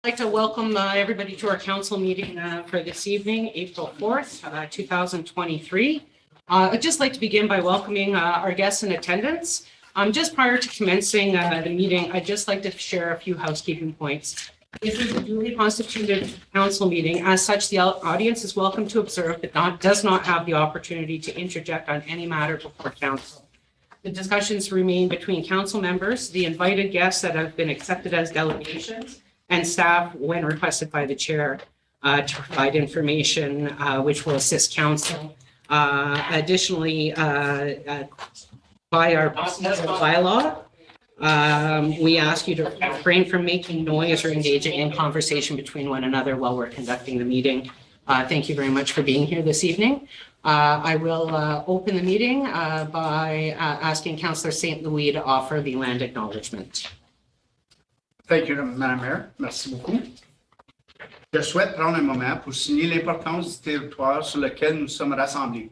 I'd like to welcome everybody to our council meeting for this evening, April 4th, 2023. I'd just like to begin by welcoming our guests in attendance. Just prior to commencing the meeting, I'd just like to share a few housekeeping points. This is a duly constituted council meeting. As such, the audience is welcome to observe, but does not have the opportunity to interject on any matter before council. The discussions remain between council members, the invited guests that have been accepted as delegations, and staff when requested by the chair to provide information which will assist council. Additionally, by our bylaw, we ask you to refrain from making noise or engaging in conversation between one another while we're conducting the meeting. Thank you very much for being here this evening. I will open the meeting by asking Councillor St. Louis to offer the land acknowledgement. Thank you, Madame Mayor. Merci beaucoup. Je souhaite prendre un moment pour signaler l'importance du territoire sur lequel nous sommes rassemblés.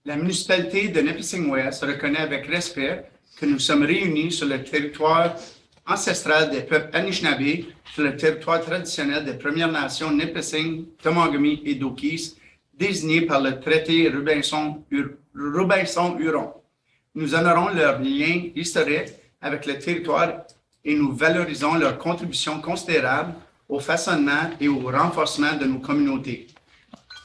La municipalité de Nipissing-Ouest reconnaît avec respect que nous sommes réunis sur le territoire ancestral des peuples Anishinaabe, sur le territoire traditionnel des Premières Nations Nipissing, Temagami et Dokis, désignés par le traité Robinson-Huron. Nous honorons leur lien historique avec le territoire et nous valorisons leur contribution considérable au façonnement et au renforcement de nos communautés.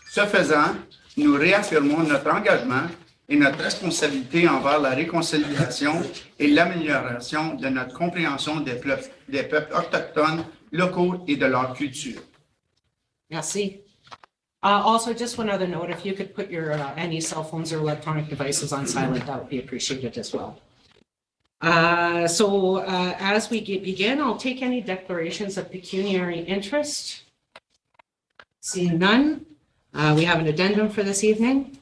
Ce faisant, nous réaffirmons notre engagement et notre responsabilité envers la réconciliation et l'amélioration de notre compréhension des peuples autochtones, locaux et de leur culture. Merci. Also, just one other note, if you could put your any cell phones or electronic devices on silent, that would be appreciated as well. As we begin, I'll take any declarations of pecuniary interest. Seeing none, we have an addendum for this evening.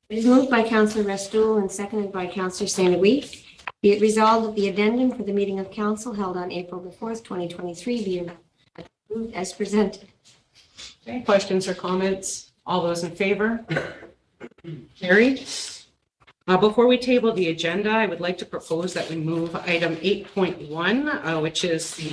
It is moved by Councillor Restoul and seconded by Councillor St. Louis. Be it resolved that the addendum for the meeting of council held on April the 4th, 2023 be approved as presented. Okay, questions or comments? All those in favor? Carried. Before we table the agenda, I would like to propose that we move item 8.1, which is the,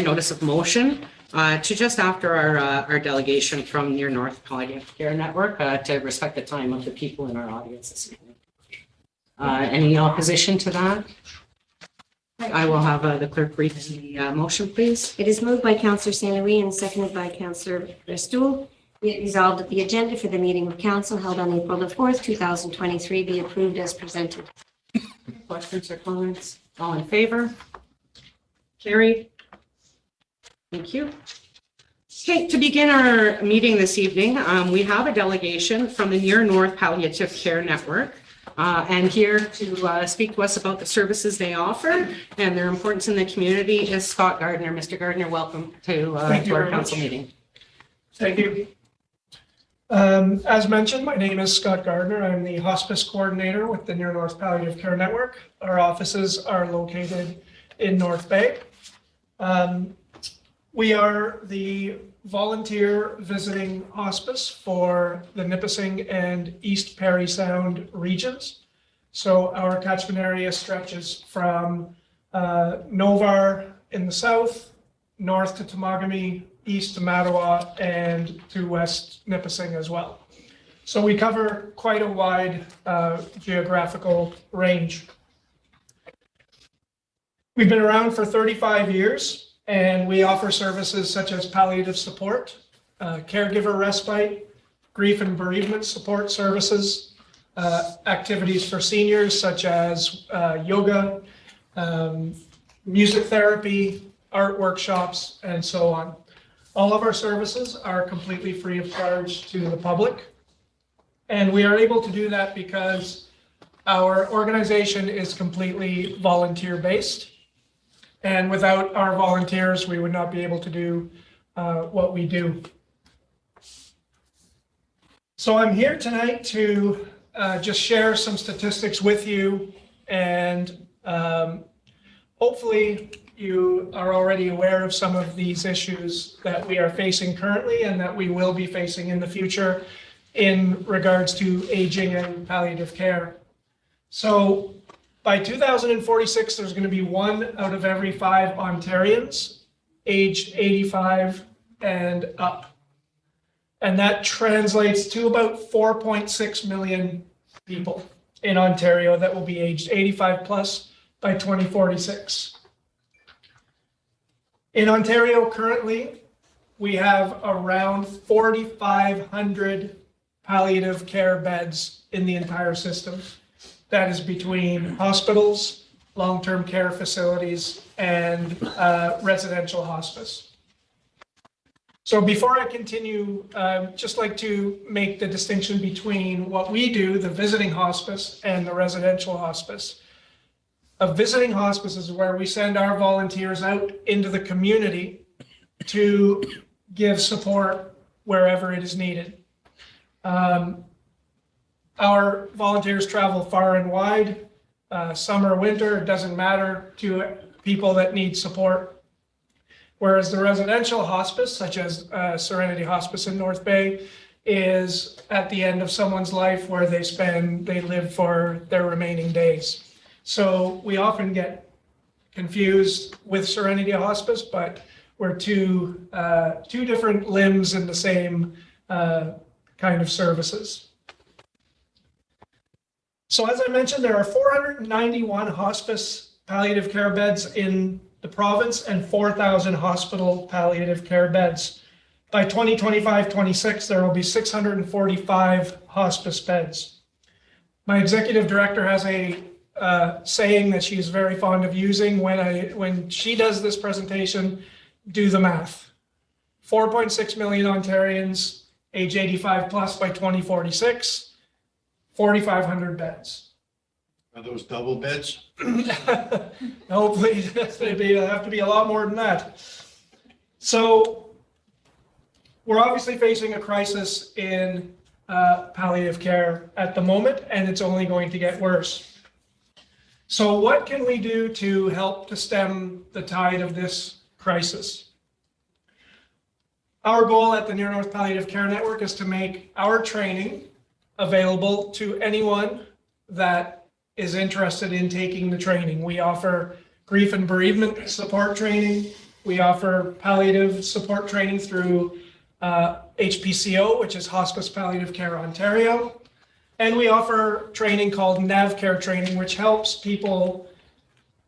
notice of motion, to just after our delegation from Near North Palliative Care Network to respect the time of the people in our audience this evening. Any opposition to that? I will have the clerk read the motion, please. It is moved by Councillor St. Louis and seconded by Councillor Restoul. Be it resolved that the agenda for the meeting of council held on April the 4th, 2023 be approved as presented. Questions or comments? All in favor? Carried. Thank you. Okay, to begin our meeting this evening, we have a delegation from the Near North Palliative Care Network. And here to speak to us about the services they offer and their importance in the community is Scott Gardner. Mr. Gardner, welcome to our council meeting. Thank you. As mentioned, my name is Scott Gardner. I'm the hospice coordinator with the Near North Palliative Care Network. Our offices are located in North Bay. We are the volunteer visiting hospice for the Nipissing and East Parry Sound regions. So our catchment area stretches from Novar in the south, north to Temagami, east to Mattawa, and to West Nipissing as well. So we cover quite a wide geographical range. We've been around for 35 years. And we offer services such as palliative support, caregiver respite, grief and bereavement support services, activities for seniors such as yoga, music therapy, art workshops, and so on. All of our services are completely free of charge to the public. And we are able to do that because our organization is completely volunteer-based. And without our volunteers, we would not be able to do what we do. So I'm here tonight to just share some statistics with you, and hopefully you are already aware of some of these issues that we are facing currently and that we will be facing in the future in regards to aging and palliative care. So By 2046, there's going to be 1 out of every 5 Ontarians aged 85 and up. And that translates to about 4.6 million people in Ontario that will be aged 85 plus by 2046. In Ontario currently, we have around 4,500 palliative care beds in the entire system. That is between hospitals, long-term care facilities, and residential hospice. So before I continue, just like to make the distinction between what we do, the visiting hospice, and the residential hospice. A visiting hospice is where we send our volunteers out into the community to give support wherever it is needed. Our volunteers travel far and wide, summer, winter, it doesn't matter to people that need support. Whereas the residential hospice, such as Serenity Hospice in North Bay, is at the end of someone's life where they live for their remaining days. So we often get confused with Serenity Hospice, but we're two different limbs in the same kind of services. So as I mentioned, there are 491 hospice palliative care beds in the province and 4,000 hospital palliative care beds. By 2025-26, there will be 645 hospice beds. My executive director has a saying that she is very fond of using when she does this presentation: do the math. 4.6 million Ontarians, age 85 plus by 2046, 4,500 beds. Are those double beds? Hopefully, it'll have to be a lot more than that. So we're obviously facing a crisis in palliative care at the moment, and it's only going to get worse. So what can we do to help to stem the tide of this crisis? Our goal at the Near North Palliative Care Network is to make our training available to anyone that is interested in taking the training. We offer grief and bereavement support training. We offer palliative support training through HPCO, which is Hospice Palliative Care Ontario. And we offer training called NavCare training, which helps people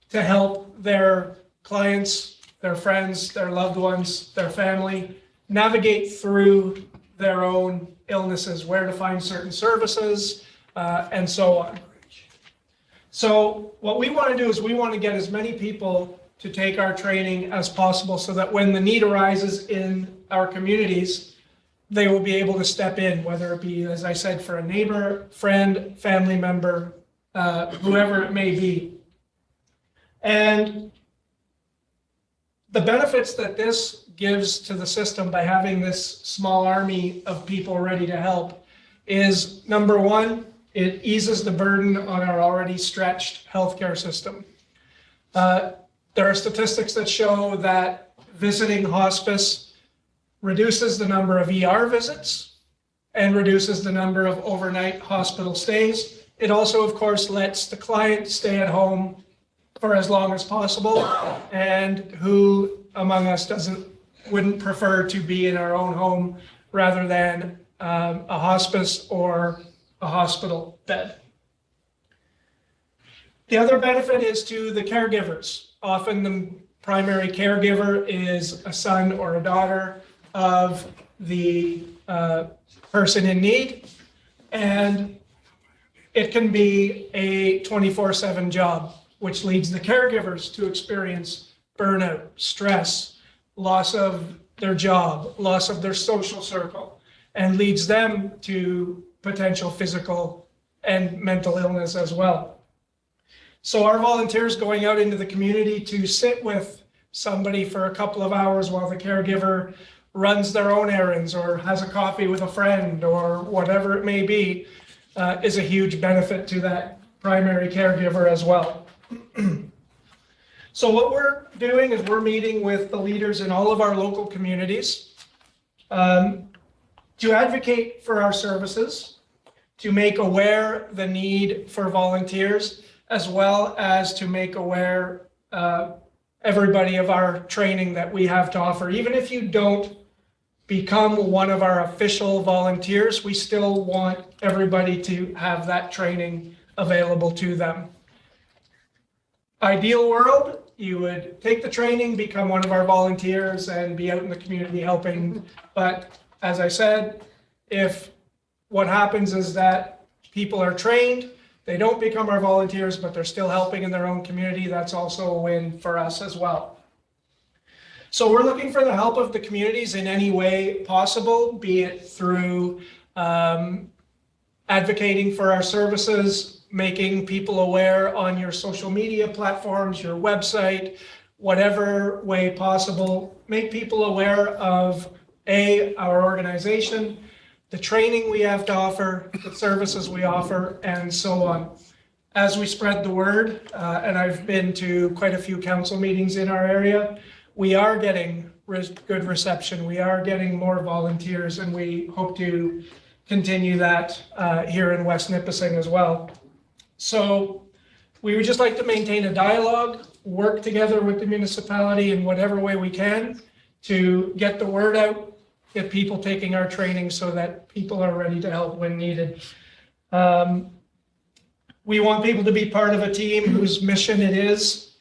to help their clients, their friends, their loved ones, their family navigate through their own illnesses, where to find certain services, and so on. So what we want to do is we want to get as many people to take our training as possible so that when the need arises in our communities, they will be able to step in, whether it be, as I said, for a neighbor, friend, family member, whoever it may be. And the benefits that this gives to the system by having this small army of people ready to help is, number one, it eases the burden on our already stretched healthcare system. There are statistics that show that visiting hospice reduces the number of ER visits and reduces the number of overnight hospital stays. It also, of course, lets the client stay at home for as long as possible, and who among us wouldn't prefer to be in our own home rather than a hospice or a hospital bed. The other benefit is to the caregivers. Often the primary caregiver is a son or a daughter of the person in need, and it can be a 24/7 job, which leads the caregivers to experience burnout, stress, loss of their job, loss of their social circle, and leads them to potential physical and mental illness as well. So our volunteers going out into the community to sit with somebody for a couple of hours while the caregiver runs their own errands or has a coffee with a friend or whatever it may be is a huge benefit to that primary caregiver as well. So what we're doing is we're meeting with the leaders in all of our local communities to advocate for our services, to make aware the need for volunteers, as well as to make aware everybody of our training that we have to offer. Even if you don't become one of our official volunteers, we still want everybody to have that training available to them. Ideal world, you would take the training, become one of our volunteers, and be out in the community helping. But as I said, if what happens is that people are trained, they don't become our volunteers, but they're still helping in their own community, that's also a win for us as well. So we're looking for the help of the communities in any way possible, be it through advocating for our services, making people aware on your social media platforms, your website, whatever way possible. Make people aware of our organization, the training we have to offer, the services we offer, and so on. As we spread the word, and I've been to quite a few council meetings in our area, we are getting good reception. We are getting more volunteers, and we hope to continue that here in West Nipissing as well. So we would just like to maintain a dialogue, work together with the municipality in whatever way we can to get the word out, get people taking our training so that people are ready to help when needed. We want people to be part of a team whose mission it is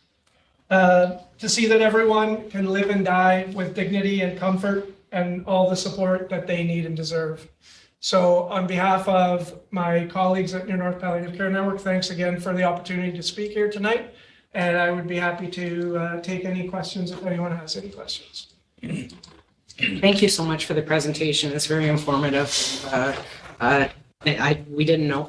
to see that everyone can live and die with dignity and comfort and all the support that they need and deserve. So on behalf of my colleagues at Near North Palliative Care Network, thanks again for the opportunity to speak here tonight. And I would be happy to take any questions if anyone has any questions. Thank you so much for the presentation. It's very informative. I didn't know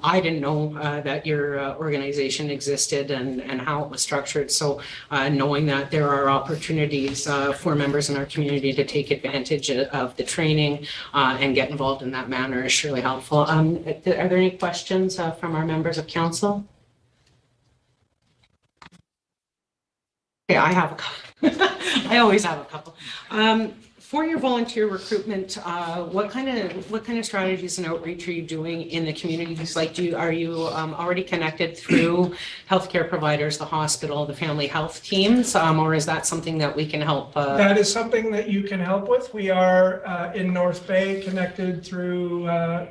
that your organization existed and how it was structured. So knowing that there are opportunities for members in our community to take advantage of the training and get involved in that manner is surely helpful. Are there any questions from our members of council? Okay, I have a couple. I always have a couple. For your volunteer recruitment, what kind of strategies and outreach are you doing in the communities? Like, are you already connected through healthcare providers, the hospital, the family health teams, or is that something that we can help? That is something that you can help with. We are in North Bay connected through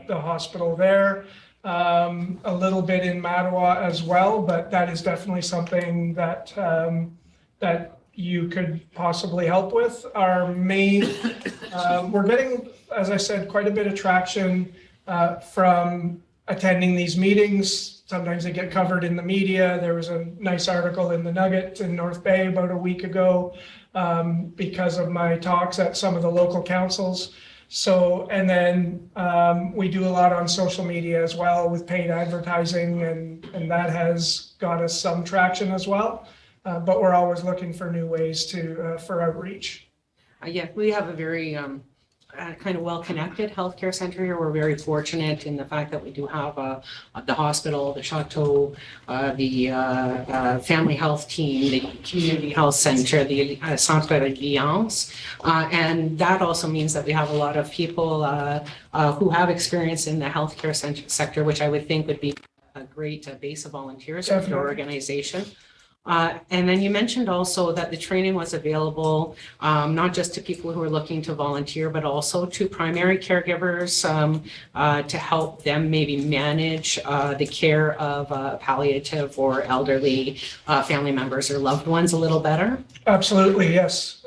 the hospital there, a little bit in Mattawa as well, but that is definitely something that that you could possibly help with. Our main, we're getting, as I said, quite a bit of traction from attending these meetings. Sometimes they get covered in the media. There was a nice article in the Nugget in North Bay about a week ago because of my talks at some of the local councils. So, and then we do a lot on social media as well with paid advertising, and that has got us some traction as well. But we're always looking for new ways for outreach. Yeah, we have a very kind of well-connected healthcare center here. We're very fortunate in the fact that we do have the hospital, the Chateau, the family health team, the community health center, the Centre d'Alliance, and that also means that we have a lot of people who have experience in the healthcare sector, which I would think would be a great base of volunteers for your organization. And then you mentioned also that the training was available not just to people who are looking to volunteer, but also to primary caregivers to help them maybe manage the care of palliative or elderly family members or loved ones a little better. Absolutely, yes.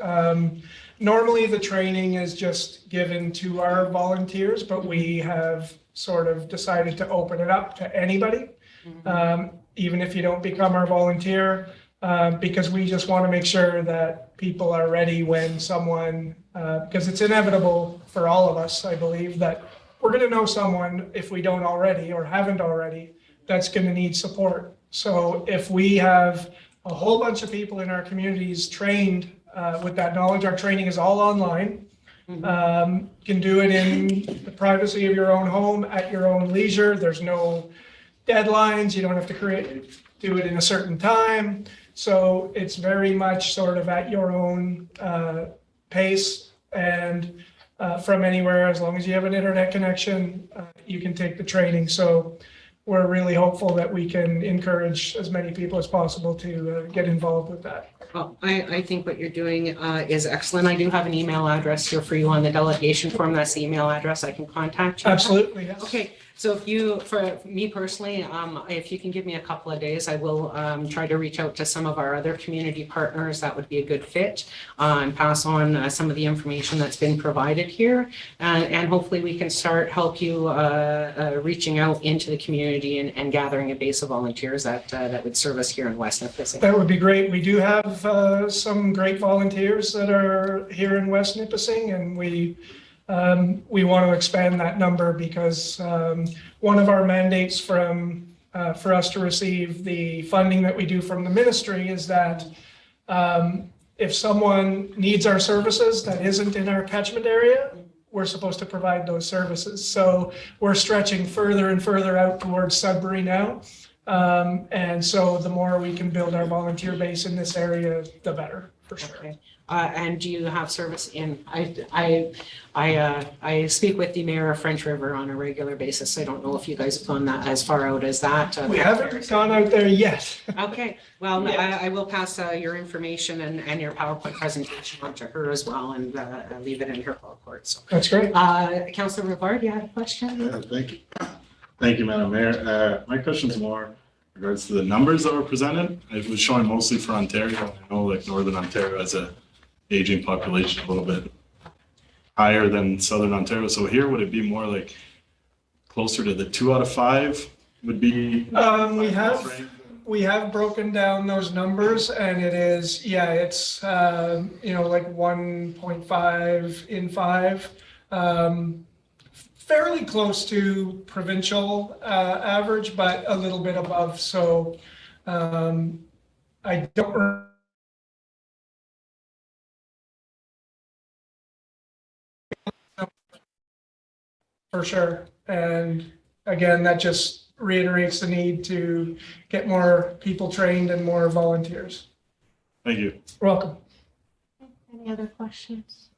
Normally the training is just given to our volunteers, but we have sort of decided to open it up to anybody. Mm-hmm. Even if you don't become our volunteer, because we just want to make sure that people are ready when someone, because it's inevitable for all of us, I believe, that we're going to know someone, if we don't already or haven't already, that's going to need support. So if we have a whole bunch of people in our communities trained with that knowledge, our training is all online. Mm-hmm. You can do it in the privacy of your own home at your own leisure. There's no deadlines. You don't have to do it in a certain time. So it's very much sort of at your own pace and from anywhere, as long as you have an internet connection, you can take the training. So we're really hopeful that we can encourage as many people as possible to get involved with that. Well, I think what you're doing is excellent. I do have an email address here for you on the delegation form. That's the email address I can contact you. Absolutely, yes. Okay, so if you, for me personally, if you can give me a couple of days, I will try to reach out to some of our other community partners. That would be a good fit, and pass on some of the information that's been provided here. And hopefully we can help you reaching out into the community and gathering a base of volunteers that would serve us here in West Nipissing. That would be great. We do have some great volunteers that are here in West Nipissing, and we want to expand that number because one of our mandates for us to receive the funding that we do from the ministry is that if someone needs our services that isn't in our catchment area, we're supposed to provide those services. So we're stretching further and further out towards Sudbury now. And so the more we can build our volunteer base in this area, the better, for sure. Okay. And do you have service in, I speak with the mayor of French River on a regular basis. I don't know if you guys have gone that as far out as that. We haven't gone out there yet. Okay, well, Yes. I will pass your information and your PowerPoint presentation on to her as well and leave it in her report. So, That's great. Councillor Rivard, you had a question? Yeah, thank you. Thank you, Madam Mayor. My question is more in regards to the numbers that were presented. It was showing mostly for Ontario. I know like Northern Ontario has a aging population a little bit higher than Southern Ontario. So here, would it be more like closer to the 2 out of 5 would be? We have broken down those numbers, and it is, yeah, it's, like 1.5 in 5. Fairly close to provincial average, but a little bit above. So I don't. For sure. And again, that just reiterates the need to get more people trained and more volunteers. Thank you. You're welcome. Any other questions?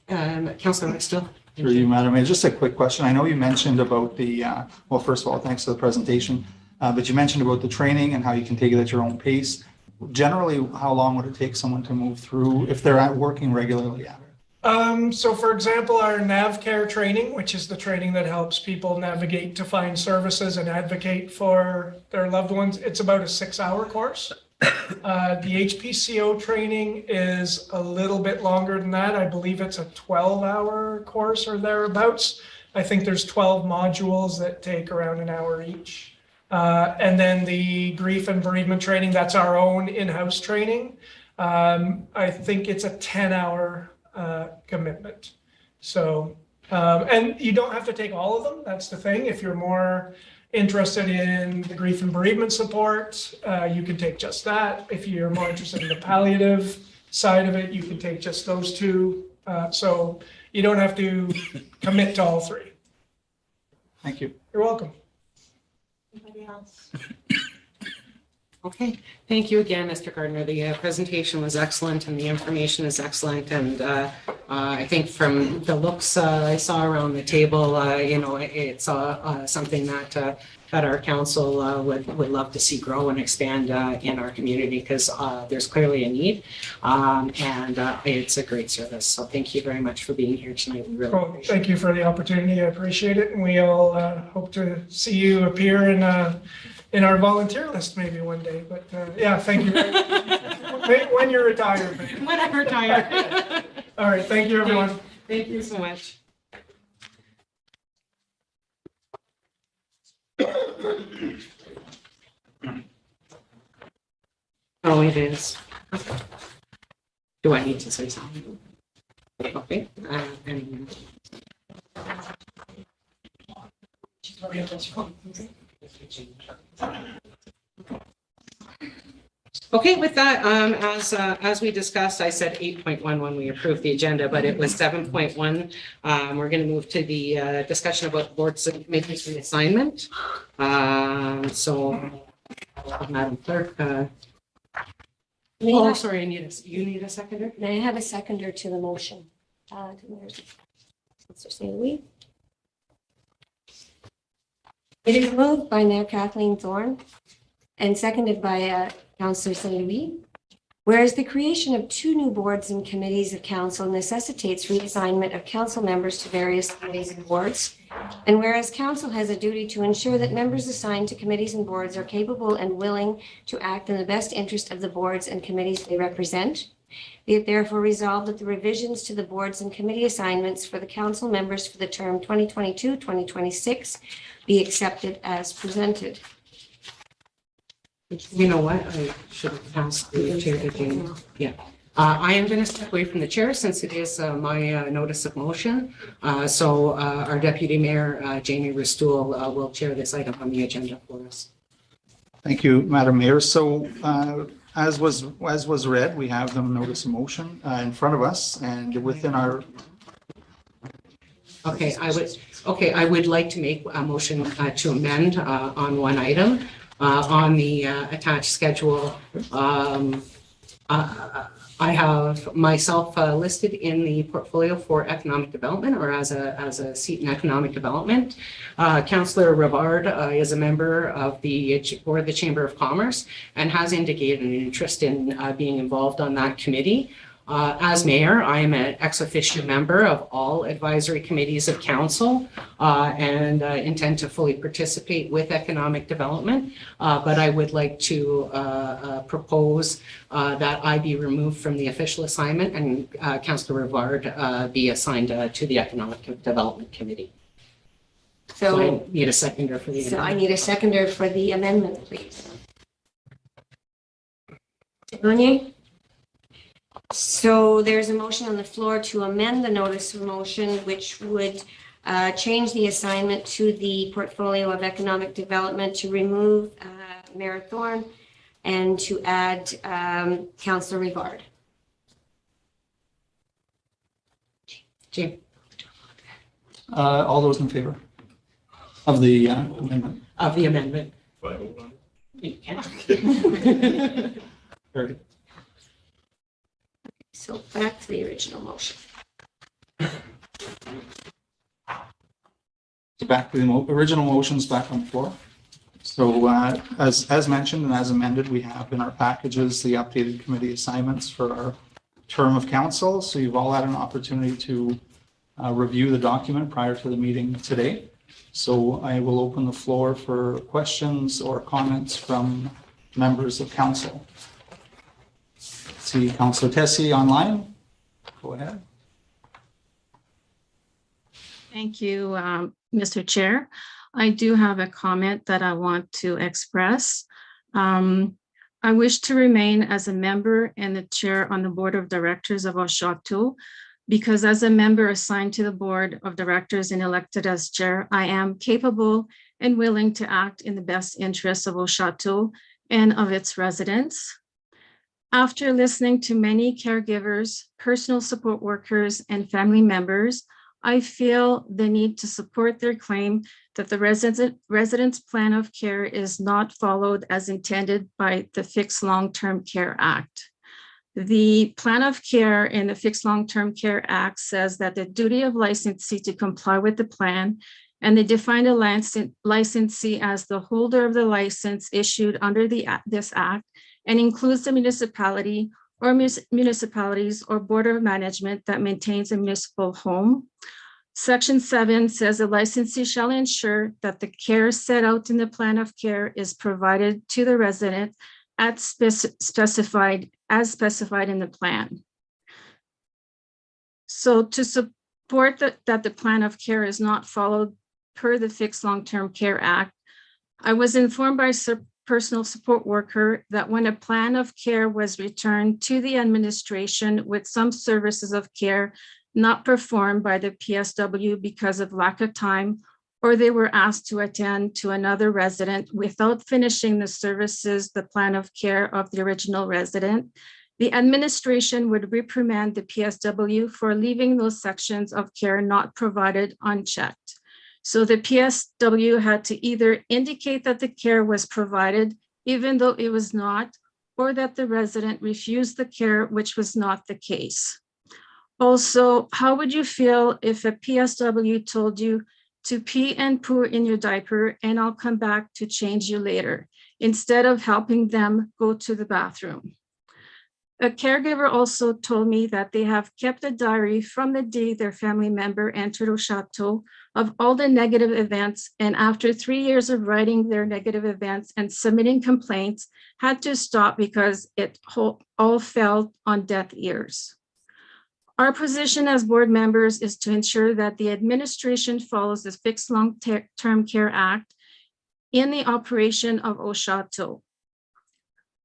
Councillor Still. Through you, Madam Mayor, just a quick question. I know you mentioned about the, well, first of all, thanks for the presentation, but you mentioned about the training and how you can take it at your own pace. Generally, how long would it take someone to move through if they're working regularly at it? So for example, our NavCare training, which is the training that helps people navigate to find services and advocate for their loved ones, it's about a 6-hour course. The HPCO training is a little bit longer than that. I believe it's a 12-hour course or thereabouts. I think there's 12 modules that take around an hour each. And then the grief and bereavement training, that's our own in-house training. I think it's a 10-hour commitment. So, and you don't have to take all of them. That's the thing. If you're more interested in the grief and bereavement support, you can take just that. If you're more interested in the palliative side of it, you can take just those two. So you don't have to commit to all 3. Thank you. You're welcome. Anybody else? Okay, thank you again, Mr. Gardner. The presentation was excellent and the information is excellent. And I think from the looks I saw around the table, it's something that our council would love to see grow and expand in our community because there's clearly a need and it's a great service. So thank you very much for being here tonight. We really appreciate it. Thank you for the opportunity. I appreciate it. And we all hope to see you appear in our volunteer list maybe one day, but yeah, thank you. When you're retired. Maybe. When I'm retired. All right, thank you, everyone. Thank you so much. Oh, it is. Do I need to say something? Okay. Okay, with that, as we discussed, I said 8.1 when we approved the agenda, but it was 7.1. We're going to move to the discussion about boards and committees reassignment. So, Madam Clerk. Sorry, you need a seconder? May I have a seconder to the motion? Councillor St. Louis. It is moved by Mayor Kathleen Thorne and seconded by Councillor St. Louis. Whereas the creation of 2 new boards and committees of council necessitates reassignment of council members to various committees and boards, and whereas council has a duty to ensure that members assigned to committees and boards are capable and willing to act in the best interest of the boards and committees they represent, be it therefore resolved that the revisions to the boards and committee assignments for the council members for the term 2022-2026 be accepted as presented. You know what? I should have passed the chair to Jamie. Yeah. I am going to step away from the chair since it is my notice of motion. So our Deputy Mayor, Jamie Restool, will chair this item on the agenda for us. Thank you, Madam Mayor. So as was read, we have the notice of motion in front of us, and within our. Okay, I would like to make a motion to amend on one item. On the attached schedule, I have myself listed in the portfolio for economic development or as a seat in economic development. Councillor Rivard is a member of the board of the Chamber of Commerce and has indicated an interest in being involved on that committee. As mayor, I am an ex officio member of all advisory committees of council and intend to fully participate with economic development. But I would like to propose that I be removed from the official assignment and Councillor Rivard be assigned to the Economic Development Committee. So I need a seconder for the amendment. I need a seconder for the amendment, please. Grenier? So there's a motion on the floor to amend the notice of motion, which would change the assignment to the portfolio of economic development to remove Mayor Thorne and to add Councillor Rivard. Jim. All those in favor of the amendment? Of the amendment. You can. Very good. So back to the original motion. Back to the original motions back on the floor. So as mentioned and as amended, we have in our packages the updated committee assignments for our term of council. So you've all had an opportunity to review the document prior to the meeting today. So I will open the floor for questions or comments from members of council. See Councillor Tessie online. Go ahead. Thank you, Mr. Chair. I do have a comment that I want to express. I wish to remain as a member and the chair on the board of directors of Chateau, because as a member assigned to the board of directors and elected as chair, I am capable and willing to act in the best interests of Chateau and of its residents. After listening to many caregivers, personal support workers, and family members, I feel the need to support their claim that the residents' plan of care is not followed as intended by the Fixed Long-Term Care Act. The plan of care in the Fixed Long-Term Care Act says that the duty of licensee to comply with the plan, and they define a licensee as the holder of the license issued under this act, and includes the municipality or municipalities or board of management that maintains a municipal home. Section 7 says the licensee shall ensure that the care set out in the plan of care is provided to the resident as specified in the plan. So to support that the plan of care is not followed per the Fixed Long-Term Care Act, I was informed by personal support worker that when a plan of care was returned to the administration with some services of care not performed by the PSW because of lack of time, or they were asked to attend to another resident without finishing the services, the plan of care of the original resident, the administration would reprimand the PSW for leaving those sections of care not provided unchecked. So the PSW had to either indicate that the care was provided, even though it was not, or that the resident refused the care, which was not the case. Also, how would you feel if a PSW told you to pee and poo in your diaper, and I'll come back to change you later, instead of helping them go to the bathroom. A caregiver also told me that they have kept a diary from the day their family member entered Au Chateau of all the negative events, and after 3 years of writing their negative events and submitting complaints, had to stop because it all fell on deaf ears. Our position as board members is to ensure that the administration follows the Fixed Long-Term Care Act in the operation of Au Chateau.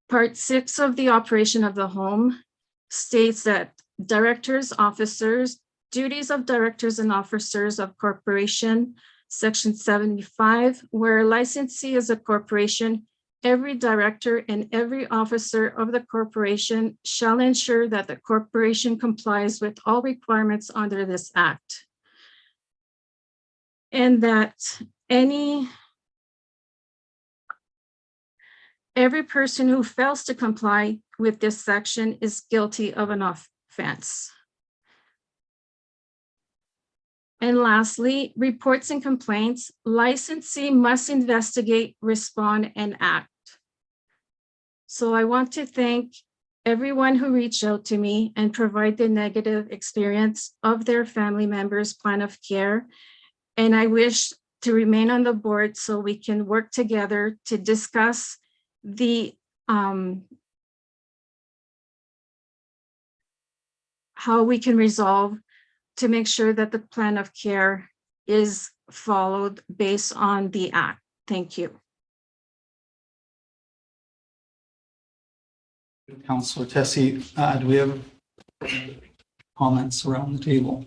Part 6 of the operation of the home states that directors, officers, duties of directors and officers of corporation, Section 75, where a licensee is a corporation, every director and every officer of the corporation shall ensure that the corporation complies with all requirements under this act. And that every person who fails to comply with this section is guilty of an offense. And lastly, reports and complaints, licensee must investigate, respond, and act. So I want to thank everyone who reached out to me and provide the negative experience of their family members' plan of care. And I wish to remain on the board so we can work together to discuss the how we can resolve to make sure that the plan of care is followed based on the act. Thank you. Councillor Tessie, do we have comments around the table?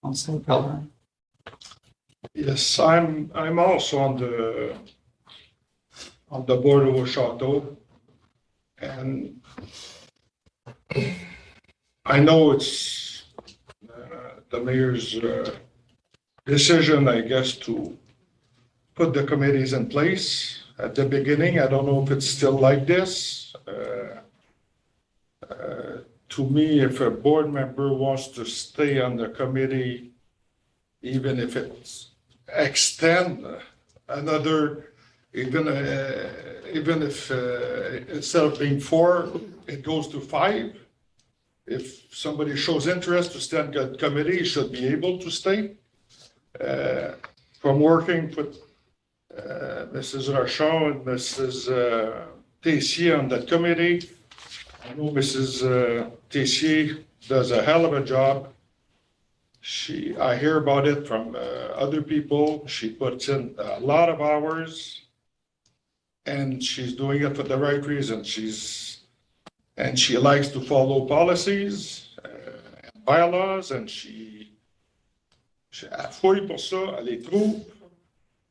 Councillor Pellerin. Yes, I'm also on the board of Au Chateau, and I know it's the mayor's decision, I guess, to put the committees in place at the beginning. I don't know if it's still like this. To me, if a board member wants to stay on the committee, even if it's extend another, even if instead of being 4, it goes to 5. If somebody shows interest to stay on the committee, he should be able to stay. From working with Mrs. Rochon and Mrs. Tessier on that committee, I know Mrs. Tessier does a hell of a job. I hear about it from other people. She puts in a lot of hours, and she's doing it for the right reason. And she likes to follow policies, and bylaws, and she a fouille pour ça, elle les trouve,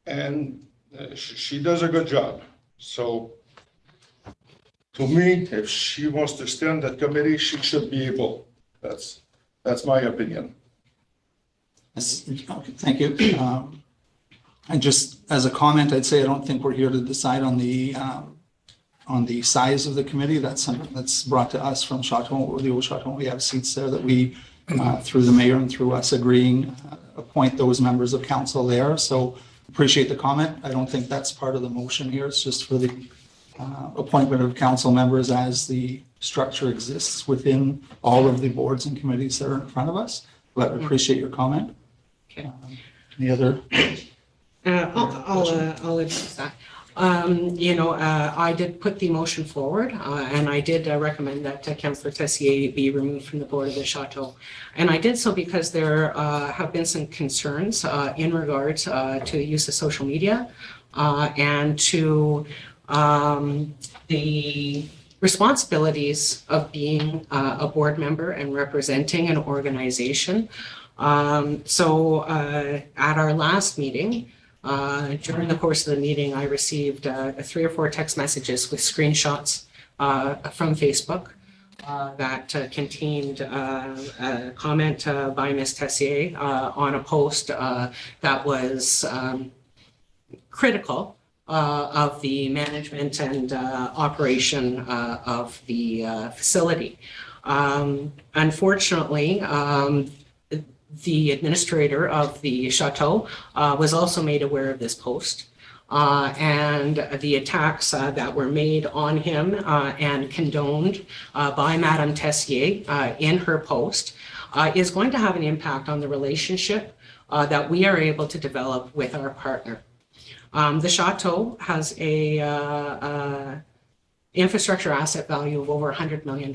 and she does a good job. So, to me, if she wants to stay on that committee, she should be able. That's my opinion. Yes, okay, thank you. And just as a comment, I'd say I don't think we're here to decide on the size of the committee. That's something that's brought to us from Chateau or the Old Chateau. We have seats there that we, through the mayor and through us agreeing, appoint those members of council there. So appreciate the comment. I don't think that's part of the motion here. It's just for the appointment of council members as the structure exists within all of the boards and committees that are in front of us. But appreciate your comment. Okay. Any other? I'll address that. I did put the motion forward, and I did recommend that Councillor Tessier be removed from the board of the Chateau. And I did so because there have been some concerns in regards to the use of social media and to the responsibilities of being a board member and representing an organization. So at our last meeting, during the course of the meeting, I received 3 or 4 text messages with screenshots from Facebook that contained a comment by Ms. Tessier on a post that was critical of the management and operation of the facility. Unfortunately, the administrator of the chateau was also made aware of this post. And the attacks that were made on him and condoned by Madame Tessier in her post is going to have an impact on the relationship that we are able to develop with our partner. The chateau has a infrastructure asset value of over $100 million.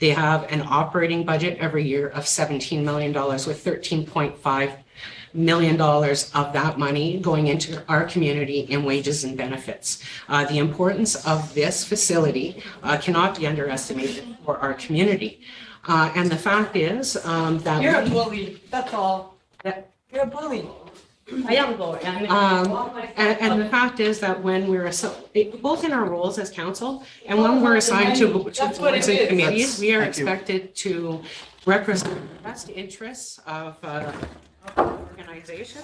They have an operating budget every year of $17 million, with $13.5 million of that money going into our community in wages and benefits. The importance of this facility cannot be underestimated for our community. And the fact is that You're a bully, that's all. that- You're a bully. I am a bully. and the fact is that when we're both in our roles as council and when we're assigned to boards and committees, we are Thank you. expected to represent the best interests of the organization.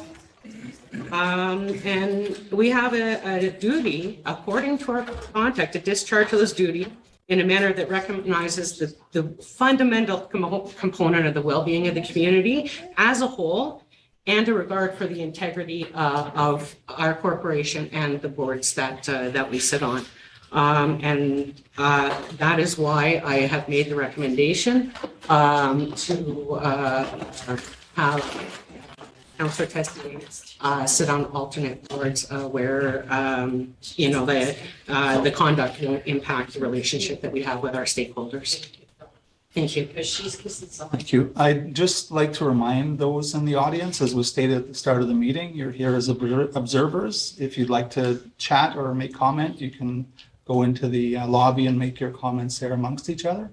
And we have a duty, according to our contract, to discharge those duty in a manner that recognizes the fundamental component of the well-being of the community as a whole, and a regard for the integrity of our corporation and the boards that we sit on. And that is why I have made the recommendation to have Councillor Tessier sit on alternate boards where, you know, the conduct won't impact the relationship that we have with our stakeholders. Thank you. Because she's kissing someone. Thank you. I'd just like to remind those in the audience, as was stated at the start of the meeting, you're here as observers. If you'd like to chat or make comment, you can go into the lobby and make your comments there amongst each other.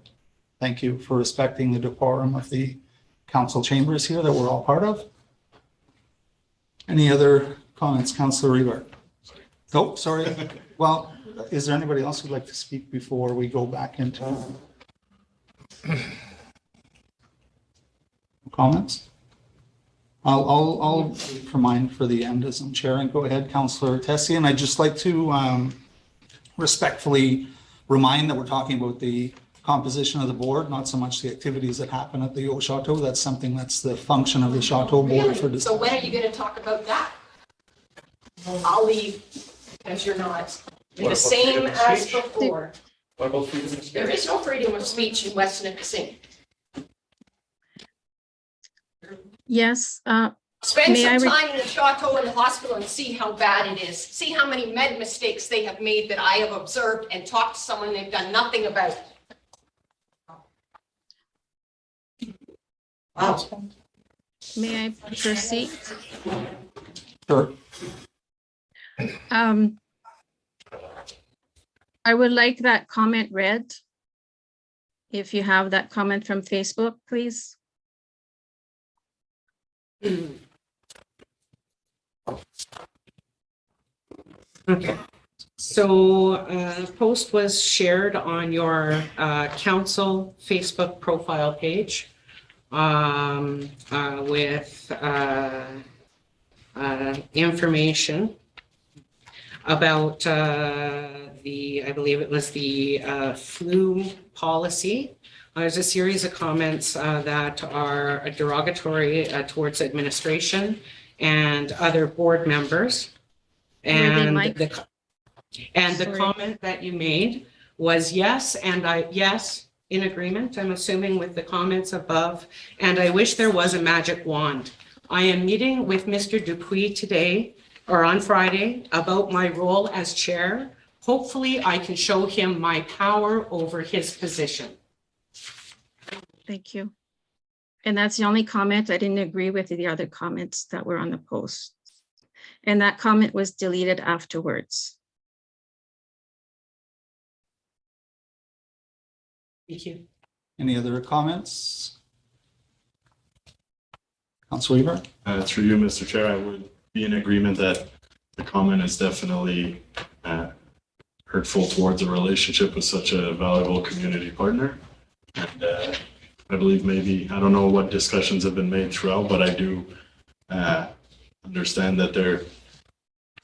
Thank you for respecting the decorum of the council chambers here that we're all part of. Any other comments, Councillor Reber? Oh, sorry. Well, is there anybody else who'd like to speak before we go back into comments? I'll wait for mine for the end as I'm chair, and go ahead, Councillor Tessier. And I'd just like to respectfully remind that we're talking about the composition of the board, not so much the activities that happen at the Old Chateau. That's something that's the function of the Chateau board for So when are you gonna talk about that? I'll leave, because you're not. You're the same as before. What about freedom of speech? There is no freedom of speech in Weston Nipissing. Yes, Spend May I some re- time in the chateau and the hospital and see how bad it is. See how many med mistakes they have made that I have observed, and talk to someone they've done nothing about. Wow. may I proceed? Sure. I would like that comment read. If you have that comment from Facebook, please. Okay. So the post was shared on your council Facebook profile page with information about I believe it was the flu policy. There's a series of comments that are derogatory towards administration and other board members. Were they And Mike? the Sorry. comment that you made was yes, and yes, in agreement, I'm assuming, with the comments above. And I wish there was a magic wand. I am meeting with Mr. Dupuis today or on Friday about my role as chair. Hopefully I can show him my power over his position. Thank you. And that's the only comment. I didn't agree with the other comments that were on the post. And that comment was deleted afterwards. Thank you. Any other comments? Councilor Weaver? Through you, Mr. Chair, I would be in agreement that the comment is definitely hurtful towards a relationship with such a valuable community partner. And I believe maybe, I don't know what discussions have been made throughout, but I do understand that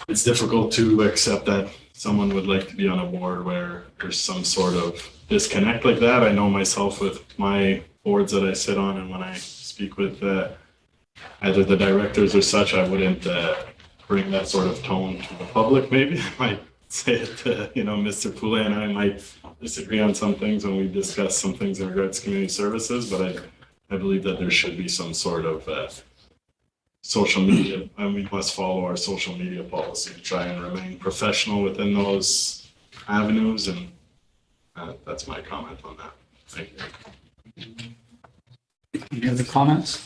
it's difficult to accept that someone would like to be on a board where there's some sort of disconnect like that. I know myself with my boards that I sit on, and when I speak with either the directors or such, I wouldn't bring that sort of tone to the public. Maybe I might say it to, Mr. Poulet and I might disagree on some things when we discuss some things in regards to community services, but I believe that there should be some sort of social media, and we must follow our social media policy to try and remain professional within those avenues, and that's my comment on that. Thank you. Any other comments?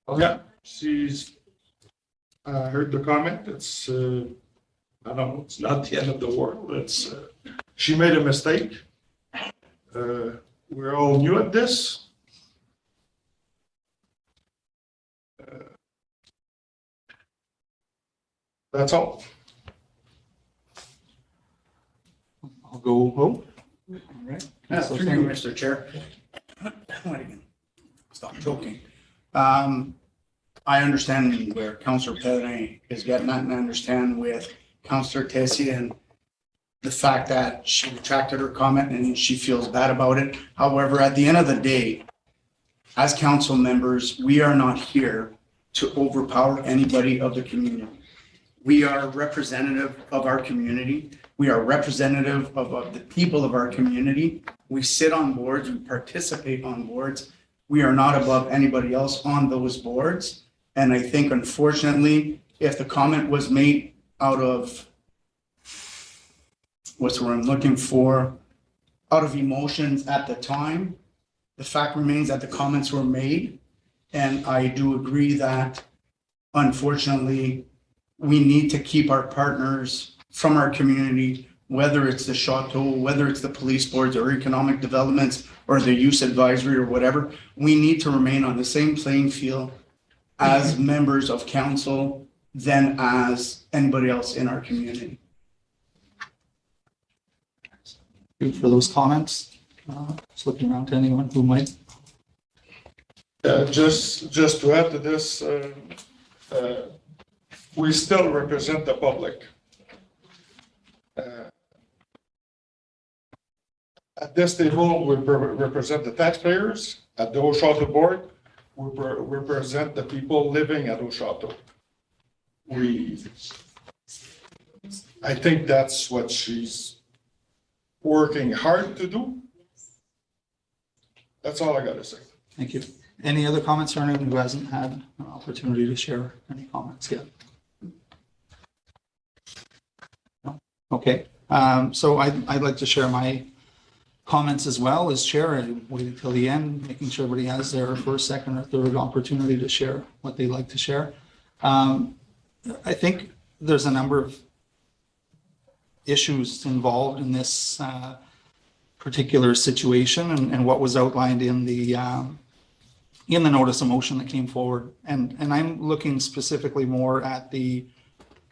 Oh, yeah, she's, heard the comment. It's, I don't know, it's not the end of the world. It's, she made a mistake. We're all new at this. That's all. I'll go vote. All right. Through you, Mr. Chair. Stop joking. I understand where Councillor Pellerin is getting at, and I understand with Councillor Tessier and the fact that she retracted her comment and she feels bad about it. However, at the end of the day, as council members, we are not here to overpower anybody of the community. We are representative of our community. We are representative of the people of our community. We sit on boards, we participate on boards. We are not above anybody else on those boards. And I think unfortunately, if the comment was made out of, what's the word I'm looking for, out of emotions at the time, the fact remains that the comments were made. And I do agree that unfortunately, we need to keep our partners from our community, whether it's the Chateau, whether it's the police boards or economic developments or the youth advisory or whatever. We need to remain on the same playing field as members of council than as anybody else in our community. Thank you for those comments. Just looking around to anyone who might. Just to add to this, we still represent the public. At this table, we represent the taxpayers. At the Haut-Château board, we represent the people living at Haut-Château. I think that's what she's working hard to do. That's all I got to say. Thank you. Any other comments or anyone who hasn't had an opportunity to share any comments yet? No? Okay. So I'd like to share my comments as well as chair. I waited till the end, making sure everybody has their first, second, or third opportunity to share what they'd like to share. I think there's a number of issues involved in this particular situation and what was outlined in the notice of motion that came forward. And I'm looking specifically more at the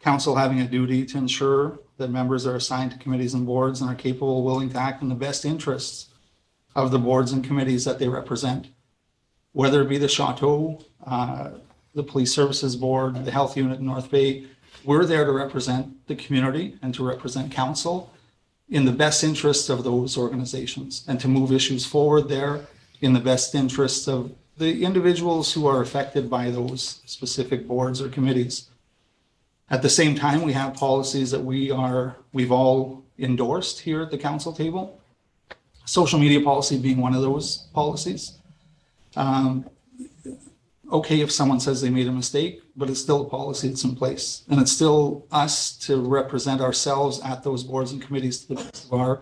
council having a duty to ensure that members are assigned to committees and boards and are capable, willing to act in the best interests of the boards and committees that they represent, whether it be the Chateau, the Police Services Board, the Health Unit in North Bay. We're there to represent the community and to represent council in the best interests of those organizations and to move issues forward there in the best interests of the individuals who are affected by those specific boards or committees. At the same time, we have policies that we've all endorsed here at the council table. Social media policy being one of those policies. Okay, if someone says they made a mistake, but it's still a policy that's in place. And it's still us to represent ourselves at those boards and committees to the best of our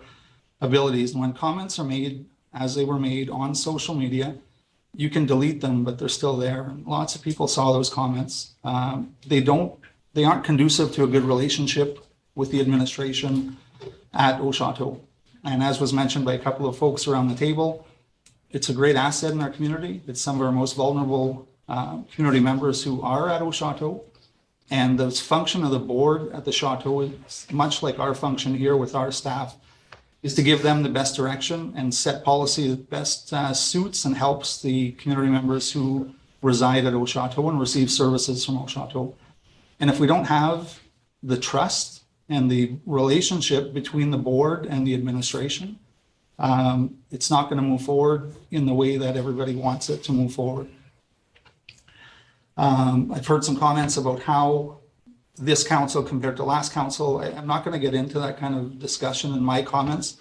abilities. And when comments are made, as they were made on social media, you can delete them, but they're still there. Lots of people saw those comments. They aren't conducive to a good relationship with the administration at Haut-Château. And as was mentioned by a couple of folks around the table, it's a great asset in our community. It's some of our most vulnerable community members who are at Haut-Château. And the function of the board at the Chateau is much like our function here with our staff, is to give them the best direction and set policy that best suits and helps the community members who reside at Haut-Château and receive services from Haut-Château. And if we don't have the trust and the relationship between the board and the administration, it's not going to move forward in the way that everybody wants it to move forward. I've heard some comments about how this council compared to last council. I'm not going to get into that kind of discussion in my comments.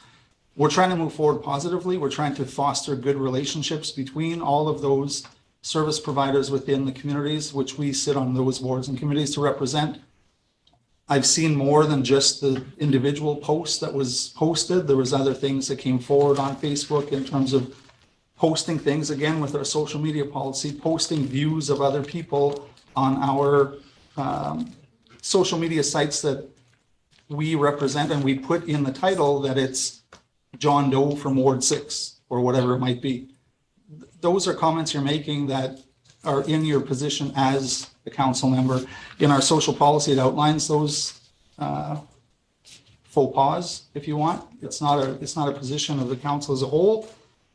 We're trying to move forward positively. We're trying to foster good relationships between all of those service providers within the communities, which we sit on those boards and committees to represent. I've seen more than just the individual post that was posted. There was other things that came forward on Facebook in terms of posting things, again, with our social media policy, posting views of other people on our social media sites that we represent, and we put in the title that it's John Doe from Ward 6 or whatever it might be. Those are comments you're making that are in your position as a council member. In our social policy, it outlines those faux pas, if you want. It's not a position of the council as a whole,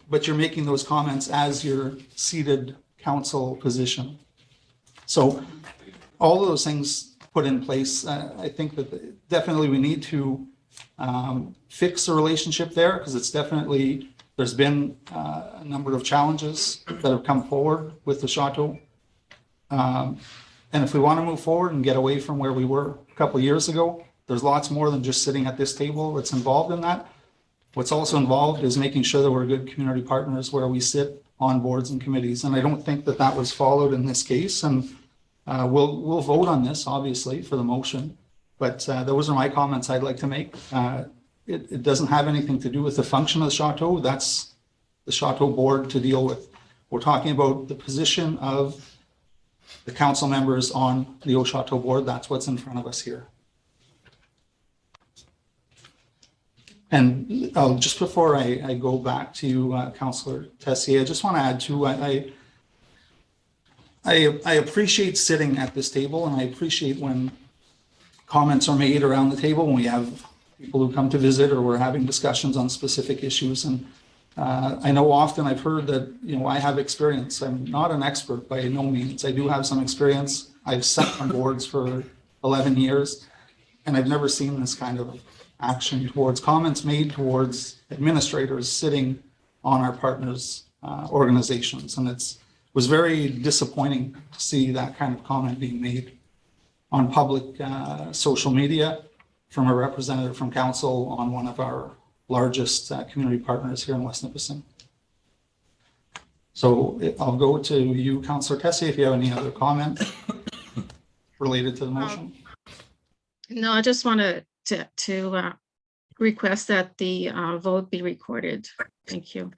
but you're making those comments as your seated council position. So all of those things put in place, I think that definitely we need to fix the relationship there, because it's definitely, there's been a number of challenges that have come forward with the Chateau. And if we want to move forward and get away from where we were a couple of years ago, there's lots more than just sitting at this table that's involved in that. What's also involved is making sure that we're good community partners where we sit on boards and committees. And I don't think that that was followed in this case. And we'll vote on this, obviously, for the motion. But those are my comments I'd like to make. It doesn't have anything to do with the function of the Chateau. That's the Chateau board to deal with. We're talking about the position of the council members on the Au Chateau board. That's what's in front of us here. And just before I go back to you, Councillor Tessier, I just want to add too, I appreciate sitting at this table, and I appreciate when comments are made around the table when we have people who come to visit or we're having discussions on specific issues. And I know often I've heard that, you know, I have experience. I'm not an expert by no means. I do have some experience. I've sat on boards for 11 years, and I've never seen this kind of action towards comments made towards administrators sitting on our partners' organizations. And it was very disappointing to see that kind of comment being made on public social media from a representative from council on one of our largest community partners here in West Nipissing. So I'll go to you, Councillor Tessier, if you have any other comment related to the motion. No, I just wanted to request that the vote be recorded. Thank you.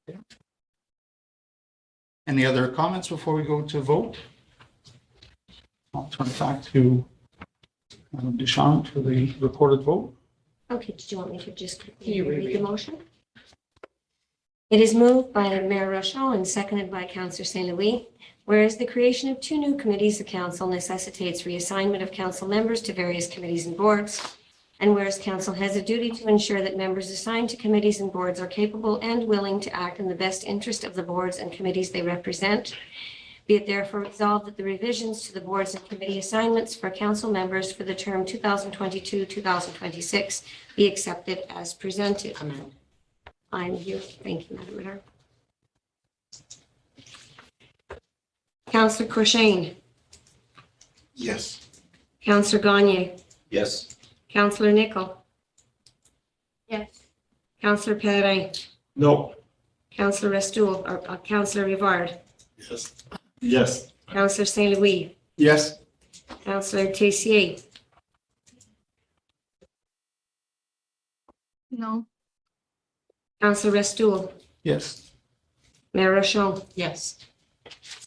Okay. Any other comments before we go to vote? I'll turn it back to Madam Duchamp for the recorded vote. Okay, did you want me to just quickly read the motion? It is moved by Mayor Rochon and seconded by Councillor St. Louis. Whereas the creation of 2 new committees of council necessitates reassignment of council members to various committees and boards, and whereas council has a duty to ensure that members assigned to committees and boards are capable and willing to act in the best interest of the boards and committees they represent, be it therefore resolved that the revisions to the boards and committee assignments for council members for the term 2022-2026 be accepted as presented. Amen. I'm here. Thank you, Madam Mayor. Councillor Courchaine. Yes. Councillor Gagne. Yes. Councillor Nickel. Yes. Councillor Perrin. No. Councillor Restoul, or Councillor Rivard. Yes. Yes. Councillor St. Louis. Yes. Councillor Tessier. No. Councillor Restoul. Yes. Mayor Rochon. Yes.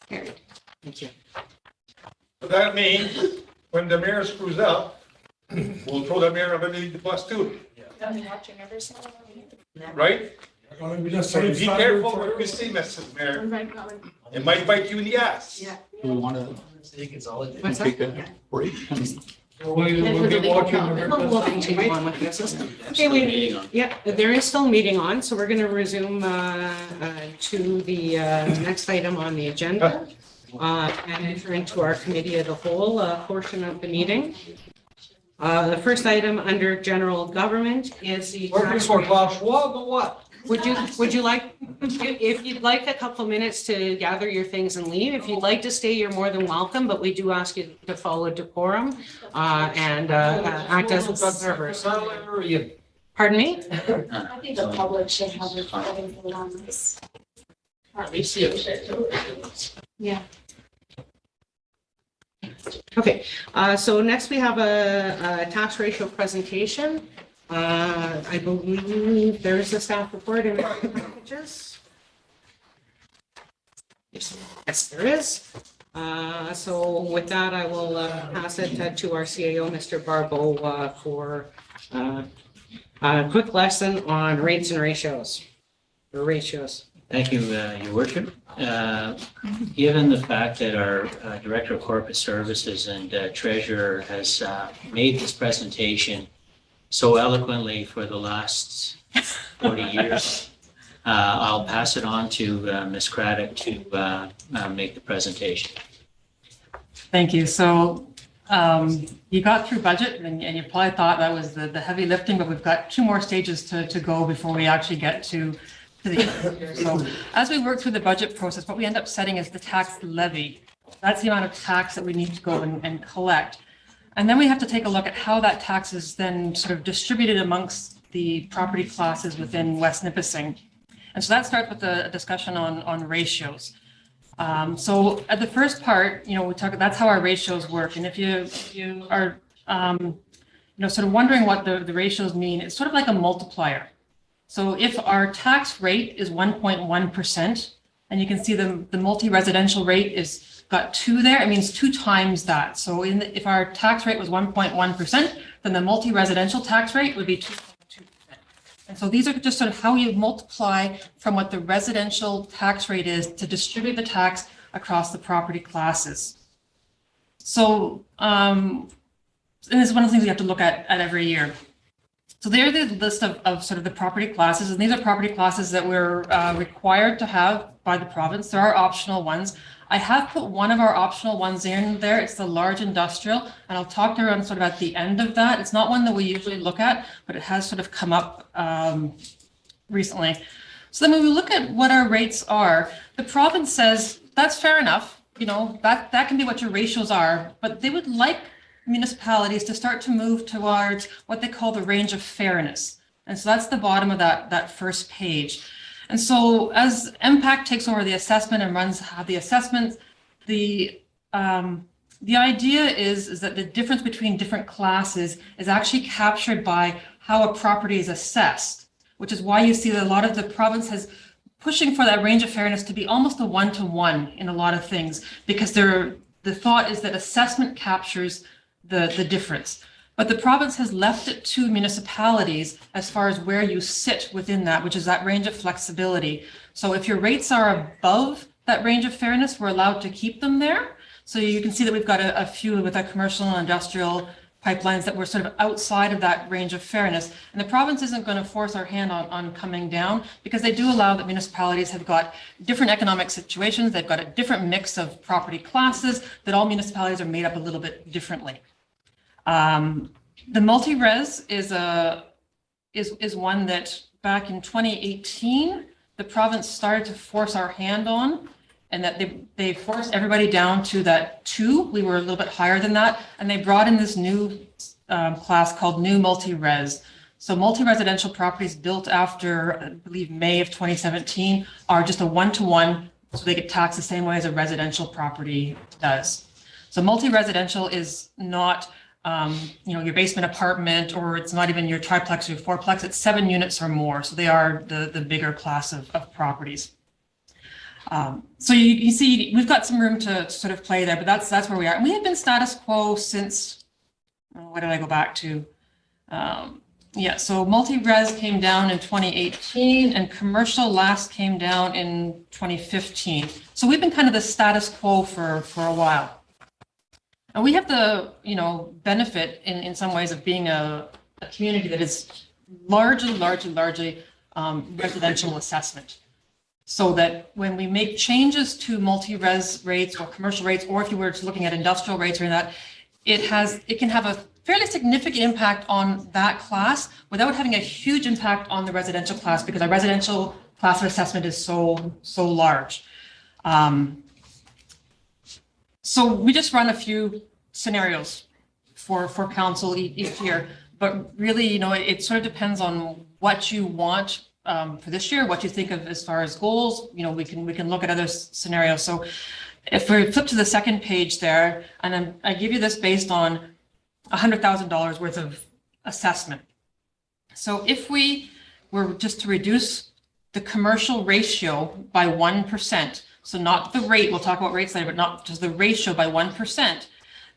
Carried. Thank you. That means when the mayor screws up, we'll throw the mayor underneath the bus too. Right? So be careful what you say, Mrs. Mayor. It might bite you in the ass. Yeah. Do we want to What's that? take a break? We'll be watching. We'll continue on with this. Okay, there is still a meeting on, so we're going to resume to the next item on the agenda and enter into our committee of the whole portion of the meeting. The first item under general government is the. Working for Klaus Schwab or what? Would you like, if you'd like a couple minutes to gather your things and leave, if you'd like to stay, you're more than welcome, but we do ask you to follow decorum and act as observers. Pardon me? I think the public should have a vote on this. Yeah. Okay, so next we have a tax ratio presentation. I believe there is a staff report in the packages. Yes, there is. So with that, I will pass it to our CAO, Mr. Barbeau, for a quick lesson on rates and ratios. Or ratios. Thank you, Your Worship. Given the fact that our Director of Corporate Services and Treasurer has made this presentation so eloquently for the last 40 years, I'll pass it on to Ms. Craddock to make the presentation. Thank you. So you got through budget and you probably thought that was the heavy lifting, but we've got 2 more stages to go before we actually get to the end of the year. So as we work through the budget process, what we end up setting is the tax levy. That's the amount of tax that we need to go and collect. And then we have to take a look at how that tax is then sort of distributed amongst the property classes within West Nipissing. And so that starts with a discussion on ratios. So at the first part, we talk, that's how our ratios work. And if you are, sort of wondering what the ratios mean, it's sort of like a multiplier. So if our tax rate is 1.1%, and you can see the multi-residential rate is got 2 there, it means 2 times that. So if our tax rate was 1.1%, then the multi-residential tax rate would be 2.2%. And so these are just sort of how you multiply from what the residential tax rate is to distribute the tax across the property classes. So, and this is one of the things we have to look at every year. So there's the list of sort of the property classes, and these are property classes that we're required to have by the province. There are optional ones. I have put one of our optional ones in there. It's the large industrial, and I'll talk to everyone sort of at the end of that. It's not one that we usually look at, but it has sort of come up recently. So then when we look at what our rates are, the province says, that's fair enough. That can be what your ratios are, but they would like municipalities to start to move towards what they call the range of fairness. And so that's the bottom of that first page. And so as MPAC takes over the assessment and runs the assessments, the idea is that the difference between different classes is actually captured by how a property is assessed, which is why you see that a lot of the province has pushing for that range of fairness to be almost a 1-to-1 in a lot of things, because the thought is that assessment captures the difference. But the province has left it to municipalities as far as where you sit within that, which is that range of flexibility. So if your rates are above that range of fairness, we're allowed to keep them there. So you can see that we've got a few with our commercial and industrial pipelines that were sort of outside of that range of fairness. And the province isn't going to force our hand on coming down, because they do allow that municipalities have got different economic situations. They've got a different mix of property classes, that all municipalities are made up a little bit differently. The multi-res is one that back in 2018, the province started to force our hand on, and that they forced everybody down to that 2. We were a little bit higher than that. And they brought in this new class called new multi-res. So multi-residential properties built after, I believe, May of 2017 are just a 1-to-1. So they get taxed the same way as a residential property does. So multi-residential is not your basement apartment, or it's not even your triplex or your fourplex. It's 7 units or more. So they are the bigger class of properties. So you see, we've got some room to sort of play there, but that's where we are. And we have been status quo since, what did I go back to? So multi-res came down in 2018, and commercial last came down in 2015. So we've been kind of the status quo for a while. And we have the, benefit in some ways of being a community that is largely residential assessment. So that when we make changes to multi-res rates or commercial rates, or if you were looking at industrial rates or that, it can have fairly significant impact on that class without having a huge impact on the residential class because our residential class of assessment is so large. So we just run a few scenarios for council each year, but really, you know, it sort of depends on what you want for this year, what you think of as far as goals. You know, we can look at other scenarios. So if we flip to the second page there, and I give you this based on $100,000 worth of assessment. So if we were just to reduce the commercial ratio by 1%, so not the rate, we'll talk about rates later, but not just the ratio by 1%,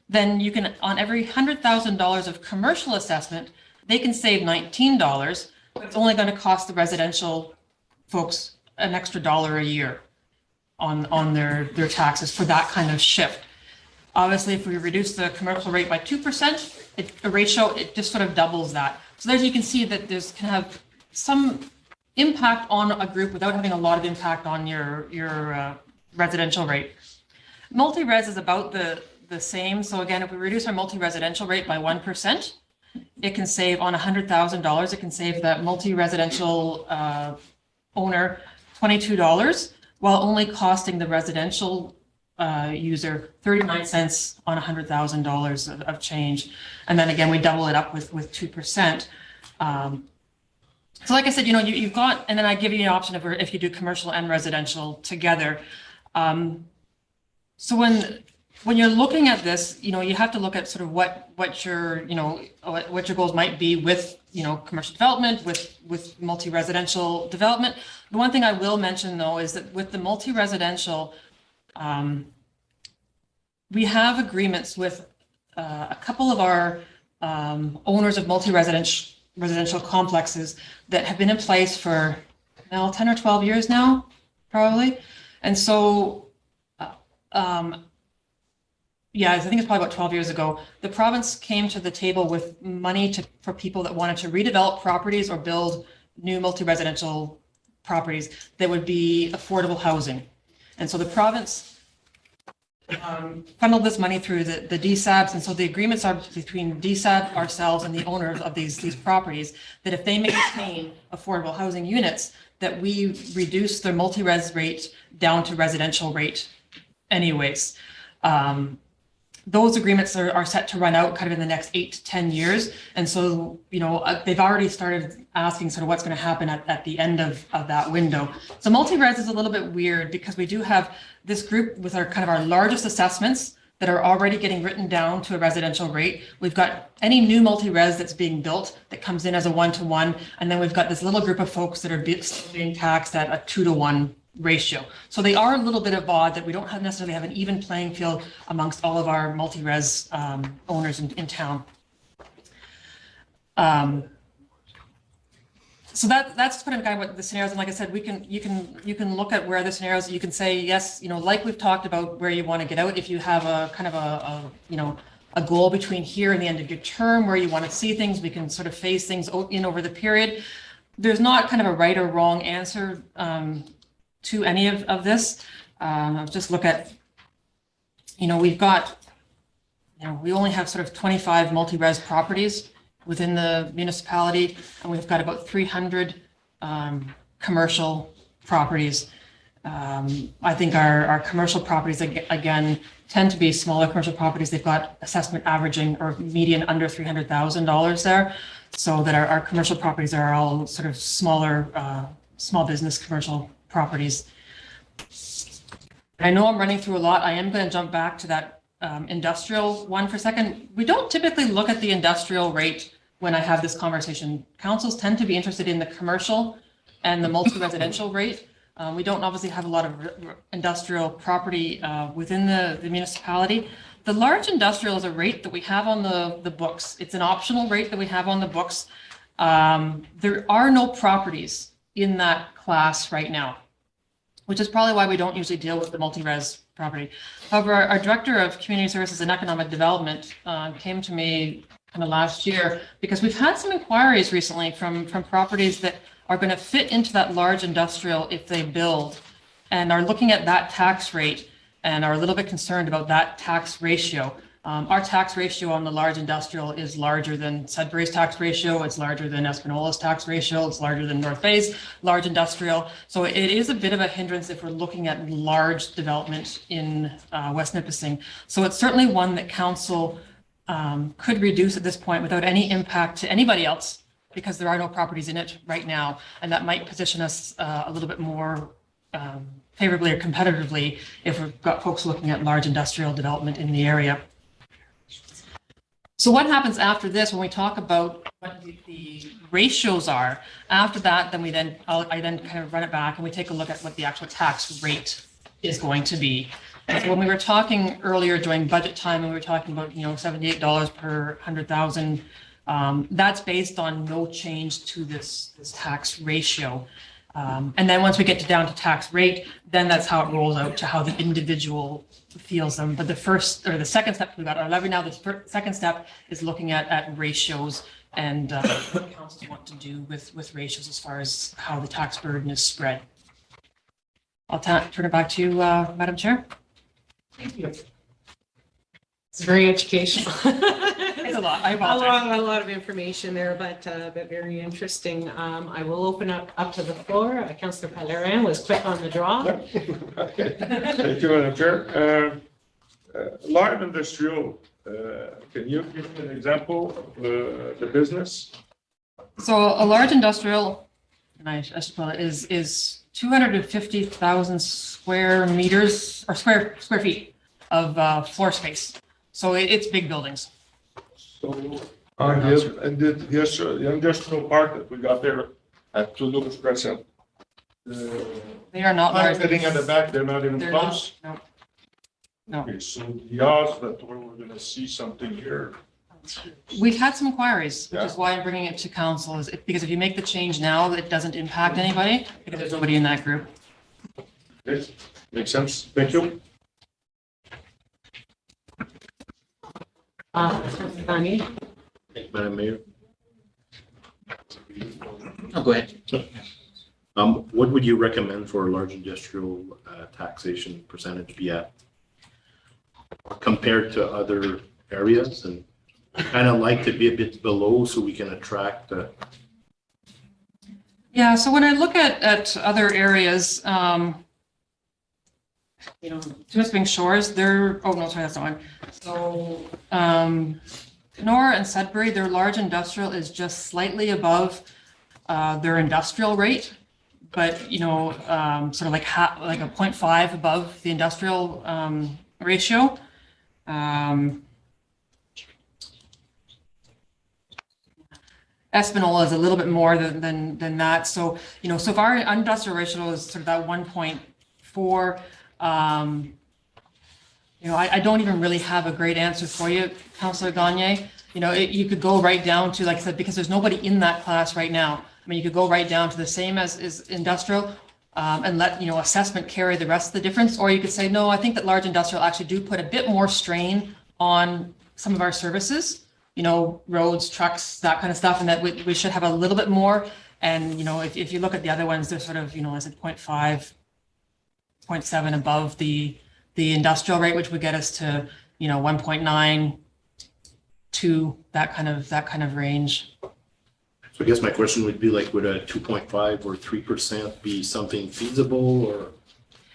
then you can, on every $100,000 of commercial assessment, they can save $19, but it's only going to cost the residential folks an extra $1 a year on their taxes for that kind of shift. Obviously, if we reduce the commercial rate by 2%, the ratio, it just sort of doubles that. So there you can see that there's can have some impact on a group without having a lot of impact on your residential rate. Multi-res is about the same. So again, if we reduce our multi-residential rate by 1%, it can save on $100,000. It can save that multi-residential owner $22 while only costing the residential user 39 cents on $100,000 of change. And then again, we double it up with 2%. So like I said, you know, you've got, and then I give you an option of if you do commercial and residential together. So when you're looking at this, you know, you have to look at sort of what your, you know, what your goals might be with, you know, commercial development, with multi-residential development. The one thing I will mention though is that with the multi-residential, we have agreements with a couple of our owners of multi-residential complexes that have been in place for now 10 or 12 years now, probably. And so, yeah, I think it's probably about 12 years ago, the province came to the table with money for people that wanted to redevelop properties or build new multi-residential properties that would be affordable housing. And so the province funneled this money through the DSABs. And so the agreements are between DSAB, ourselves, and the owners of these properties that if they maintain affordable housing units, that we reduce their multi-res rate down to residential rate anyways. Those agreements are set to run out kind of in the next 8 to 10 years. And so, you know, they've already started asking sort of what's going to happen at the end of that window. So multi-res is a little bit weird because we do have this group with our kind of our largest assessments that are already getting written down to a residential rate. We've got any new multi-res that's being built that comes in as a 1-to-1. And then we've got this little group of folks that are being taxed at a 2-to-1 ratio. So they are a little bit of odd that we don't necessarily have an even playing field amongst all of our multi-res owners in town. So that's kind of what the scenarios. And like I said, you can look at where the scenarios. You can say yes, you know, like we've talked about where you want to get out. If you have a kind of a goal between here and the end of your term where you want to see things, we can sort of phase things in over the period. There's not kind of a right or wrong answer to any of this. Just look at, you know, we've got, you know, we only have sort of 25 multi-res properties within the municipality, and we've got about 300 commercial properties. I think our commercial properties, again, tend to be smaller commercial properties. They've got assessment averaging or median under $300,000 there. So that our commercial properties are all sort of smaller, small business commercial properties. I know I'm running through a lot. I am going to jump back to that industrial one for a second. We don't typically look at the industrial rate when I have this conversation. Councils tend to be interested in the commercial and the multi-residential rate. We don't obviously have a lot of industrial property within the municipality. The large industrial is a rate that we have on the books. It's an optional rate that we have on the books. There are no properties in that class right now, which is probably why we don't usually deal with the multi-res property. However, our Director of Community Services and Economic Development came to me kind of last year because we've had some inquiries recently from properties that are going to fit into that large industrial if they build and are looking at that tax rate and are a little bit concerned about that tax ratio. Our tax ratio on the large industrial is larger than Sudbury's tax ratio. It's larger than Espinola's tax ratio. It's larger than North Bay's large industrial. So it is a bit of a hindrance if we're looking at large development in West Nipissing. So it's certainly one that council could reduce at this point without any impact to anybody else, because there are no properties in it right now. And that might position us a little bit more favorably or competitively if we've got folks looking at large industrial development in the area. So what happens after this when we talk about what the ratios are? After that, then I then kind of run it back and we take a look at what the actual tax rate is going to be. So when we were talking earlier during budget time, and we were talking about, $78 per 100,000, that's based on no change to this tax ratio. And then once we get down to tax rate, then that's how it rolls out to how the individual feels them. But the second step we got our levy now, the second step is looking at ratios and what councils want to do with ratios as far as how the tax burden is spread. I'll turn it back to you, Madam Chair. Thank you. It's very educational. It's a lot. I apologize. A lot of information there, but very interesting. I will open up to the floor. Councillor Pellerin was quick on the draw. Okay. Thank you, Madam Chair. Large industrial, can you give me an example of the business? So a large industrial, and I should spell it, is 250,000 square meters or square feet of floor space. So it's big buildings. So, and the industrial park that we got there at Toulouse Crescent. They are not large. Sitting at the back, they're not even They're close? not, no. Okay, so the odds that we're gonna see something here. We've had some inquiries, which Yeah. is why I'm bringing it to council, because if you make the change now, it doesn't impact anybody, because there's nobody in that group. Yes, makes sense. Thank you. Danny? Madam Mayor, Oh, go ahead. what would you recommend for a large industrial taxation percentage be at compared to other areas? And kind of like to be a bit below so we can attract. Yeah, so when I look at other areas, Timiskaming Shores, that's not one. So, Kenora and Sudbury, their large industrial is just slightly above their industrial rate, but sort of like a 0.5 above the industrial ratio. Espinola is a little bit more than that. So, so if our industrial ratio is sort of that 1.4, I don't even really have a great answer for you, Councillor Gagne. You could go right down to, like I said, because there's nobody in that class right now. I mean, you could go right down to the same as industrial and let, assessment carry the rest of the difference. Or you could say, no, I think that large industrial actually do put a bit more strain on some of our services, roads, trucks, that kind of stuff, and that we should have a little bit more. And, if you look at the other ones, they're sort of, is it 0.5, 0.7 above the industrial rate, which would get us to, 1.9, 2, that kind of range. So I guess my question would be like, would a 2.5 or 3% be something feasible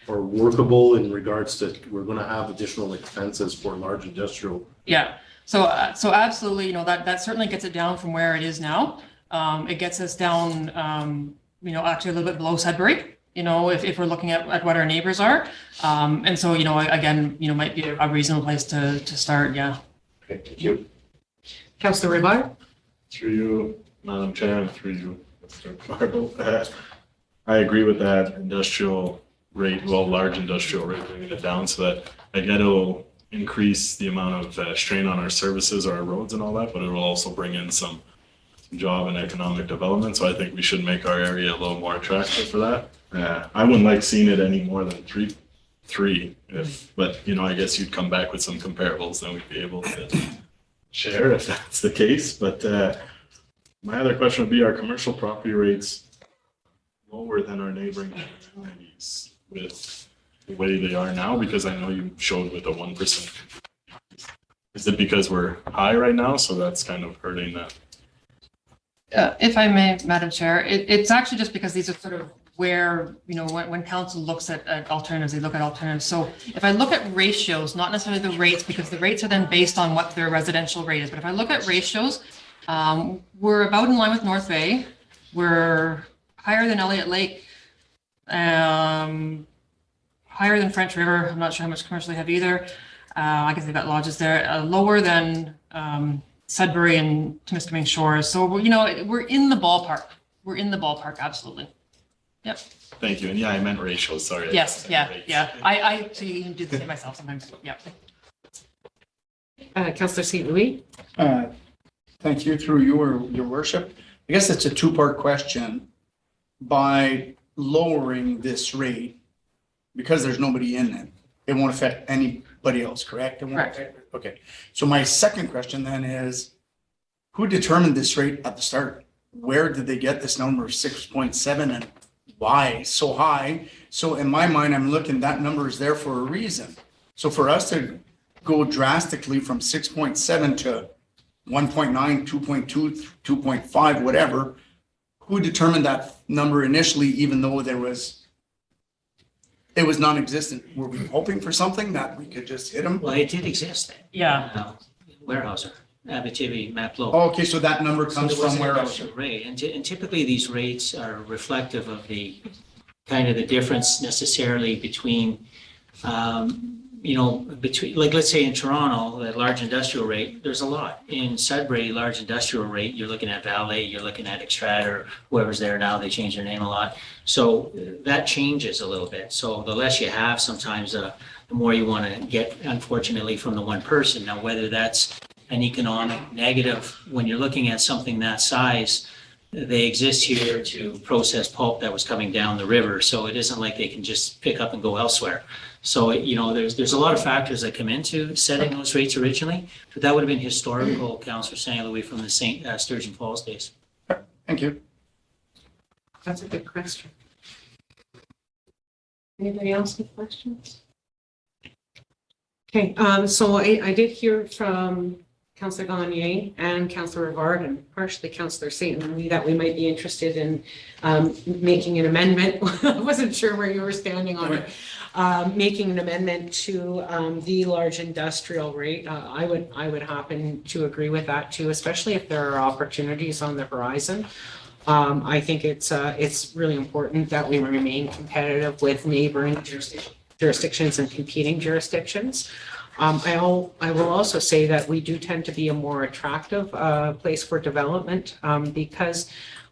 or workable in regards to we're going to have additional expenses for large industrial? Yeah. So absolutely, that certainly gets it down from where it is now. It gets us down, actually a little bit below Sudbury, if we're looking at what our neighbors are. And so, again, might be a reasonable place to start. Yeah. Okay, thank you. Councillor Ribar? Through you, Madam Chair, and through you, Mr. Fargo. I agree with that industrial rate, large industrial rate, bringing it down so that, again, it'll increase the amount of strain on our services, our roads and all that, but it will also bring in some job and economic development. So I think we should make our area a little more attractive for that. I wouldn't like seeing it any more than three, but I guess you'd come back with some comparables, then we'd be able to share if that's the case. But my other question would be, our commercial property rates lower than our neighboring communities with the way they are now? Because I know you showed with a 1%. Is it because we're high right now? So that's kind of hurting that. If I may, Madam Chair, it's actually just because these are sort of where, when council looks at alternatives, they look at alternatives. So if I look at ratios, not necessarily the rates, because the rates are then based on what their residential rate is. But if I look at ratios, we're about in line with North Bay. We're higher than Elliott Lake, higher than French River. I'm not sure how much commercially have either. I guess they've got lodges there. Lower than Sudbury and Temiskaming Shores. So, we're in the ballpark. We're in the ballpark, absolutely. Yep. Thank you. And yeah, I meant ratios. Sorry. Yes, yeah. I actually even do the same myself sometimes. Yeah. Councillor St. Louis? Thank you, through your worship. I guess it's a two-part question. By lowering this rate, because there's nobody in it, it won't affect anybody else, correct? It won't Correct. affect- Okay. So my second question then is, who determined this rate at the start? Where did they get this number of 6.7 and why so high? So in my mind, I'm looking, that number is there for a reason. So for us to go drastically from 6.7 to 1.9, 2.2, 2.5, whatever, who determined that number initially, even though it was non-existent? Were we hoping for something that we could just hit them? Well, it did exist. Yeah. Warehouser, Abitibi, Maplo. Oh, okay, so that number comes So there was from an where? industrial rate, and typically these rates are reflective of the kind of the difference necessarily between, between, like, let's say in Toronto, that large industrial rate, there's a lot. In Sudbury, large industrial rate, you're looking at Valet, you're looking at Extrator, whoever's there now, they change their name a lot. So that changes a little bit. So the less you have, sometimes the more you want to get, unfortunately, from the one person. Now, whether that's an economic negative, when you're looking at something that size, they exist here to process pulp that was coming down the river. So it isn't like they can just pick up and go elsewhere. So, there's a lot of factors that come into setting those rates originally, but that would have been historical, Councillor St. Louis, from the Sturgeon Falls days. Thank you. That's a good question. Anybody else with questions? Okay, so I did hear from Councillor Gagne and Councillor Rivard and partially Councillor St. Louis that we might be interested in making an amendment. I wasn't sure where you were standing on it. Making an amendment to the large industrial rate. I would happen to agree with that too, especially if there are opportunities on the horizon. I think it's really important that we remain competitive with neighboring jurisdictions and competing jurisdictions. I will also say that we do tend to be a more attractive place for development because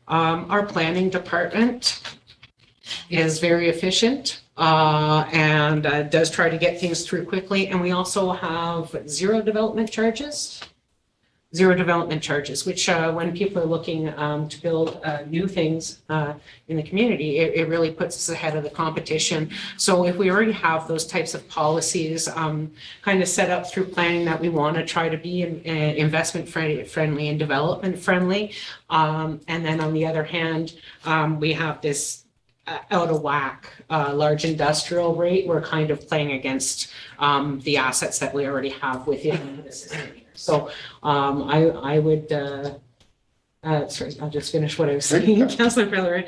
our planning department is very efficient and does try to get things through quickly. And we also have zero development charges, which when people are looking to build new things in the community, it really puts us ahead of the competition. So if we already have those types of policies kind of set up through planning that we want to try to be investment friendly and development friendly. And then on the other hand, we have this out of whack large industrial rate, we're kind of playing against the assets that we already have within the system. So I would, sorry, I'll just finish what I was saying, Councillor Pellerin.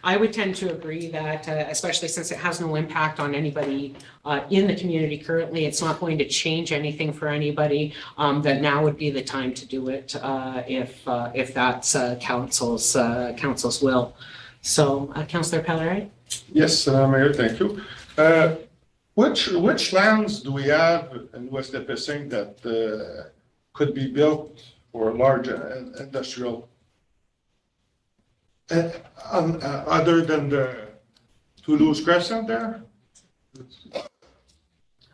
I would tend to agree that, especially since it has no impact on anybody in the community currently, it's not going to change anything for anybody, that now would be the time to do it if that's council's will. So, Councillor Pellerin? Yes, Mayor, thank you. Which lands do we have in West Nipissing that could be built for large industrial? Other than the Toulouse Crescent there?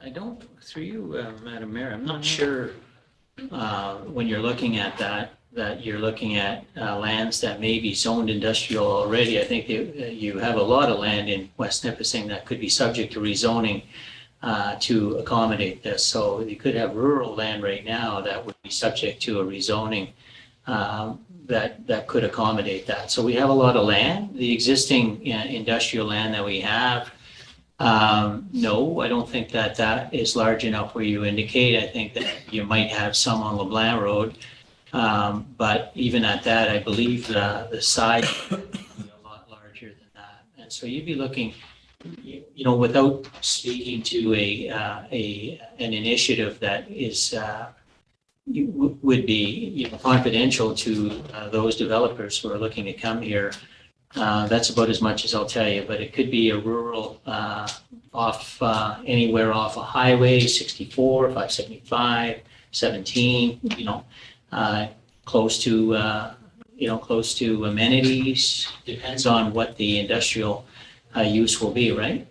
I don't, through you, Madam Mayor, I'm not sure when you're looking at that you're looking at lands that may be zoned industrial already. I think you have a lot of land in West Nipissing that could be subject to rezoning to accommodate this. So you could have rural land right now that would be subject to a rezoning that could accommodate that. So we have a lot of land. The existing industrial land that we have No, I don't think that that is large enough where you indicate. I think that you might have some on LeBlanc Road. But even at that, I believe the size would be a lot larger than that. And so you'd be looking, you know, without speaking to an initiative that is would be, you know, confidential to those developers who are looking to come here. That's about as much as I'll tell you, but it could be a rural off anywhere off a highway, 64, 575, 17, you know, close to, you know, close to amenities. Depends on what the industrial use will be, right?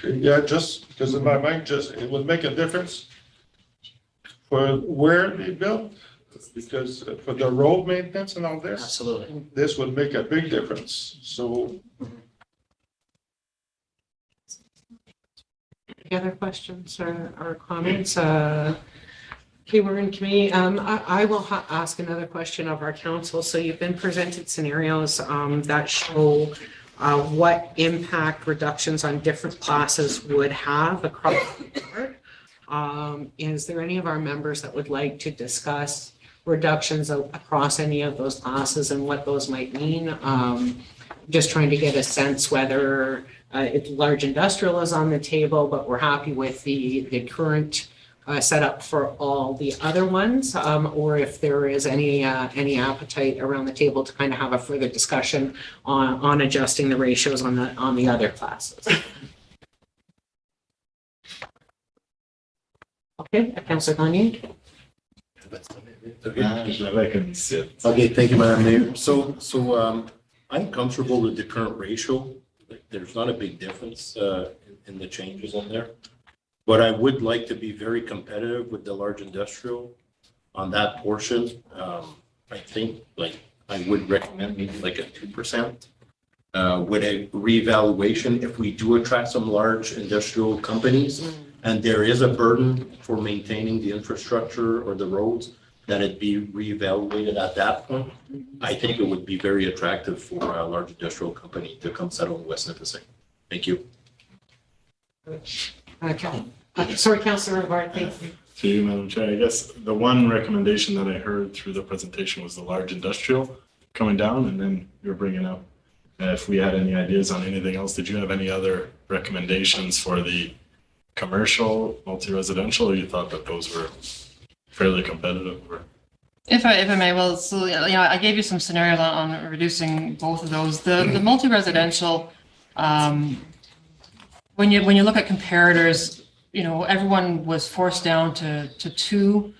Yeah, just because in my mind, just, it would make a difference for where they built, because for the road maintenance and all this, Absolutely. this would make a big difference. So Any other questions or comments? Okay, we're in committee. I will ask another question of our council. So you've been presented scenarios that show what impact reductions on different classes would have across the board. Is there any of our members that would like to discuss reductions across any of those classes and what those might mean? Just trying to get a sense whether it's large industrial is on the table, but we're happy with the current setup for all the other ones, or if there is any appetite around the table to kind of have a further discussion on adjusting the ratios on the other classes. Okay, Councillor Gagne. Okay, thank you, Madam Mayor. So I'm comfortable with the current ratio. There's not a big difference in the changes on there. But I would like to be very competitive with the large industrial on that portion. I think like I would recommend maybe like a 2% with a reevaluation if we do attract some large industrial companies and there is a burden for maintaining the infrastructure or the roads, that it be reevaluated at that point. I think it would be very attractive for a large industrial company to come settle in West Nipissing. Thank you. Okay. Sorry, Councillor Rivard, thank you. To you, Madam Chair, I guess the one recommendation that I heard through the presentation was the large industrial coming down, and then you're bringing up if we had any ideas on anything else. Did you have any other recommendations for the commercial, multi-residential, or you thought that those were fairly competitive? Or? If I may, well, so, you know, I gave you some scenarios on reducing both of those. The multi-residential, when you look at comparators, you know, everyone was forced down to 2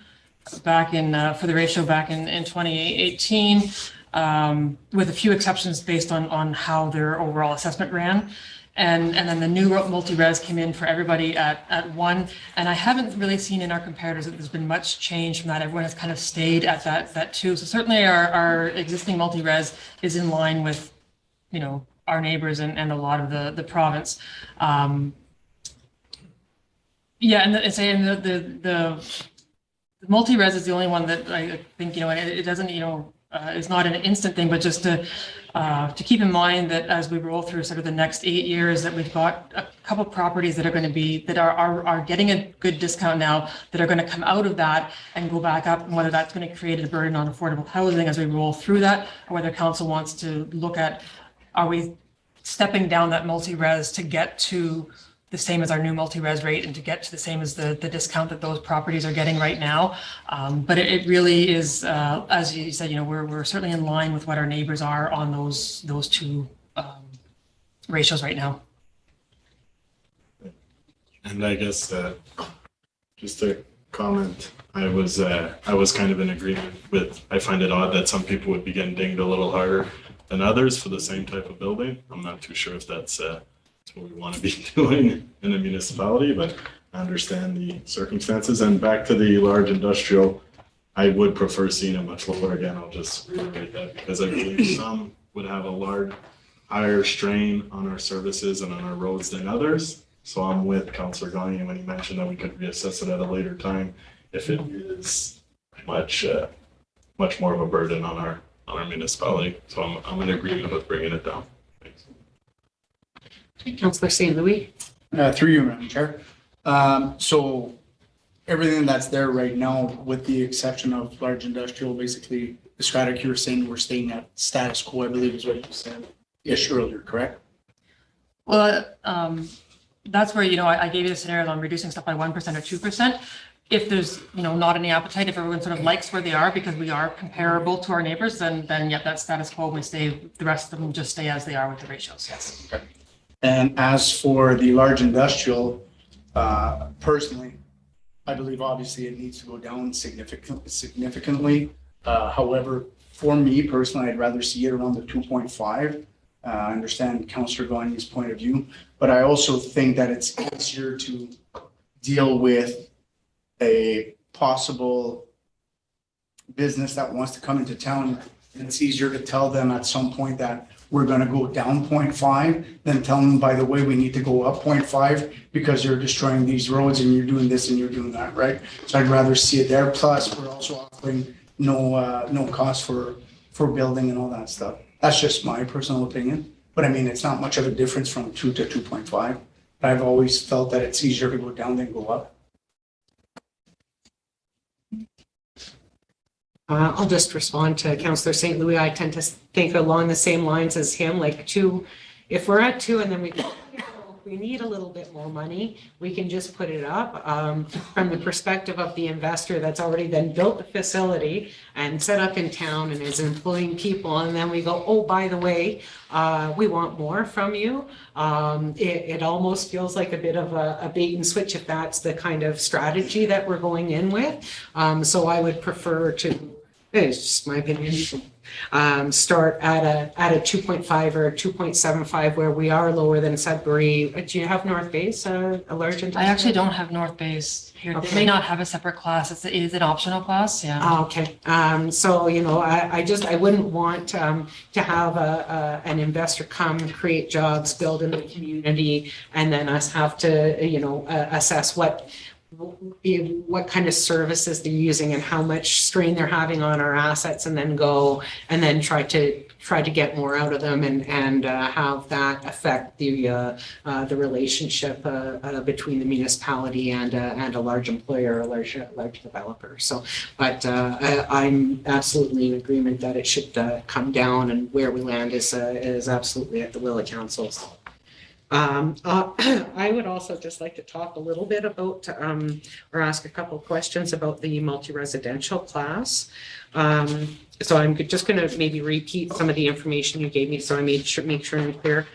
back in for the ratio back in 2018, with a few exceptions based on how their overall assessment ran. And then the new multi-res came in for everybody at 1. And I haven't really seen in our comparators that there's been much change from that. Everyone has kind of stayed at that 2. So certainly our existing multi-res is in line with, you know, our neighbors and a lot of the province. Yeah, and the multi-res is the only one that I think, you know, it doesn't, you know, is not an instant thing, but just to keep in mind that as we roll through sort of the next 8 years, that we've got a couple properties that are going to be, that are getting a good discount now, that are going to come out of that and go back up, and whether that's going to create a burden on affordable housing as we roll through that, or whether council wants to look at, are we stepping down that multi-res to get to the same as our new multi-res rate and to get to the same as the discount that those properties are getting right now. But it really is, as you said, you know, we're certainly in line with what our neighbors are on those 2 ratios right now. And I guess just a comment, I was kind of in agreement with, I find it odd that some people would be getting dinged a little harder than others for the same type of building. I'm not too sure if that's what we want to be doing in a municipality, but I understand the circumstances. And back to the large industrial, I would prefer seeing it much lower. Again, I'll just reiterate that because I believe some would have a higher strain on our services and on our roads than others. So I'm with Councillor Gagne when he mentioned that we could reassess it at a later time if it is much more of a burden on our municipality. So I'm in agreement with bringing it down. Thanks. Councillor St. Louis. Through you, Madam Chair. So everything that's there right now, with the exception of large industrial, basically, the Strata, you were saying we're staying at status quo, I believe is what you said ish earlier, correct? Well, that's where, I gave you the scenario on reducing stuff by 1% or 2%. If there's, not any appetite, if everyone sort of likes where they are because we are comparable to our neighbors, then yeah, that's status quo. We stay, the rest of them just stay as they are with the ratios, yes. Okay. And as for the large industrial, personally, I believe obviously it needs to go down significantly. However, for me personally, I'd rather see it around the 2.5. I understand Councillor Gagne's point of view, but I also think that it's easier to deal with a possible business that wants to come into town. And it's easier to tell them at some point that we're going to go down 0.5 than tell them, by the way, we need to go up 0.5 because you're destroying these roads and you're doing this and you're doing that, right? So I'd rather see it there. Plus, we're also offering no cost for building and all that stuff. That's just my personal opinion. But I mean, it's not much of a difference from 2 to 2.5. I've always felt that it's easier to go down than go up. I'll just respond to Councillor St. Louis. I tend to think along the same lines as him, like 2, if we're at 2 and then we need a little bit more money, we can just put it up. From the perspective of the investor that's already then built the facility and set up in town and is employing people, and then we go, oh, by the way, we want more from you. It almost feels like a bit of a bait and switch if that's the kind of strategy that we're going in with. So I would prefer to, it's just my opinion, start at a 2.5 or a 2.75 where we are lower than Sudbury. Do you have North Base, a large industrial? I actually don't have North Base here. Okay. They may not have a separate class. It is an optional class, yeah. Okay, so, I wouldn't want to have an investor come, create jobs, build in the community, and then us have to, assess what kind of services they're using and how much strain they're having on our assets, and then go and then try to get more out of them and have that affect the relationship between the municipality and a large employer, a large developer. So, but I'm absolutely in agreement that it should come down, and where we land is absolutely at the will of council. I would also just like to talk a little bit about, or ask a couple of questions about the multi-residential class. So I'm just going to maybe repeat some of the information you gave me, so I make sure I'm clear.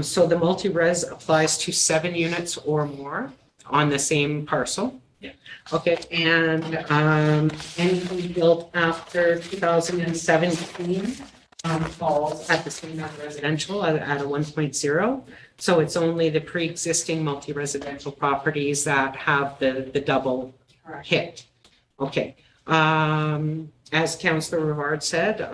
So the multi-res applies to 7 units or more on the same parcel. Yeah. Okay, and anything built after 2017 falls at the same as residential at a 1.0. So it's only the pre-existing multi-residential properties that have the double hit. Okay. As Councillor Rivard said,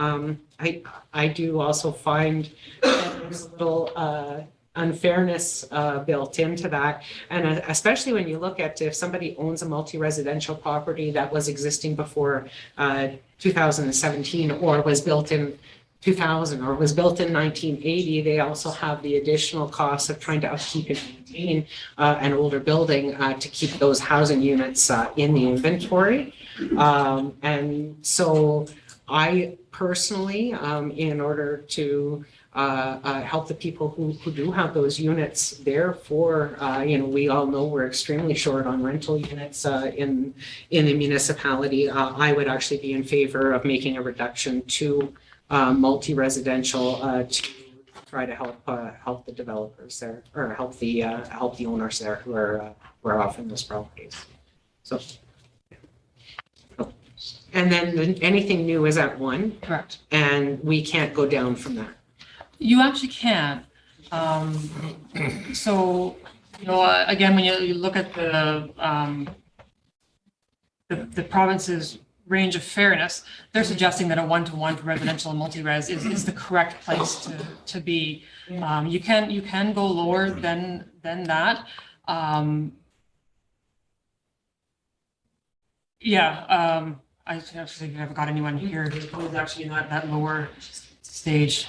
I do also find that there's a little unfairness built into that. And especially when you look at if somebody owns a multi-residential property that was existing before 2017 or was built in 2000 or was built in 1980, they also have the additional costs of trying to upkeep and maintain an older building to keep those housing units in the inventory. And so I personally, in order to help the people who do have those units, therefore, we all know we're extremely short on rental units in the municipality. I would actually be in favor of making a reduction to multi-residential to try to help the developers there, or help the owners there who are offering those properties. So, and then anything new is at 1. Correct. And we can't go down from that. You actually can. So, again, when you look at the province's range of fairness, they're suggesting that a 1-to-1 for residential and multi-res is the correct place to be. You can go lower than that. I actually haven't got anyone here who's actually in that lower stage.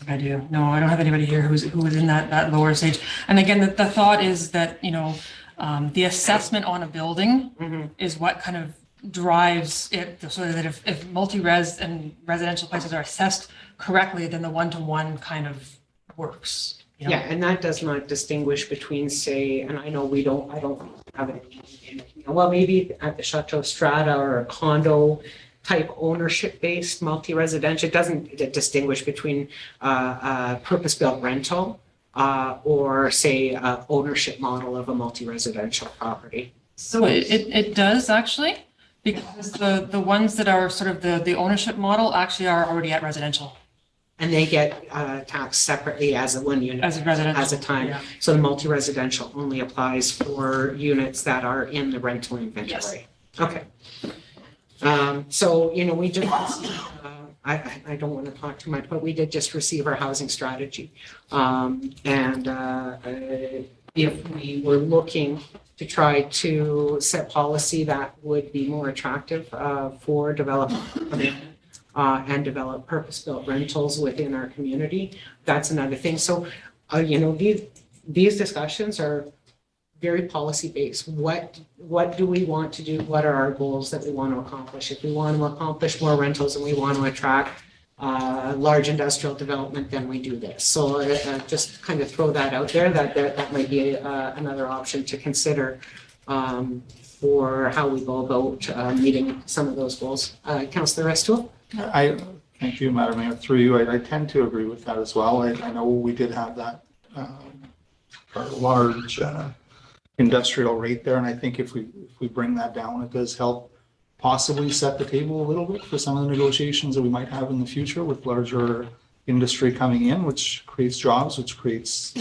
I do. No, I don't have anybody here who is in that lower stage. And again, the thought is that, the assessment on a building is what kind of drives it, so that if multi-res and residential places are assessed correctly, then the one-to-one kind of works. Yeah, and that does not distinguish between, say, and I know I don't have it. Well, maybe at the Chateau Strata or a condo type ownership-based multi-residential, it doesn't distinguish between purpose-built rental or say ownership model of a multi-residential property. So it does actually, because the ones that are sort of the ownership model actually are already at residential. And they get taxed separately as a one unit. As a residential. As a time. Yeah. So the multi-residential only applies for units that are in the rental inventory. Yes. Okay. So, we just, I don't want to talk too much, but we did just receive our housing strategy. If we were looking to try to set policy that would be more attractive for development and develop purpose-built rentals within our community, that's another thing. So, these discussions are very policy-based. What do we want to do? What are our goals that we want to accomplish? If we want to accomplish more rentals and we want to attract large industrial development, then we do this. So just kind of throw that out there, that might be another option to consider for how we go about meeting some of those goals. Councillor Restool? Thank you, Madam Mayor. Through you, I tend to agree with that as well. I know we did have that large industrial rate there, and I think if we bring that down, it does help possibly set the table a little bit for some of the negotiations that we might have in the future with larger industry coming in, which creates jobs, which creates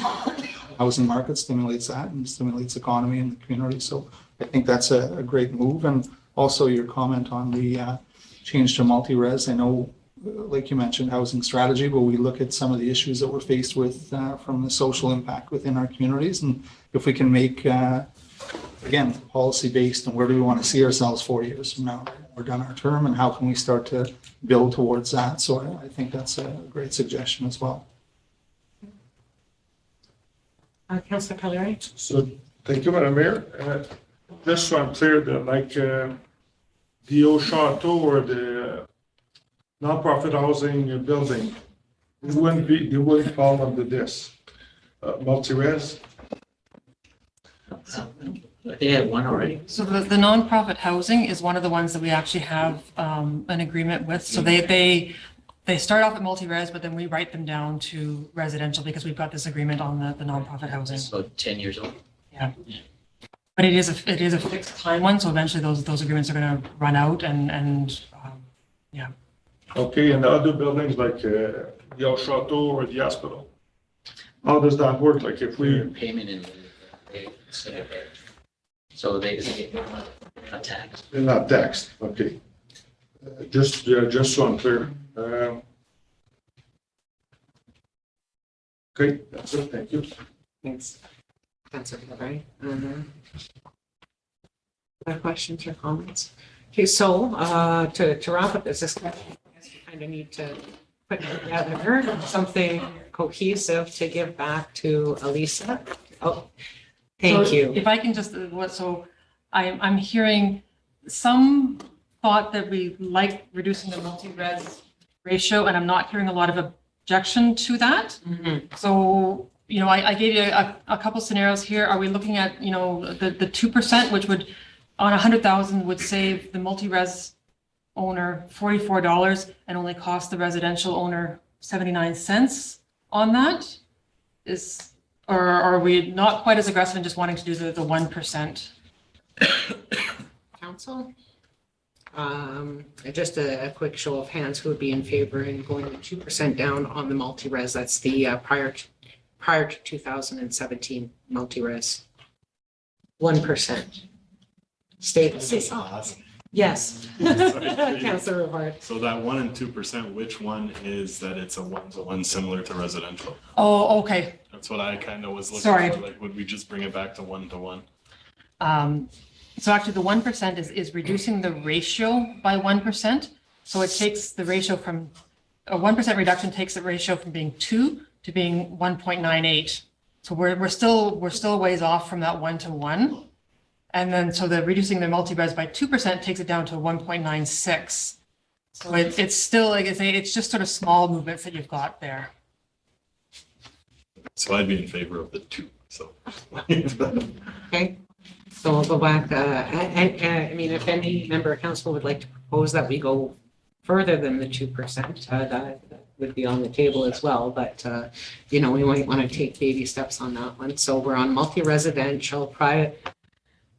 housing market, stimulates that and stimulates economy in the community. So I think that's a great move. And also your comment on the change to multi-res. I know, like you mentioned, housing strategy, but we look at some of the issues that we're faced with from the social impact within our communities. And if we can make, again, policy-based, and where do we want to see ourselves 4 years from now? We're done our term, and how can we start to build towards that? So I think that's a great suggestion as well. Councillor Pellerin? So, thank you, Madam Mayor. Just so I'm clear, the old chateau or the nonprofit housing building, they wouldn't fall under this. Multi-res? They had one already. So the nonprofit housing is one of the ones that we actually have an agreement with. So they start off at multi-res, but then we write them down to residential because we've got this agreement on the nonprofit housing. So 10 years old. Yeah. But it is a fixed time one, so eventually those agreements are going to run out and yeah. Okay, and the other buildings like the old chateau or the hospital, how does that work? Like if we Payment in so they get not taxed. they're not taxed, okay. Just so I'm clear. Okay, that's it. Thank you. Thanks. Councillor Pellerin? Other questions or comments? Okay, so to wrap up this discussion, I guess we kind of need to put together something cohesive to give back to Elisa. Oh, thank So you. If I can just, so I'm hearing some thought that we like reducing the multi-res ratio, and I'm not hearing a lot of objection to that. Mhm. So, I gave you a couple scenarios here. Are we looking at, the 2%, which would, on 100,000 would save the multi-res owner $44 and only cost the residential owner 79 cents on that? Or are we not quite as aggressive in just wanting to do the 1%? Council? Just a quick show of hands who would be in favor in going to 2% down on the multi-res. That's the prior to 2017 multi-res. 1%. State. Yes. Councillor Rivard. So that 1% and 2%, which one is that it's a one-to-one similar to residential? Oh, okay. That's what I kind of was looking Sorry. for. Like, would we just bring it back to one-to-one? So actually the 1% is reducing the ratio by 1%. So it takes the ratio from a 1% reduction takes the ratio from being 2 to being 1.98. So we're still a ways off from that 1-to-1. And then so the reducing the multi-res by 2% takes it down to 1.96. So it's still, like I say, it's just sort of small movements that you've got there. So I'd be in favor of the 2, so. Okay, so we'll go back, I mean, if any member of council would like to propose that we go further than the 2%, that would be on the table as well, but, you know, we might want to take baby steps on that one. So we're on multi-residential prior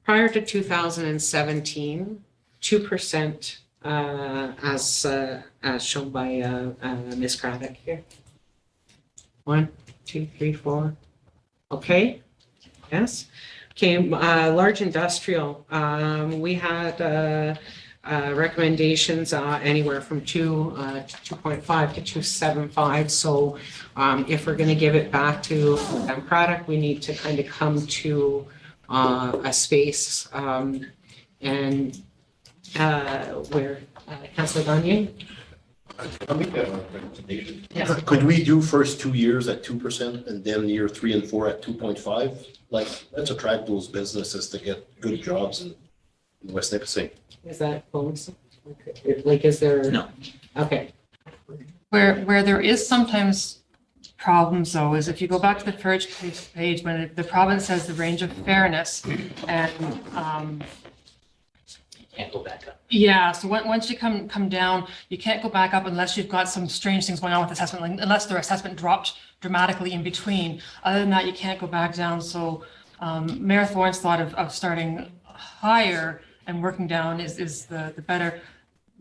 to 2017, 2%, as shown by Ms. Craddock here. 1, 2, 3, 4. Okay. Yes. Okay. Large industrial. We had recommendations anywhere from 2.5 to 2.75. So if we're going to give it back to Democratic, we need to kind of come to a space and where Councillor Gagne. I'll make that recommendation. Could we do first 2 years at 2% and then year 3 and 4 at 2.5? Like, let's attract those businesses to get good jobs in West Nipissing. Is that bonus? Like, is there? No. Okay. Where there is sometimes problems though, is if you go back to the first page, when the province says the range of fairness and, Can't go back up. yeah, so once you come down, you can't go back up unless you've got some strange things going on with assessment, like, unless their assessment dropped dramatically in between. Other than that, you can't go back down. So Mayor Thorne's thought of starting higher and working down is the better.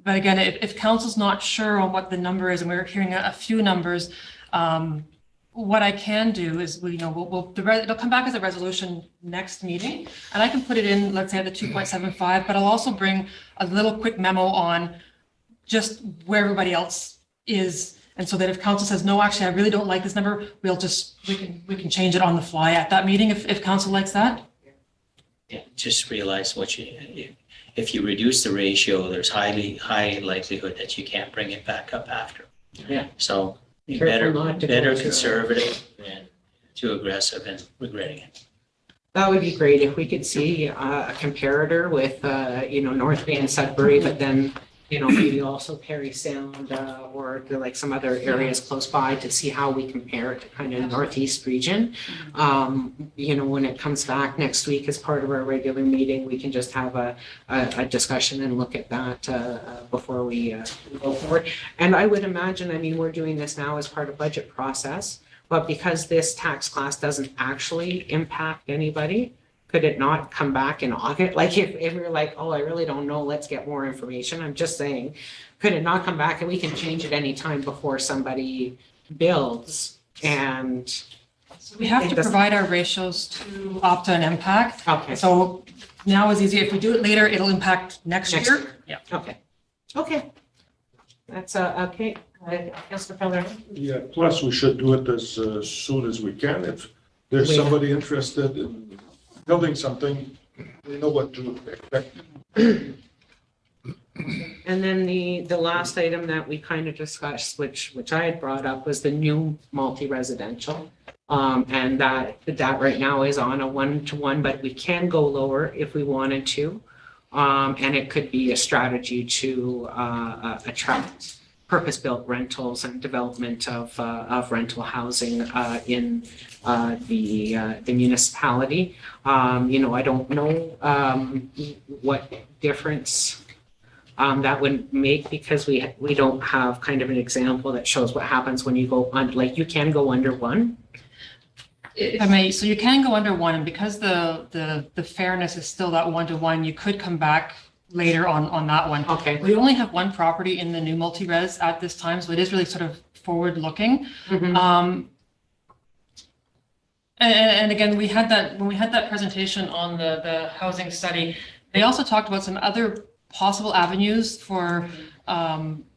But again, if council's not sure on what the number is, and we're hearing a few numbers, what I can do is, it'll come back as a resolution next meeting, and I can put it in, let's say at the 2.75, but I'll also bring a little quick memo on just where everybody else is. And so that if council says, no, actually, I really don't like this number, we can change it on the fly at that meeting if council likes that. Yeah, just realize if you reduce the ratio, there's high likelihood that you can't bring it back up after. Yeah. So Careful not to better go too conservative than too aggressive and regretting it. That would be great if we could see a comparator with, North Bay and Sudbury, but then, maybe also Perry Sound or like some other areas close by to see how we compare it to kind of Northeast region. When it comes back next week as part of our regular meeting, we can just have a discussion and look at that before we go forward. And I would imagine, we're doing this now as part of budget process, but because this tax class doesn't actually impact anybody, could it not come back in August? Like if we're like, oh, I really don't know, let's get more information. I'm just saying, could it not come back and we can change it anytime before somebody builds? And so we have to provide our ratios to Opta and Impact. Okay. So now is easy. If we do it later, it'll impact next year. Yeah. Okay. That's okay. Councilor Feller. Yeah, plus we should do it as soon as we can. If there's somebody interested in building something, we know what to expect. And then the last item that we kind of discussed, which I had brought up, was the new multi-residential. And that right now is on a 1-to-1, but we can go lower if we wanted to. And it could be a strategy to attract purpose-built rentals and development of rental housing in the municipality. I don't know what difference that would make, because we don't have kind of an example that shows what happens when you go on, like you can go under 1. If I may, so you can go under 1, and because the fairness is still that 1-to-1, you could come back later on that one. Okay. We only have one property in the new multi-res at this time, so it is really sort of forward-looking. Mm-hmm. And again, when we had that presentation on the housing study, they also talked about some other possible avenues for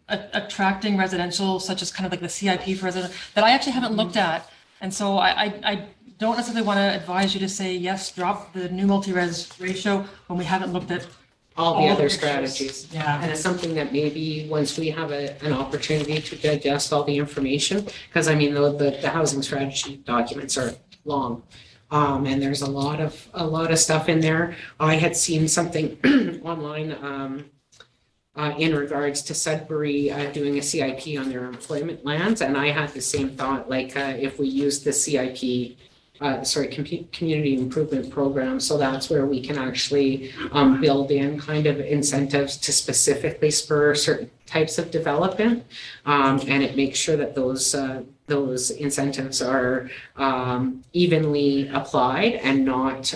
attracting residential, such as kind of like the CIP for residents, that I actually haven't looked at. And so I don't necessarily want to advise you to say, yes, drop the new multi-res ratio when we haven't looked at all the All other the issues. strategies. Yeah. And it's something that maybe once we have an opportunity to digest all the information, because I mean, the housing strategy documents are long. And there's a lot of stuff in there. I had seen something online, in regards to Sudbury, doing a CIP on their employment lands. And I had the same thought, like, if we use the CIP, community improvement program. So that's where we can actually build in kind of incentives to specifically spur certain types of development. And it makes sure that those incentives are evenly applied and not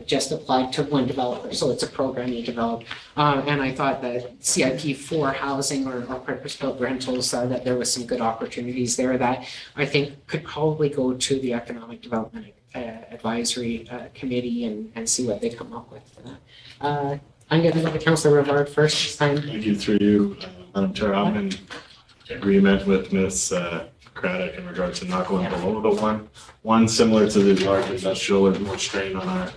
just applied to one developer. So it's a program you develop. And I thought that CIP for housing or purpose-built rentals, that there was some good opportunities there that I think could probably go to the Economic Development Advisory Committee and see what they come up with. I'm going to go to Councillor Rivard first this time. Thank you through you, Madam Chair. I'm in agreement with Ms. Craddock in regard to not going below the one similar to the large industrial with more strain on our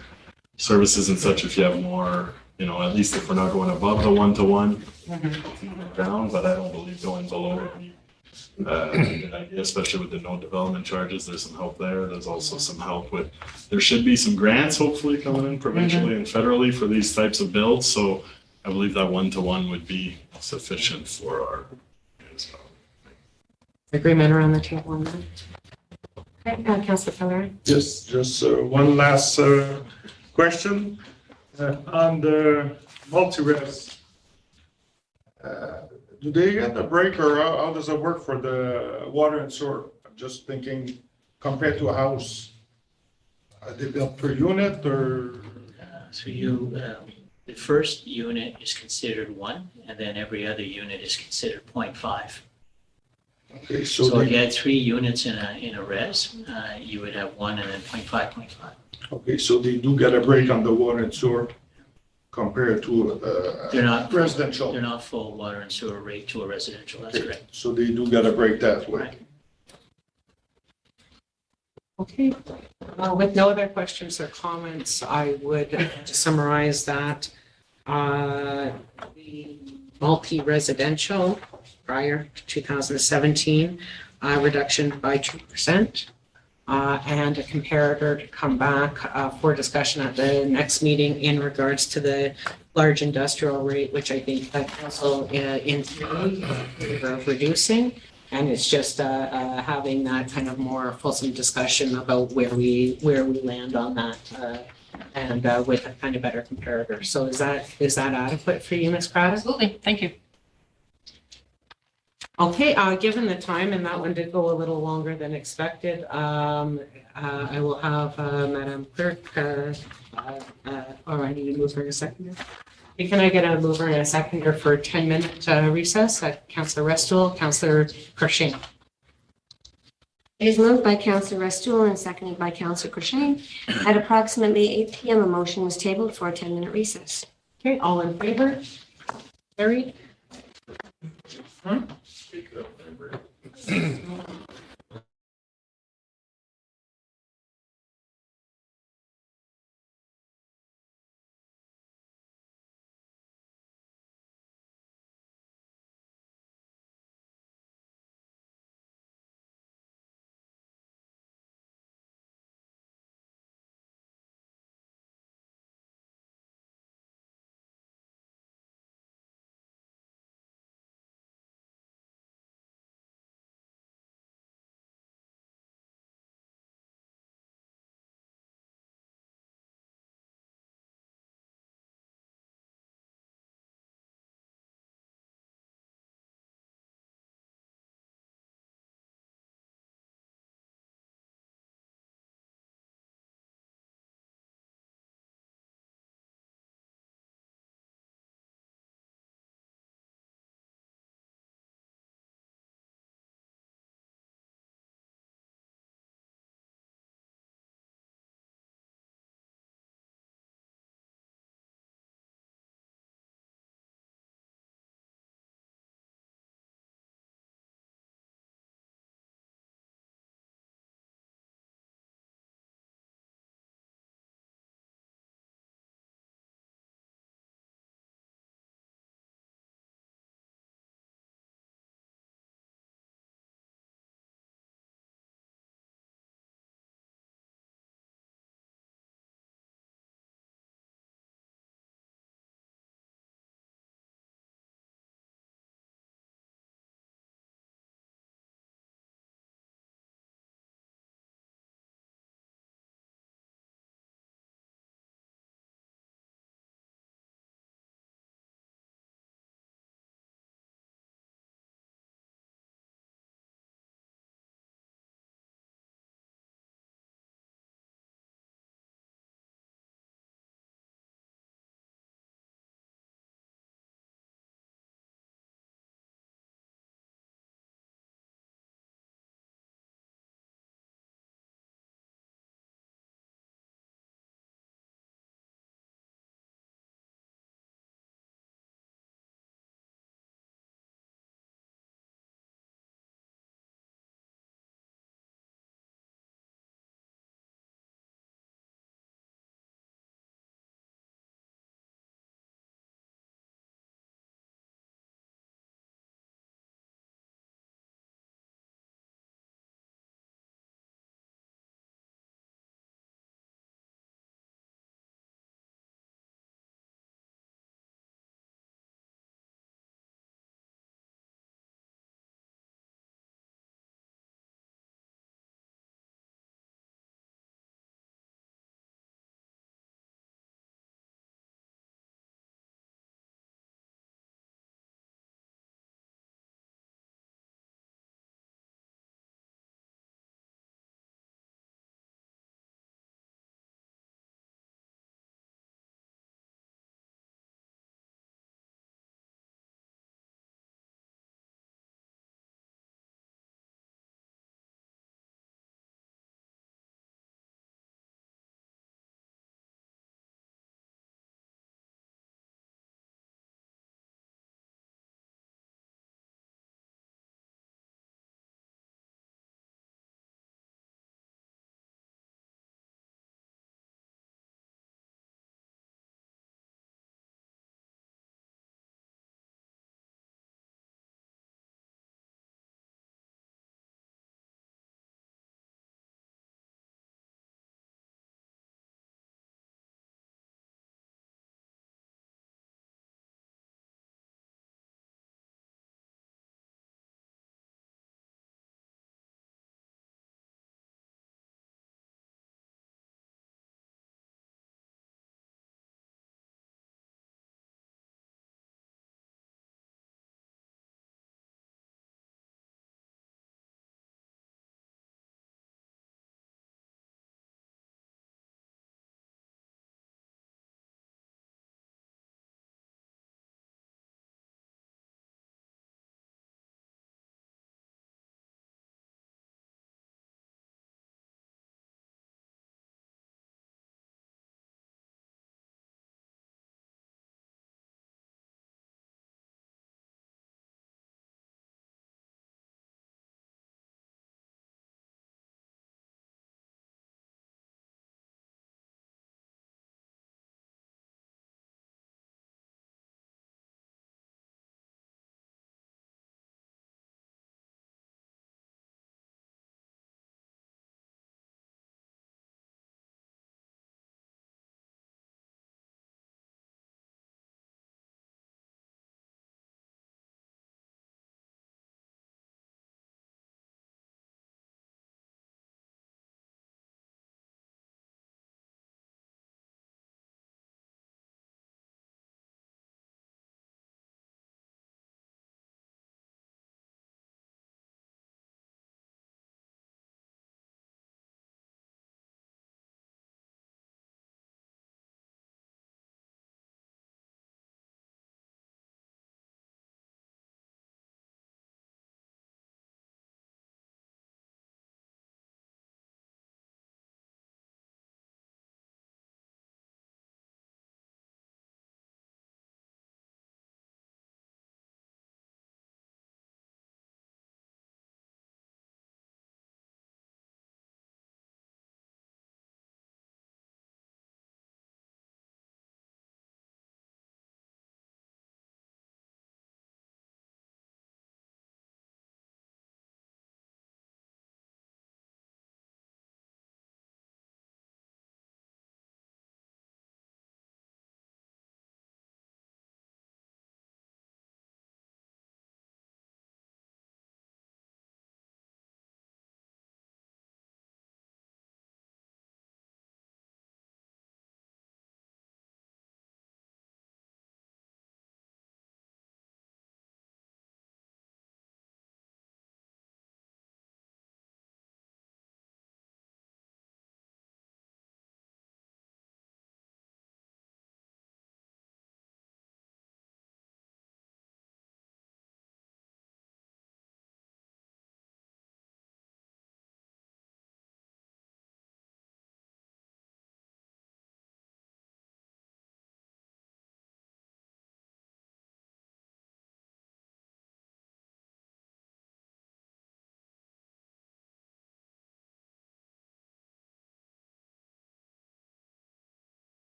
services and such. If you have more, at least if we're not going above the 1-to-1 down, but I don't believe going below would be a good idea, especially with the no development charges. There's some help there. There's also some help with, there should be some grants hopefully coming in provincially and federally for these types of builds. So I believe that 1-to-1 would be sufficient for our. Agreement around the table on that. Okay, Councillor Pellerin. Just one last question on the multi-res. Do they get a break, or how does it work for the water and sewer? I'm just thinking compared to a house. Are they built per unit or? So the first unit is considered 1, and then every other unit is considered 0.5. Okay, So if you had 3 units in a res, you would have 1 and then 0.5, 0.5. Okay, so they do get a break on the water and sewer compared to They're not residential. They're not full water and sewer rate to a residential. That's correct. So they do get a break that way. Right. Okay, with no other questions or comments, I would summarize that the multi-residential prior to 2017, reduction by 2%, and a comparator to come back for discussion at the next meeting in regards to the large industrial rate, which I think that council in theory is reducing. And it's just having that kind of more fulsome discussion about where we land on that, and with a kind of better comparator. So is that adequate for you, Ms. Craddock? Absolutely. Thank you. Okay, given the time, and that one did go a little longer than expected, I will have Madam Clerk, or I need to move her in a second. Can I get a mover and a seconder for a 10-minute recess? Councillor Restool, Councillor Crochet. It is moved by Councillor Restool and seconded by Councillor Crochet. At approximately 8 p.m., a motion was tabled for a 10-minute recess. Okay, all in favor? Carried.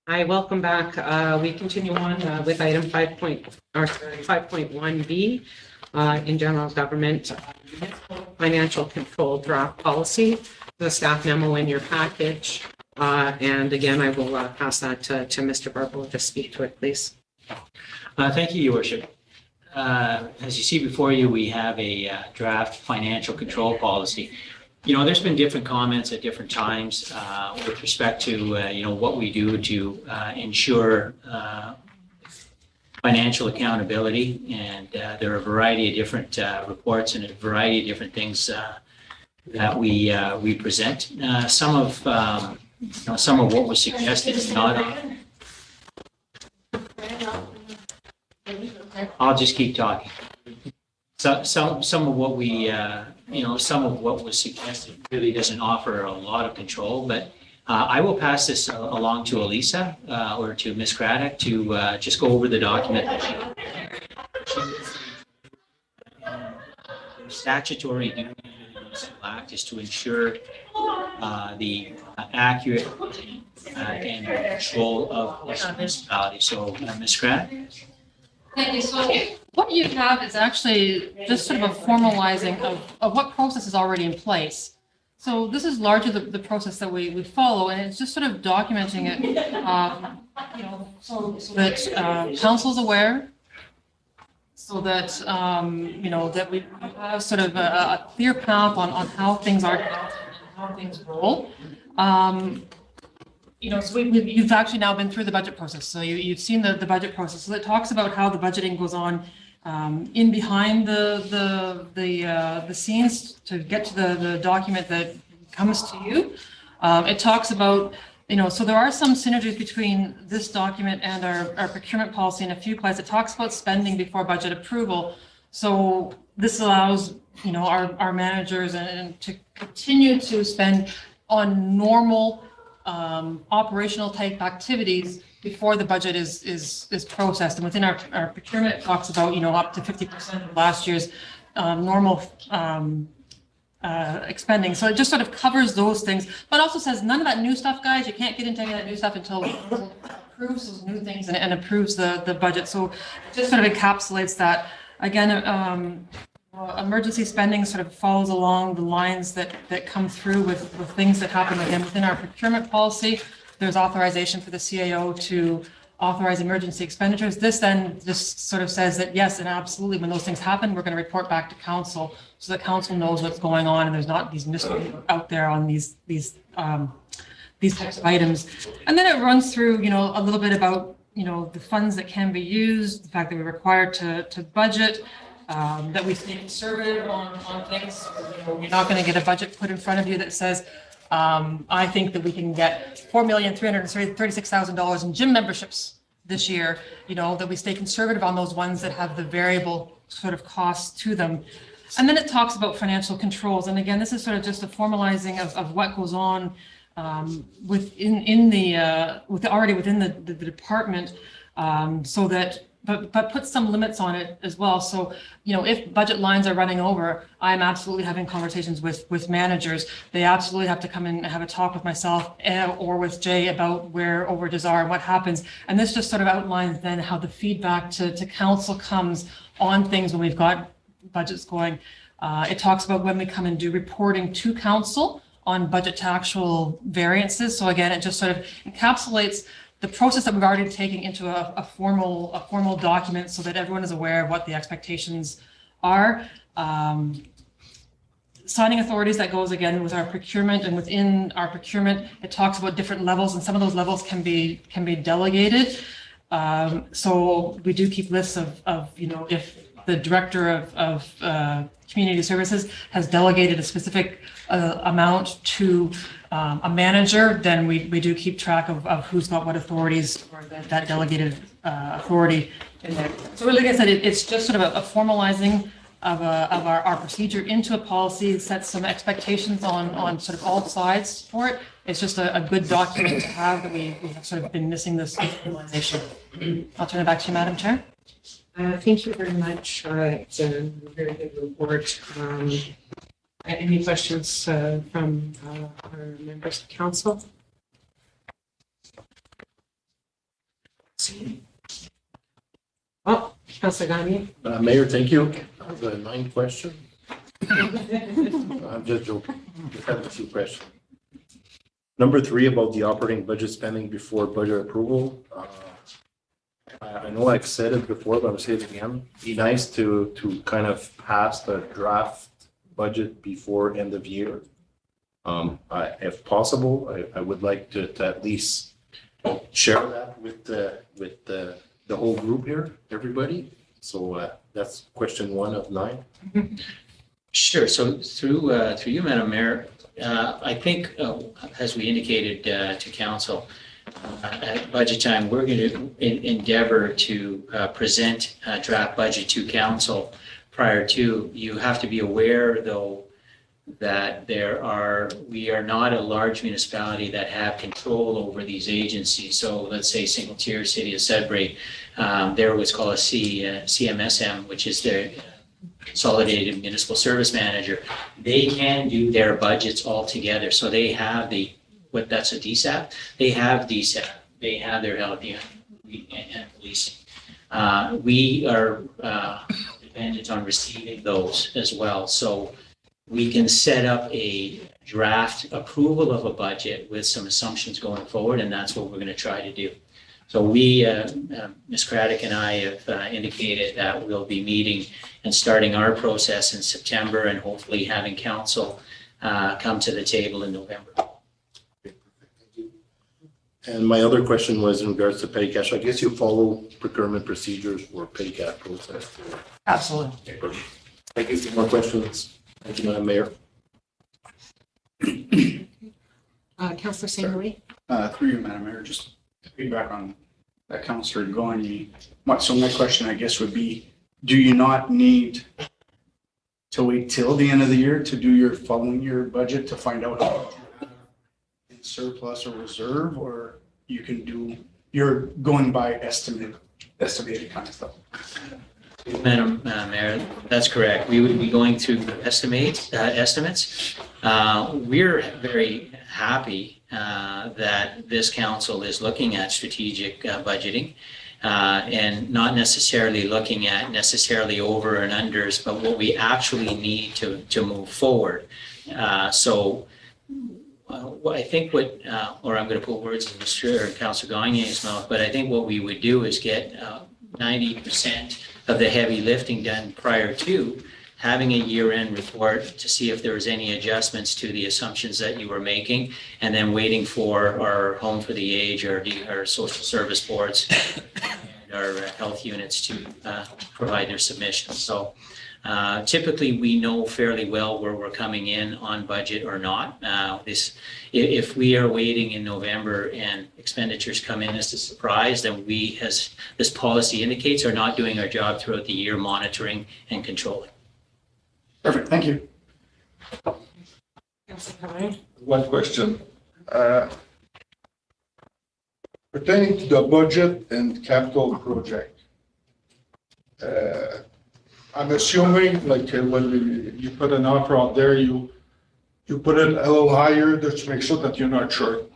Hi, welcome back. We continue on with item 5.1B in general government financial control draft policy, the staff memo in your package. And again, I will pass that to Mr. Barbeau to speak to it, please. Thank you, Your Worship. As you see before you, we have a draft financial control policy. You know, there's been different comments at different times with respect to, you know, what we do to ensure financial accountability. And there are a variety of different reports and a variety of different things that we present. Some of what was suggested is not on. I'll just keep talking. So some of what we, some of what was suggested really doesn't offer a lot of control, but I will pass this along to Elisa or to Ms. Craddock to just go over the document. The statutory duty of the municipal act is to ensure the accurate and control of the municipality. So, Ms. Craddock. Thank you. So what you have is actually just sort of a formalizing of what process is already in place. So this is largely the process that we follow, and it's just sort of documenting it, so that council's aware, so that, that we have sort of a clear path on how things are, how things roll. So you've actually now been through the budget process. So you've seen the budget process. So it talks about how the budgeting goes on in behind the scenes to get to the document that comes to you. It talks about, so there are some synergies between this document and our procurement policy in a few places. It talks about spending before budget approval. So this allows, our managers and to continue to spend on normal operational type activities before the budget is processed. And within our procurement, it talks about, up to 50% of last year's normal expending. So it just sort of covers those things, but also says none of that new stuff, guys. You can't get into any of that new stuff until it approves those new things and approves the budget. So it just sort of encapsulates that. Again, emergency spending sort of follows along the lines that come through with things that happen within our procurement policy. There's authorization for the CAO to authorize emergency expenditures. This then just sort of says that yes, and absolutely, when those things happen, we're going to report back to council so that council knows what's going on and there's not these mysteries out there on these types of items. And then it runs through, a little bit about, the funds that can be used, the fact that we're required to budget, that we stay conservative on things. You're not going to get a budget put in front of you that says, I think that we can get $4,336,000 in gym memberships this year, that we stay conservative on those ones that have the variable sort of costs to them. And then it talks about financial controls. And again, this is sort of just a formalizing of what goes on within the department, so that but put some limits on it as well. So, if budget lines are running over, I'm absolutely having conversations with managers. They absolutely have to come in and have a talk with myself or with Jay about where overages are and what happens. And this just sort of outlines then how the feedback to council comes on things when we've got budgets going. It talks about when we come and do reporting to council on budget to actual variances. So again, it just sort of encapsulates the process that we've already taken into a formal document so that everyone is aware of what the expectations are. Signing authorities, that goes again with our procurement, and within our procurement, it talks about different levels, and some of those levels can be delegated. So we do keep lists of if the director of community services has delegated a specific amount to a manager, then we do keep track of who's got what authorities or that delegated authority in there. So really, like I said, it's just sort of a formalizing of our procedure into a policy, sets some expectations on sort of all sides for it. It's just a good document to have that we have sort of been missing this formalization. I'll turn it back to you, Madam Chair. Thank you very much. It's a very good report. Any questions from our members of council? Oh, Councillor Gagné. Mayor, thank you. I have a 9 question. I'm just joking. Just have a few questions. Number 3, about the operating budget spending before budget approval. I know I've said it before, but I'll say it again. Be nice to kind of pass the draft budget before end of year. If possible, I would like to at least share that with the whole group here, everybody. So that's question 1 of 9. Sure. So through you, Madam Mayor, I think, as we indicated to council, at budget time, we're going to endeavor to present a draft budget to council prior to. You have to be aware, though, that we are not a large municipality that have control over these agencies. So let's say single tier city of Sudbury, they're what's called a CMSM, which is their Consolidated Municipal Service Manager. They can do their budgets all together. So they have that's a DSAP. They have DSAP. They have their health and policing. We are dependent on receiving those as well. So we can set up a draft approval of a budget with some assumptions going forward, and that's what we're going to try to do. So Ms. Craddock and I have indicated that we'll be meeting and starting our process in September, and hopefully having council come to the table in November. And my other question was in regards to petty cash. I guess you follow procurement procedures for petty cash process. Absolutely. Okay, thank you. More questions? Thank you, Madam Mayor. Councillor St. Louis. Through you, Madam Mayor, just feedback on that Councillor Gagné. So my question, I guess, would be, do you not need to wait till the end of the year to do your following year budget to find out how much you have in surplus or reserve, or you're going by estimated kind of stuff? Madam Mayor, that's correct. We would be going through estimates. We're very happy that this council is looking at strategic budgeting and not necessarily looking at over and unders, but what we actually need to move forward. So I think or I'm going to put words in Mr. Councillor Gagné's mouth, but I think what we would do is get 90% of the heavy lifting done prior to having a year-end report to see if there was any adjustments to the assumptions that you were making, and then waiting for our Home for the Age, our social service boards, and our health units to provide their submissions. So typically, we know fairly well where we're coming in on budget or not. If we are waiting in November and expenditures come in as a surprise, then we, as this policy indicates, are not doing our job throughout the year monitoring and controlling. Perfect, thank you. One question. Pertaining to the budget and capital project. I'm assuming like when you put an offer out there, you put it a little higher just to make sure that you're not short.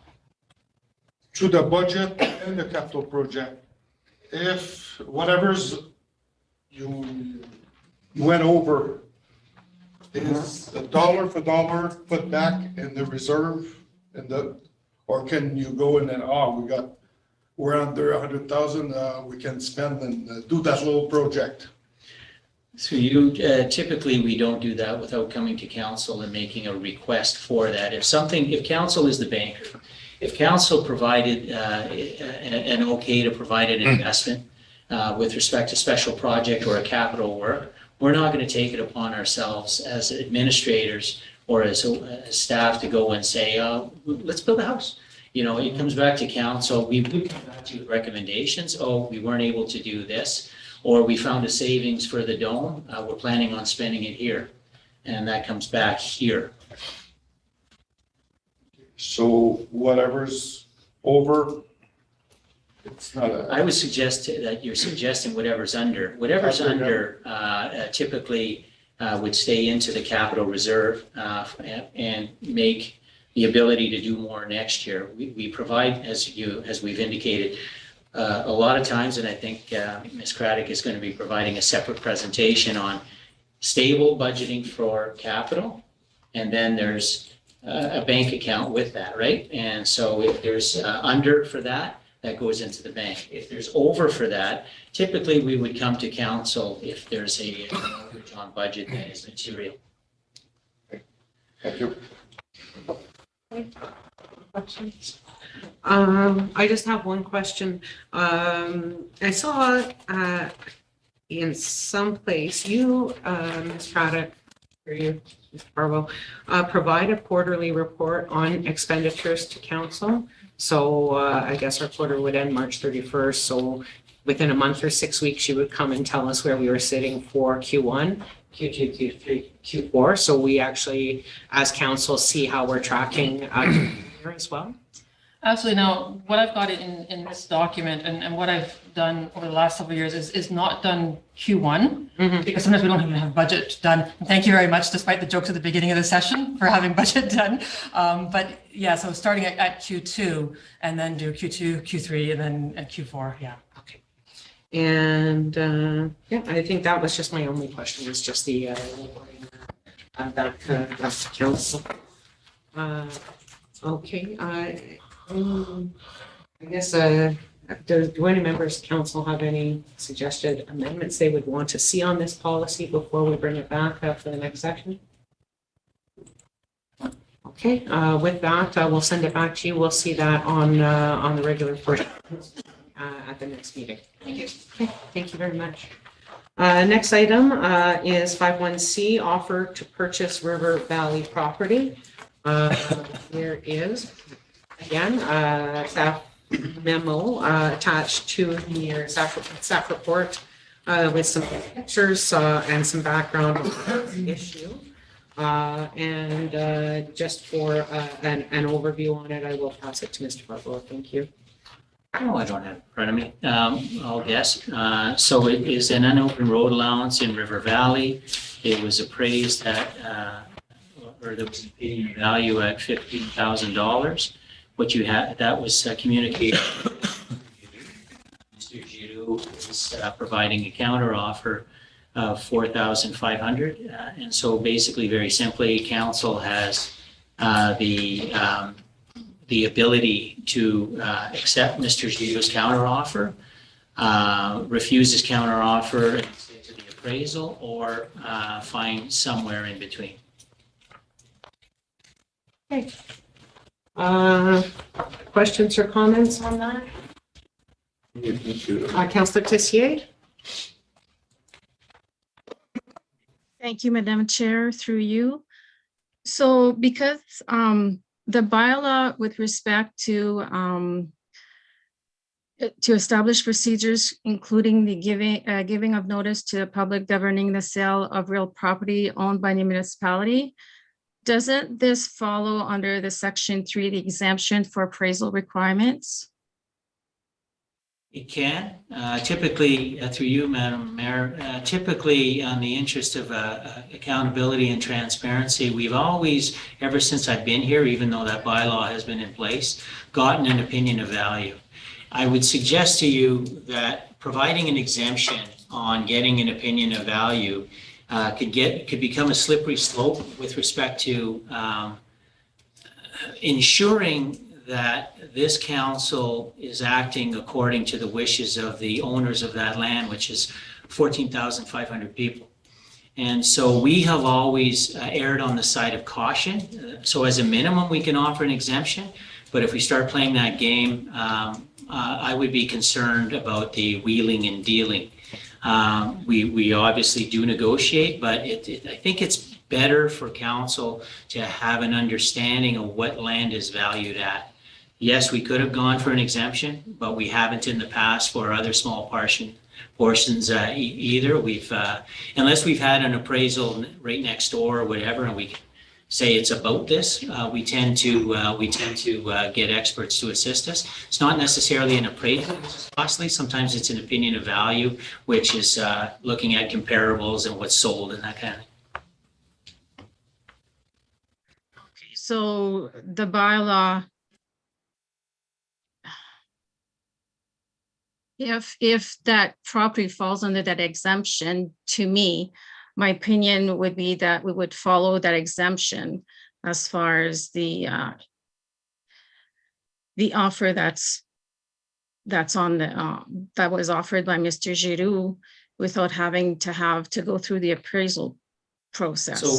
To the budget and the capital project, if whatever's you went over, is a dollar for dollar put back in the reserve or can you go in and, we're under 100,000, we can spend and do that little project? So typically we don't do that without coming to council and making a request for that. If council is the banker, if council provided an okay to provide an investment with respect to special project or a capital work, we're not going to take it upon ourselves as administrators or as staff to go and say, let's build a house. It comes back to council. We would come back to you with recommendations. We weren't able to do this, or we found a savings for the dome. We're planning on spending it here, and that comes back here. So whatever's over, it's not I would suggest that you're suggesting whatever's under. Whatever's under typically would stay into the capital reserve and make the ability to do more next year. We provide, as we've indicated, a lot of times, and I think Ms. Craddock is going to be providing a separate presentation on stable budgeting for capital. And then there's a bank account with that, right? And so if there's under for that, that goes into the bank. If there's over for that, typically we would come to council if there's a mortgage on budget that is material. Thank you. Questions? I just have one question. I saw in some place you, Ms. Craddock, or you, Mr. Barbo, provide a quarterly report on expenditures to council. So I guess our quarter would end March 31st. So within a month or 6 weeks, you would come and tell us where we were sitting for Q1, Q2, Q3, Q4. So we actually, as council, see how we're tracking here as well. Absolutely. Now, what I've got in this document and what I've done over the last several years is not done Q1 because sometimes we don't even have budget done. And thank you very much, despite the jokes at the beginning of the session, for having budget done. But yeah, so starting at Q2 and then do Q2, Q3, and then at Q4. Yeah. Okay. And yeah, I think that was just my only question, was just the back to council. Okay. I guess, do any members of council have any suggested amendments they would want to see on this policy before we bring it back for the next section? Okay, with that, we'll send it back to you. We'll see that on the regular portion at the next meeting. Thank you. Okay, thank you very much. Next item is 51C, offer to purchase River Valley property. There is, again, staff memo attached to the staff report with some pictures and some background on the issue. And just for an overview on it, I will pass it to Mr. Barbo. Thank you. Oh, I don't have it in front of me. I'll guess. So it is an unopened road allowance in River Valley. It was appraised at, or there was a bidding value at $15,000. What you had, that was communicated. Mr. Giroux is providing a counter offer of $4,500. And so basically, very simply, council has the ability to accept Mr. Giroux's counter offer, refuse his counter offer and stick to the appraisal, or find somewhere in between. Okay. Questions or comments on that? Councillor Tessier? Thank you, Madam Chair, through you. So because the bylaw with respect to establish procedures, including the giving of notice to the public governing the sale of real property owned by the municipality, doesn't this follow under the Section 3, the exemption for appraisal requirements? It can. Typically, through you, Madam Mayor, typically on the interest of accountability and transparency, we've always, ever since I've been here, even though that bylaw has been in place, gotten an opinion of value. I would suggest to you that providing an exemption on getting an opinion of value could become a slippery slope with respect to ensuring that this council is acting according to the wishes of the owners of that land, which is 14,500 people. And so we have always erred on the side of caution. So as a minimum, we can offer an exemption, but if we start playing that game, I would be concerned about the wheeling and dealing. We obviously do negotiate, but I think it's better for council to have an understanding of what land is valued at. Yes, we could have gone for an exemption, but we haven't in the past for other small portions either. Unless we've had an appraisal right next door or whatever, and we can say it's about this, we tend to get experts to assist us. It's not necessarily an appraisal, which is costly. Sometimes it's an opinion of value, which is looking at comparables and what's sold and that kind of thing. Okay, so the bylaw, If that property falls under that exemption, to me, my opinion would be that we would follow that exemption as far as the offer that's on the, that was offered by Mr. Giroux without having to go through the appraisal process. So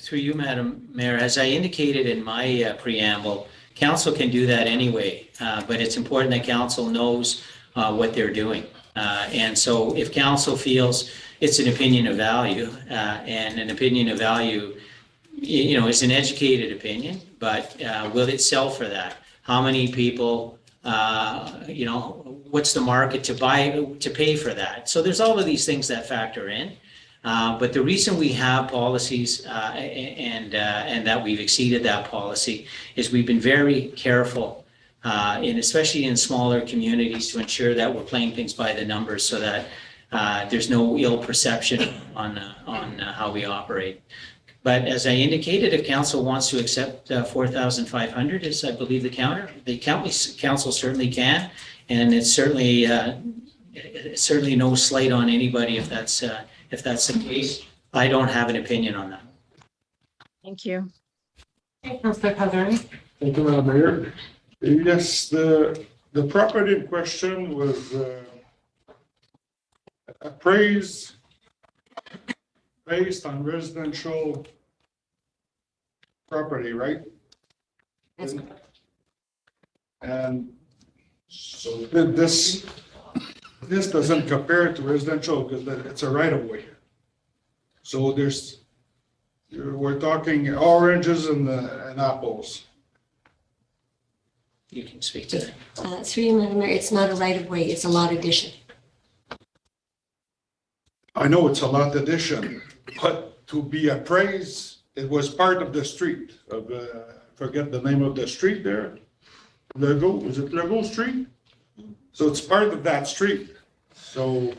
through you, Madam Mayor, as I indicated in my preamble, council can do that anyway, but it's important that council knows what they're doing. And so if council feels it's an opinion of value, and an opinion of value, you know, is an educated opinion, but will it sell for that? How many people, you know, what's the market to pay for that? So there's all of these things that factor in. But the reason we have policies and that we've exceeded that policy is we've been very careful, and especially in smaller communities, to ensure that we're playing things by the numbers so that there's no ill perception on how we operate. But as I indicated, if council wants to accept 4,500, is I believe the council certainly can, and it's certainly no slight on anybody if that's the case. I don't have an opinion on that. Thank you. Councillor Calderon. Thank you, Madam Mayor. Yes, the property in question was appraised based on residential property, right? And so this doesn't compare to residential because it's a right of way. So we're talking oranges and apples. You can speak to that. Through you, Madam Mayor, it's not a right of way, it's a lot addition. I know it's a lot addition, but to be appraised, it was part of the street of, forget the name of the street there. Legault, is it Legault Street? So it's part of that street. So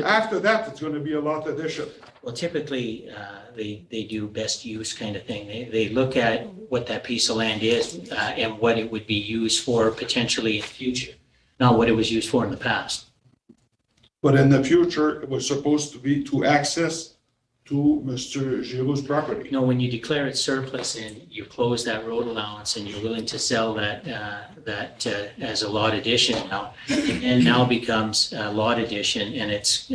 after that, it's going to be a lot addition. Well, typically, they do best use kind of thing. They look at what that piece of land is and what it would be used for potentially in the future, not what it was used for in the past. But in the future, it was supposed to be to access to Mr. Giroux's property. No, when you declare it surplus and you close that road allowance and you're willing to sell that as a lot addition now, and now becomes a lot addition, and it's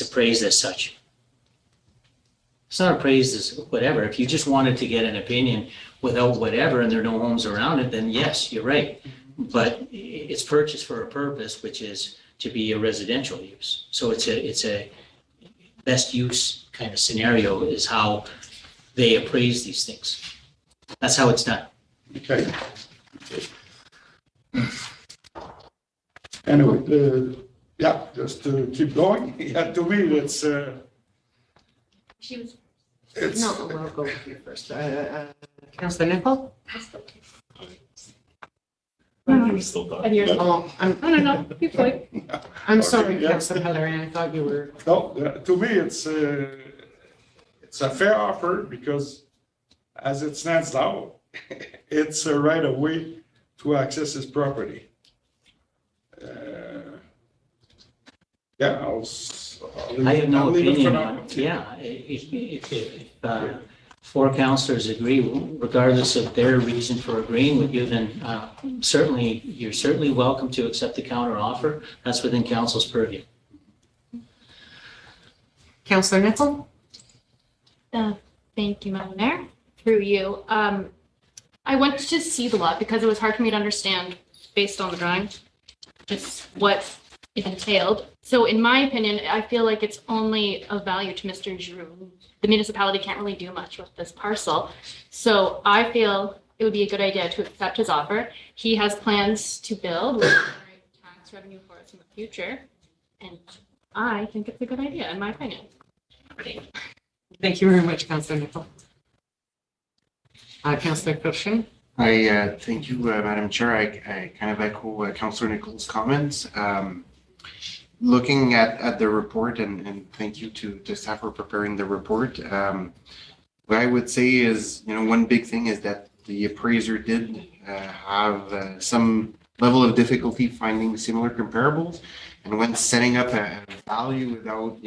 appraised as such. It's not appraised as whatever. If you just wanted to get an opinion without whatever and there are no homes around it, then yes, you're right. But it's purchased for a purpose, which is to be a residential use. So it's a best use kind of scenario is how they appraise these things. That's how it's done. Okay. Anyway, yeah, just to keep going. Yeah, to me, it's. She was. It's. No, we'll go with you first. Councillor Nicol? You're still talking. And you're, no, keep going. I'm sorry, yeah. Councillor Calderon, I thought you were. No, to me, it's a fair offer because as it stands now, it's a right of way to access his property. Yeah, I have no opinion on it. Yeah, if four councillors agree, regardless of their reason for agreeing with you, then you're certainly welcome to accept the counter offer. That's within council's purview. Councillor Nicol? Thank you, Madam Mayor. Through you. I went to see the lot because it was hard for me to understand based on the drawing, just what it entailed. So in my opinion, I feel like it's only of value to Mr. Giroux. The municipality can't really do much with this parcel. So I feel it would be a good idea to accept his offer. He has plans to build, which will generate tax revenue for us in the future. And I think it's a good idea, in my opinion. Thank you very much, Councillor Nicol. Councillor Curfew? Thank you, Madam Chair. I kind of echo Councillor Nicol's comments. Looking at the report, and thank you to staff for preparing the report. What I would say is, one big thing is that the appraiser did have some level of difficulty finding similar comparables. And when setting up a value without,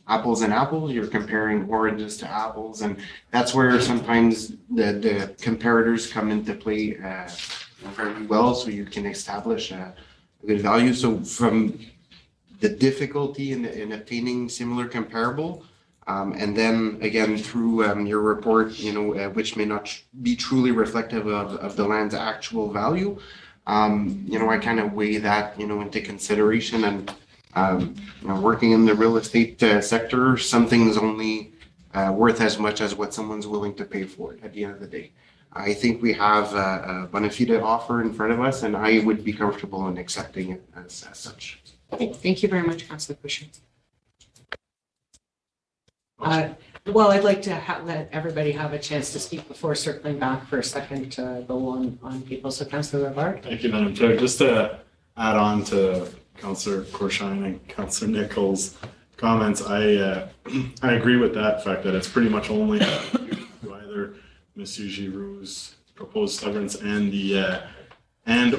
apples and apples, you're comparing oranges to apples. And that's where sometimes the comparators come into play very well, so you can establish a good value. So from the difficulty in obtaining similar comparable, and then again through your report, which may not be truly reflective of the land's actual value, I kind of weigh that, into consideration. And working in the real estate sector, something's only worth as much as what someone's willing to pay for it at the end of the day. I think we have a bona fide offer in front of us, and I would be comfortable in accepting it as such. Thank you very much, Councillor Bushy. Well, I'd like to let everybody have a chance to speak before circling back for a second to go on people. So Councillor Rivard. Thank you, Madam Chair. Just to add on to Councillor Corshine and Councillor Nichols' comments, I agree with that fact that it's pretty much only either Monsieur Giroux's proposed severance and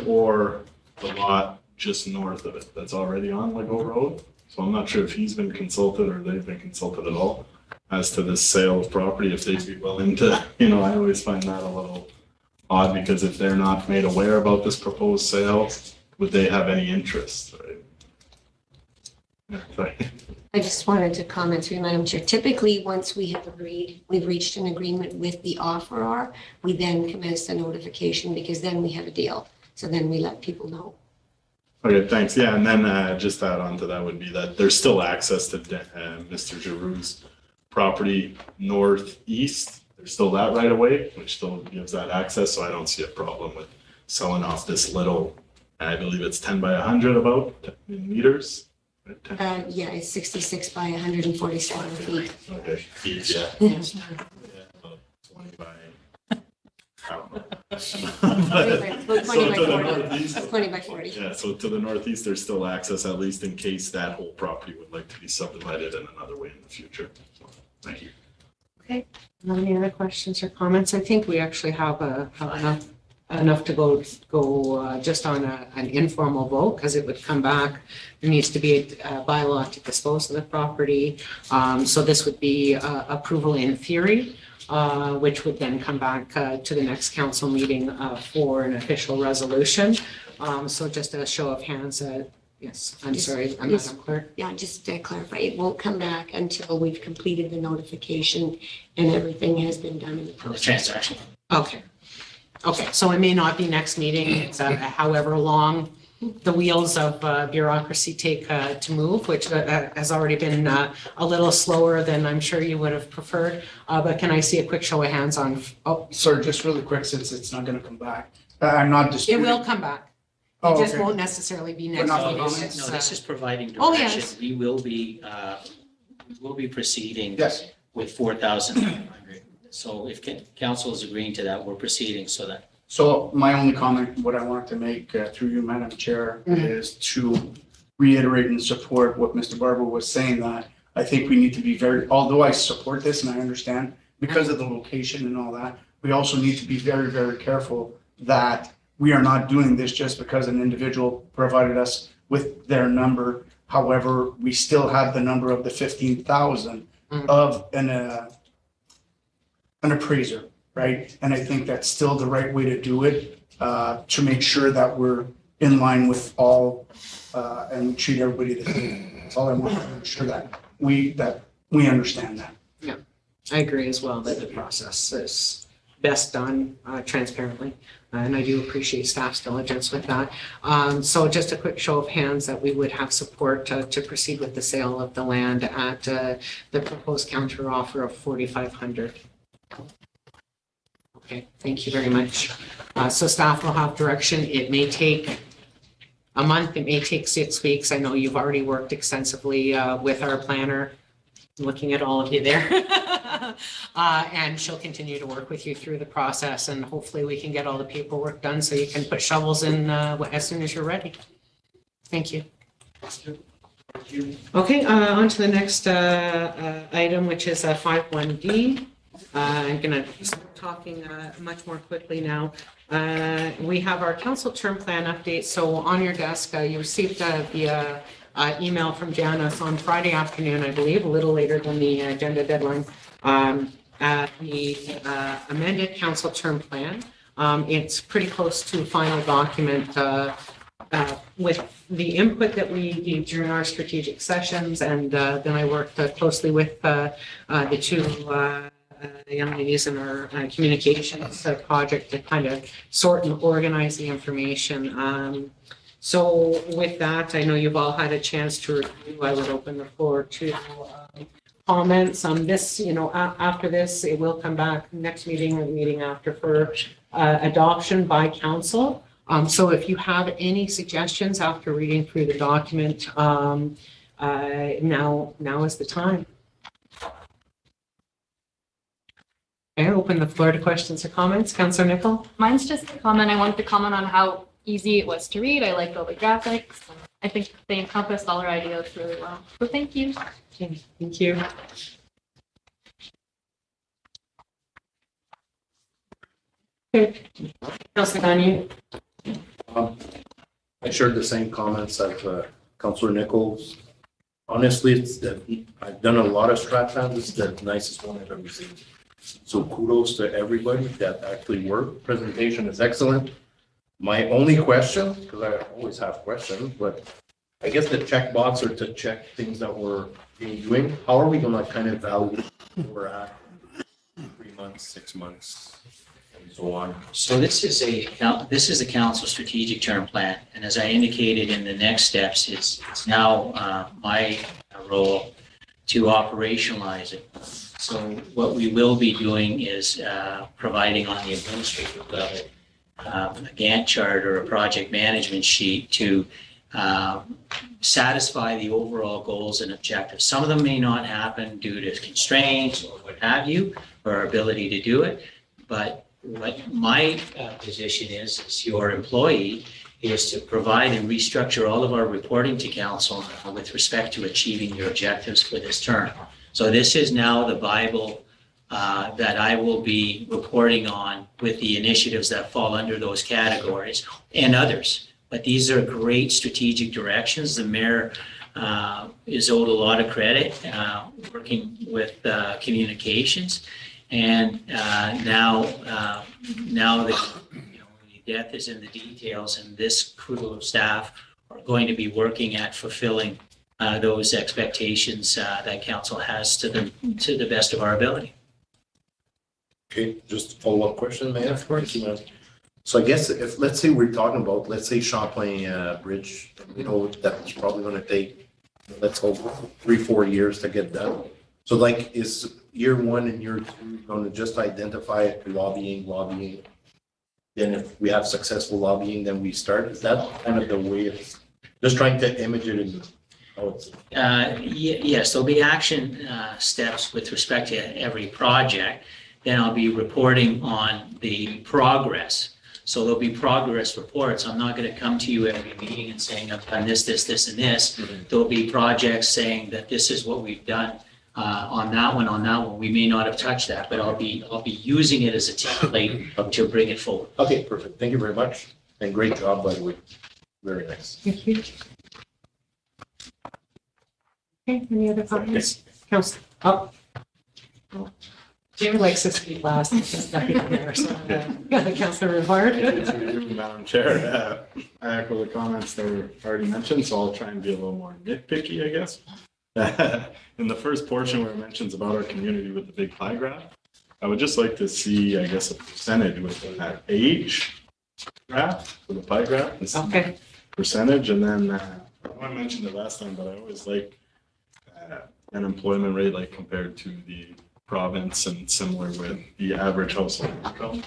or the lot just north of it that's already on Lego Road. So I'm not sure if he's been consulted or they've been consulted at all as to this sale of property, if they'd be willing to, I always find that a little odd, because if they're not made aware about this proposed sale, would they have any interest, right? Yeah, sorry. I just wanted to comment through, Madam Chair. Typically, once we have we've reached an agreement with the offeror, we then commence the notification, because then we have a deal. So then we let people know. Okay, thanks. Yeah, and then just add on to that would be that there's still access to Mr. Giroux's property northeast. There's still that right away, which still gives that access. So I don't see a problem with selling off this little, I believe it's 10 by 100 about in meters. Right? Yeah, it's 66 by 147 feet. Okay, feet, yeah. Yeah. About 20 by, I don't know. 20 by 40. 20 by 40. Yeah, so to the northeast, there's still access, at least in case that whole property would like to be subdivided in another way in the future. So, thank you. Okay, any other questions or comments? I think we actually have enough to go just on an informal vote, because it would come back. There needs to be a bylaw to dispose of the property. So this would be approval in theory, which would then come back to the next council meeting for an official resolution. So just a show of hands. Yes, I'm sorry, Madam Clerk. Yeah, just to clarify, it won't come back until we've completed the notification and everything has been done in the The process. transaction. Okay. Okay, so it may not be next meeting. It's however long the wheels of bureaucracy take to move, which has already been a little slower than I'm sure you would have preferred. But can I see a quick show of hands on? Oh, Sorry, just really quick, since it's not going to come back. I'm not it disputing. will come back. Oh, It just okay. won't necessarily be next not meeting. comments? It's, No, this is providing Oh, direction. yes. We will be proceeding Yes. with 4,500. So if council is agreeing to that, we're proceeding so that. So my only comment, what I wanted to make through you, Madam Chair, is to reiterate and support what Mr. Barber was saying, that I think we need to be although I support this and I understand because of the location and all that, we also need to be very, very careful that we are not doing this just because an individual provided us with their number. However, we still have the number of the 15,000 of an appraiser, right? And I think that's still the right way to do it, to make sure that we're in line with all and treat everybody the same. That's all I want to make sure that we understand that. Yeah, I agree as well that the process is best done transparently. And I do appreciate staff's diligence with that. So just a quick show of hands that we would have support to proceed with the sale of the land at the proposed counter offer of 4,500. Okay, thank you very much. So staff will have direction. It may take a month, it may take 6 weeks. I know you've already worked extensively with our planner, looking at all of you there. And she'll continue to work with you through the process, and hopefully we can get all the paperwork done so you can put shovels in as soon as you're ready. Thank you. Okay, on to the next item, which is 51D. I'm going to start talking much more quickly now. We have our council term plan update. So on your desk, you received the email from Janice on Friday afternoon, I believe, a little later than the agenda deadline. The amended council term plan. It's pretty close to a final document with the input that we gave during our strategic sessions. And then I worked closely with the two young ladies in our communications project to kind of sort and organize the information. So with that, I know you've all had a chance to review. I would open the floor to comments on this. After this, it will come back next meeting or the meeting after for adoption by council. So if you have any suggestions after reading through the document, now is the time. I open the floor to questions or comments. Councillor Nicol? Mine's just a comment. I wanted to comment on how easy it was to read. I liked all the graphics. I think they encompassed all our ideas really well. So thank you. Okay, thank you. Okay. Councillor Gagné? I shared the same comments of Councillor Nichols. Honestly, I've done a lot of strat plans. It's the nicest one I've ever seen. So kudos to everybody that actually worked. Presentation is excellent. My only question, because I always have questions, but I guess the checkbox are to check things that we're doing. How are we going to kind of evaluate where we're at 3 months, 6 months, and so on? So this is a council strategic term plan, and as I indicated in the next steps, it's now my role to operationalize it. So what we will be doing is providing on the administrative level a Gantt chart or a project management sheet to satisfy the overall goals and objectives. Some of them may not happen due to constraints or what have you, or our ability to do it. But what my position is as your employee, is to provide and restructure all of our reporting to council with respect to achieving your objectives for this term. So this is now the Bible that I will be reporting on with the initiatives that fall under those categories and others. But these are great strategic directions. The mayor is owed a lot of credit working with communications. And now the death is in the details, and this crew of staff are going to be working at fulfilling those expectations that council has to the best of our ability. Okay, just a follow-up question, Mayor. Of course. So I guess if, let's say we're talking about, let's say Champlain Bridge, that's probably going to take, let's hope, 3-4 years to get done. So like, is year 1 and year 2 going to just identify lobbying? Then if we have successful lobbying, then we start? Is that kind of the way it's, just trying to image it in how it's? Yes, there'll be action steps with respect to every project. Then I'll be reporting on the progress. So there'll be progress reports. I'm not going to come to you every meeting and saying I've done this, and this. There'll be projects saying that this is what we've done on that one. We may not have touched that, but I'll be using it as a template to bring it forward. Okay, perfect. Thank you very much. And great job, by the way. Very nice. Thank you. Okay, any other comments? Council, Jim likes to speak last. Councilor Rivard. Madam Chair, I echo the comments that were already mentioned, so I'll try and be a little more nitpicky, I guess. In the first portion where it mentions about our community with the big pie graph, I would just like to see, I guess, a percentage with that age graph for the pie graph. Okay. Percentage, and then I mentioned it last time, but I always like unemployment rate, like compared to the province and similar with the average household income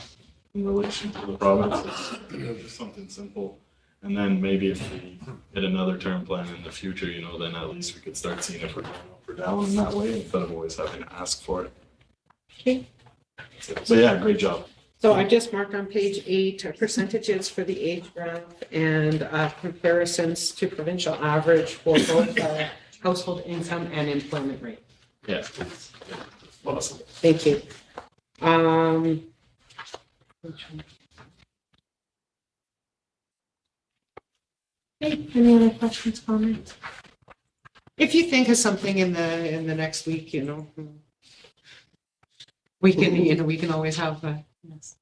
in relation to the province. It's just something simple. And then maybe if we hit another term plan in the future, then at least we could start seeing if we're going up or down in that way instead of always having to ask for it. Okay. So yeah, great job. So I just marked on page 8 percentages for the age graph and comparisons to provincial average for both household income and employment rate. Yeah. Awesome. Thank you. Which one? Okay, any other questions, comments? If you think of something in the next week, we can always have, yes.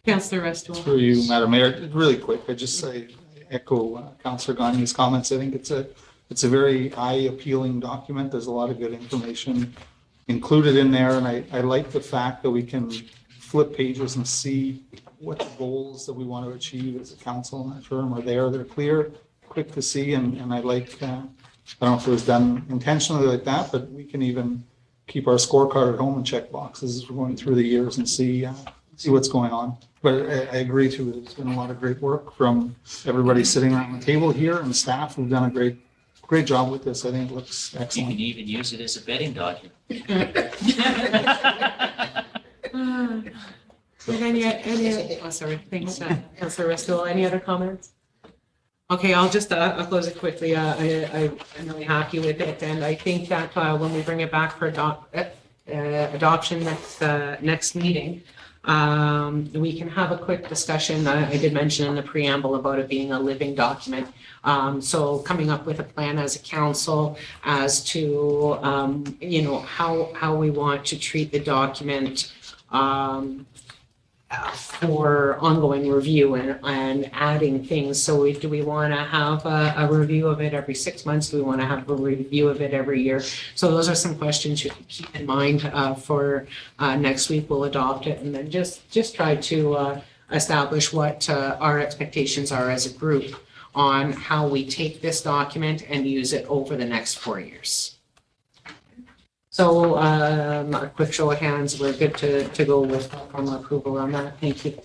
Councillor Restool. Through you, Madam Mayor, really quick, I just say, echo Councillor Gagne's comments. I think it's a very eye appealing document. There's a lot of good information included in there. And I like the fact that we can flip pages and see what the goals that we want to achieve as a council in that term are there. They're clear, quick to see. And I like, I don't know if it was done intentionally like that, but we can even keep our scorecard at home and check boxes as we're going through the years and see what's going on. But I agree too, there's been a lot of great work from everybody sitting around the table here and staff who've done a great job with this. I think it looks You excellent. can even use it as a betting document. Sorry, thanks, Councillor Restool. Any other comments? Okay, I'll just, I'll close it quickly. I'm really happy with it, and I think that when we bring it back for adoption next meeting, we can have a quick discussion. I did mention in the preamble about it being a living document. So coming up with a plan as a council as to, how we want to treat the document for ongoing review and adding things. So do we want to have a review of it every 6 months? Do we want to have a review of it every year? So those are some questions you can keep in mind for next week. We'll adopt it and then just try to establish what our expectations are as a group on how we take this document and use it over the next 4 years. So a quick show of hands, we're good to go with formal approval on that. Thank you.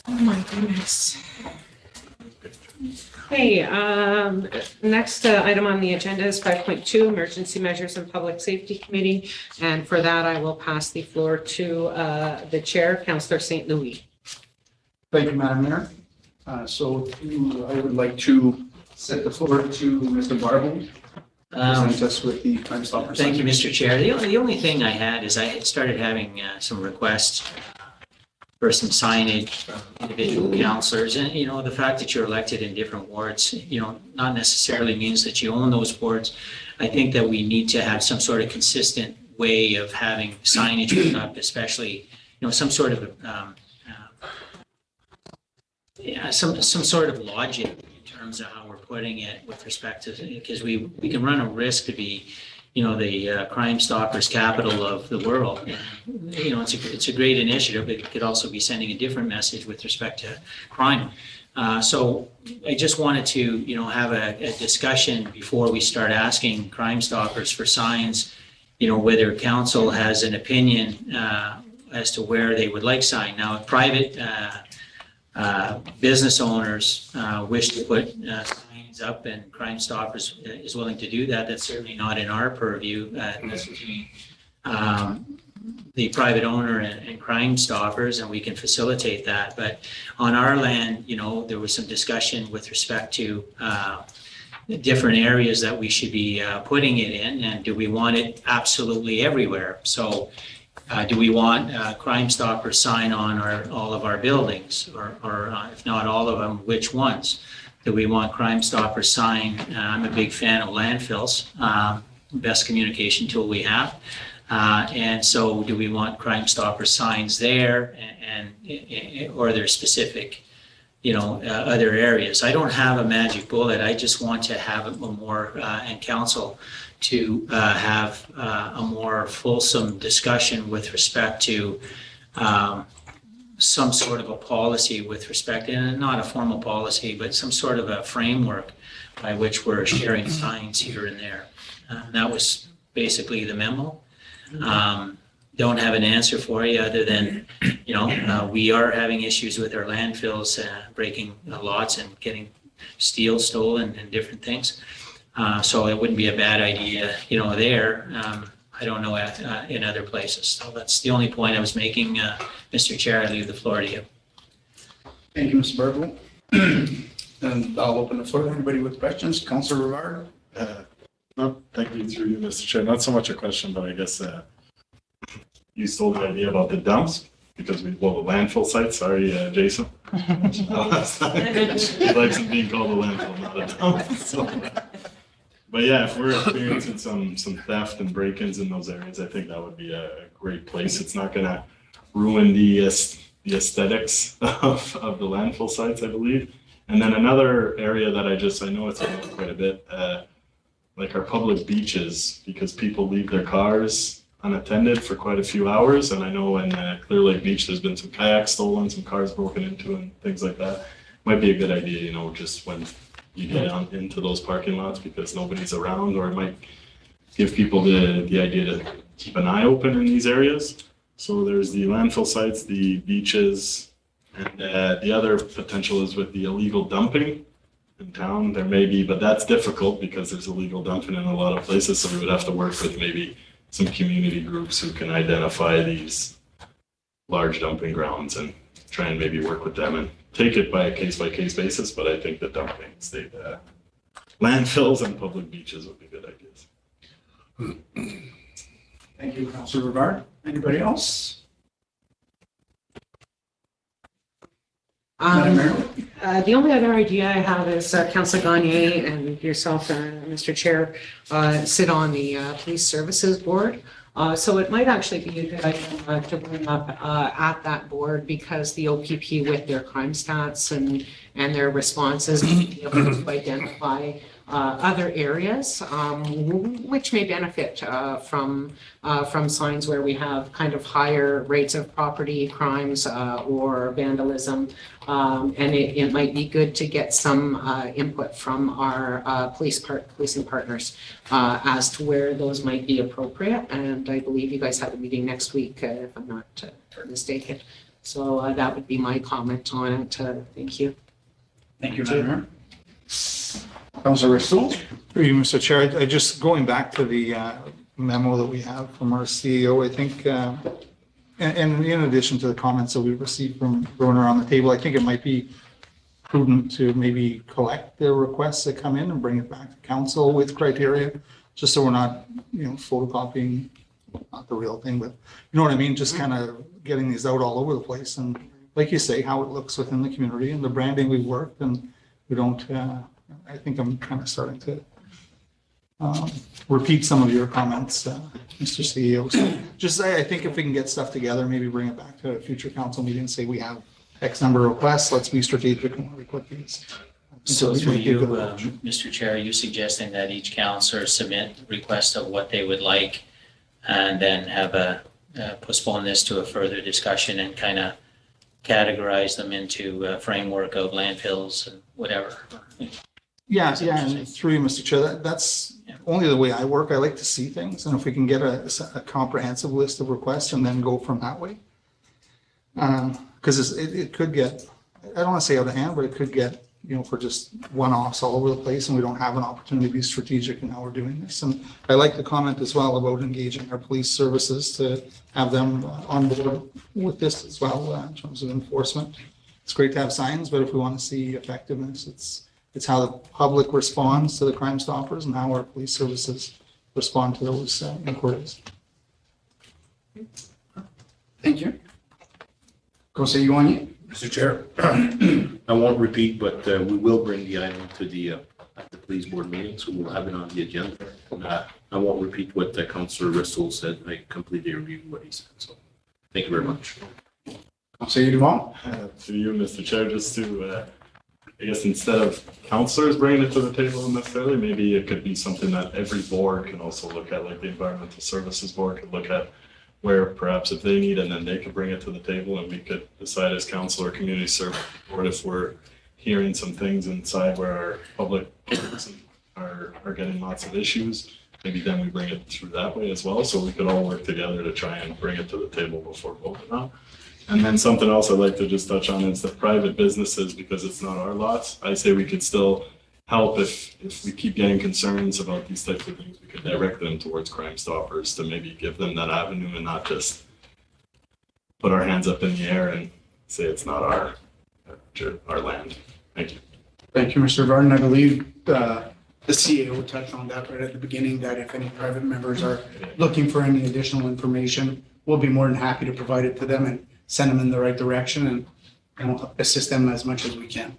Oh my goodness. Okay, next item on the agenda is 5.2, Emergency Measures and Public Safety Committee. And for that, I will pass the floor to the chair, Councillor St. Louis. Thank you, Madam Mayor. I would like to set the floor to Mr. Barbo. Present us with the Crime Stopper. Thank you, Mr. Chair. The only thing I had is I had started having some requests for some signage from individual councillors. And, the fact that you're elected in different wards, not necessarily means that you own those wards. I think that we need to have some sort of consistent way of having signage put up, especially, some sort of, some sort of logic in terms of how we're putting it with respect to, because we can run a risk to be, the Crime Stoppers capital of the world. And, it's a great initiative. It could also be sending a different message with respect to crime. So I just wanted to, have a discussion before we start asking Crime Stoppers for signs, whether council has an opinion as to where they would like sign. Now, if private business owners wish to put signs up and Crime Stoppers is willing to do that, that's certainly not in our purview. That's between the private owner and Crime Stoppers, and we can facilitate that. But on our land, there was some discussion with respect to different areas that we should be putting it in, and do we want it absolutely everywhere? So do we want Crime Stoppers sign on all of our buildings, or if not all of them, which ones? Do we want Crime Stoppers sign? I'm a big fan of landfills, best communication tool we have. And so do we want Crime Stoppers signs there, or are there specific, other areas? I don't have a magic bullet. I just want to have a more, and council to have a more fulsome discussion with respect to some sort of a policy with respect, and not a formal policy, but some sort of a framework by which we're sharing signs here and there. That was basically the memo. Don't have an answer for you other than, we are having issues with our landfills, breaking lots and getting steel stolen and different things. So it wouldn't be a bad idea, there. I don't know in other places. So that's the only point I was making. Mr. Chair, I leave the floor to you. Thank you, Mr. Barbo. And I'll open the floor to anybody with questions. Councillor Rivard. No, thank you through you, Mr. Chair. Not so much a question, but I guess you stole the idea about the dumps because the landfill site, sorry, Jason. He likes it being called a landfill, not a dump. So, but yeah, if we're experiencing some theft and break-ins in those areas, I think that would be a great place. It's not gonna ruin the aesthetics of the landfill sites, I believe. And then another area that I know it's quite a bit, like our public beaches, because people leave their cars unattended for quite a few hours. And I know in Clear Lake Beach, there's been some kayaks stolen, some cars broken into and things like that. Might be a good idea, you know, just when you get on into those parking lots because nobody's around, or it might give people the idea to keep an eye open in these areas. So there's the landfill sites, the beaches, and the other potential is with the illegal dumping in town. There may be, but that's difficult because there's illegal dumping in a lot of places. So we would have to work with maybe some community groups who can identify these large dumping grounds and try and maybe work with them and take it by a case basis. But I think the dumping state landfills and public beaches would be good ideas. Thank you, Councilor Rivard. Anybody else? Madam Mayor? The only other idea I have is Councilor Gagne and yourself, Mr. Chair, sit on the Police Services Board. So it might actually be a good idea to bring up at that board, because the OPP with their crime stats and their responses be able to identify other areas which may benefit from signs where we have kind of higher rates of property crimes or vandalism. And it might be good to get some input from our policing partners as to where those might be appropriate. And I believe you guys have a meeting next week, if I'm not mistaken. So that would be my comment on it. Thank you. Thank you, Madam Mayor. Councilor Russell? Through you, Mr. Chair, I just going back to the memo that we have from our CEO, I think, and in addition to the comments that we've received from everyone around the table, I think it might be prudent to maybe collect the requests that come in and bring it back to council with criteria, just so we're not, you know, photocopying, not the real thing, but you know what I mean? Just kind of getting these out all over the place. And like you say, how it looks within the community and the branding we've worked, and we don't, I think I'm kind of starting to repeat some of your comments, Mr. CEO. So just I think if we can get stuff together, maybe bring it back to a future council meeting and say we have X number of requests, let's be strategic and we put these. So through you, Mr. Chair, are you suggesting that each councillor submit requests of what they would like and then have postpone this to a further discussion and kind of categorize them into a framework of landfills and whatever? Yeah, and through you, Mr. Chair, that's only the way I work. I like to see things, and if we can get a comprehensive list of requests and then go from that way. Because it could get, I don't want to say out of hand, but it could get, you know, for just one-offs all over the place, and we don't have an opportunity to be strategic in how we're doing this. And I like the comment as well about engaging our police services to have them on board with this as well in terms of enforcement. It's great to have signs, but if we want to see effectiveness, it's how the public responds to the Crime Stoppers and how our police services respond to those inquiries. Thank you. Councilor Gagne? Mr. Chair, I won't repeat, but we will bring the item to the police board meeting, so we'll have it on the agenda. I won't repeat what Councilor Rissell said. I completely agree with what he said. So thank you very much. Councilor Dumont? To you, Mr. Chair, just to, I guess instead of councillors bringing it to the table necessarily, maybe it could be something that every board can also look at, like the Environmental Services Board could look at where perhaps if they need, and then they could bring it to the table and we could decide as council or community service board if we're hearing some things inside where our public are getting lots of issues, maybe then we bring it through that way as well. So we could all work together to try and bring it to the table before voting on. And then something else I'd like to just touch on is the private businesses, because it's not our lots. I say we could still help if we keep getting concerns about these types of things, we could direct them towards Crime Stoppers to maybe give them that avenue and not just put our hands up in the air and say it's not our land. Thank you. Thank you, Mr. Varden. I believe the CEO touched on that right at the beginning, that if any private members are looking for any additional information, we'll be more than happy to provide it to them and send them in the right direction and we'll assist them as much as we can.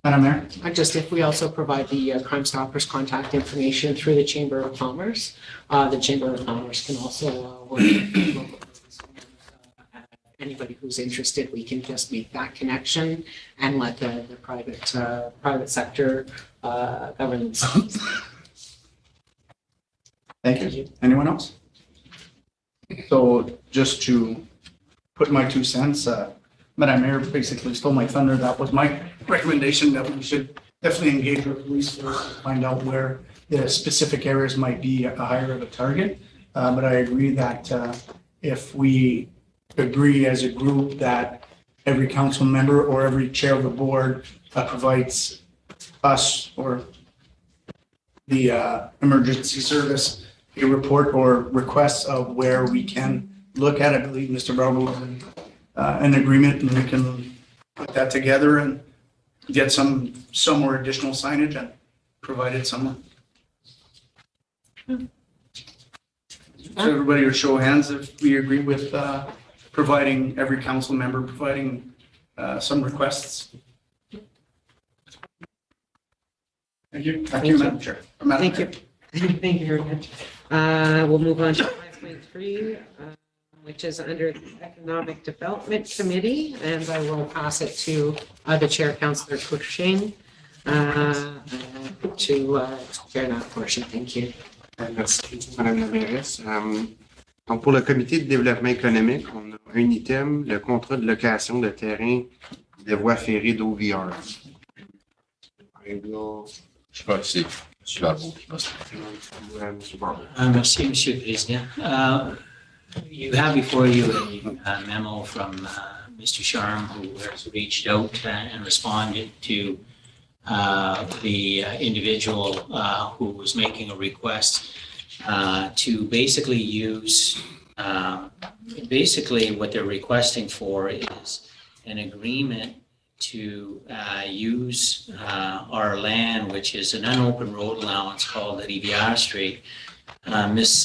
Madam Mayor? Just if we also provide the Crime Stoppers contact information through the Chamber of Commerce, the Chamber of Commerce can also work with local business owners. Anybody who's interested, we can just make that connection and let the private sector govern themselves. Thank you. Anyone else? So just to put my 2 cents, Madam Mayor basically stole my thunder. That was my recommendation, that we should definitely engage with police force to find out where the specific areas might be a higher of a target. But I agree that if we agree as a group that every council member or every chair of the board provides us or the emergency service a report or requests of where we can look at, I believe Mr. Bravo was in an agreement, and we can put that together and get some more additional signage and provide it somewhere. So everybody would show hands if we agree with providing, every council member providing some requests. Thank you. Thank you, Madam Chair. Thank you. Thank you very much. We'll move on to 5.3, which is under the Economic Development Committee, and I will pass it to the Chair, Councillor Cruikshank, to chair that portion. Thank you. Merci, Madame la mairesse. Donc, pour le comité de développement économique, on a un item, le contrat de location de terrain de voies ferrées d'OVR. Merci, Monsieur le Président. You have before you a memo from Mr. Sharm, who has reached out and responded to the individual who was making a request to basically use, basically what they're requesting for is an agreement to use our land, which is an unopened road allowance called Rivière Street. Ms.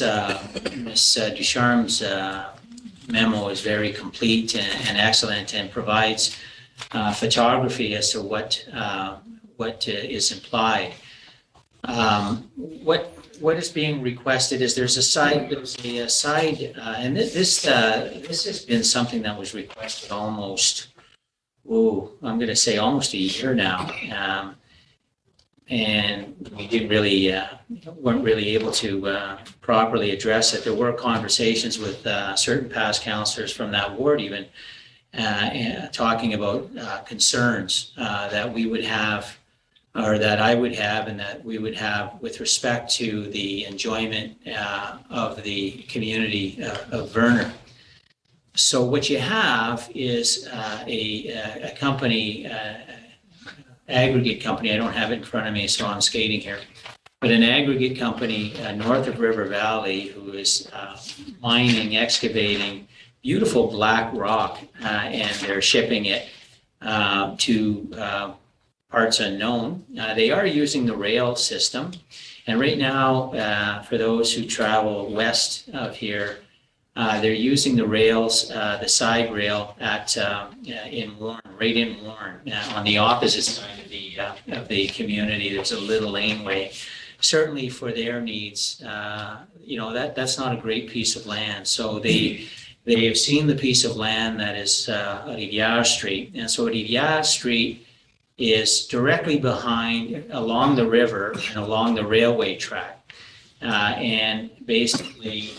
Ducharme's memo is very complete and excellent and provides photography as to what is implied. What is being requested is there's a side, and this has been something that was requested almost, I'm going to say almost a year now. And we didn't really, weren't really able to properly address it. There were conversations with certain past councillors from that ward even talking about concerns that we would have, or that I would have, and that we would have with respect to the enjoyment of the community of Verner. So what you have is a company, aggregate company. I don't have it in front of me, so I'm skating here. But an aggregate company north of River Valley who is mining, excavating beautiful black rock, and they're shipping it to parts unknown. They are using the rail system. And right now, for those who travel west of here, they're using the rails, the side rail at in Warren, right in Warren, on the opposite side of the community. There's a little laneway. Certainly for their needs, you know, that's not a great piece of land. So they have seen the piece of land that is Rivière Street, and so Rivière Street is directly behind, along the river and along the railway track, and basically.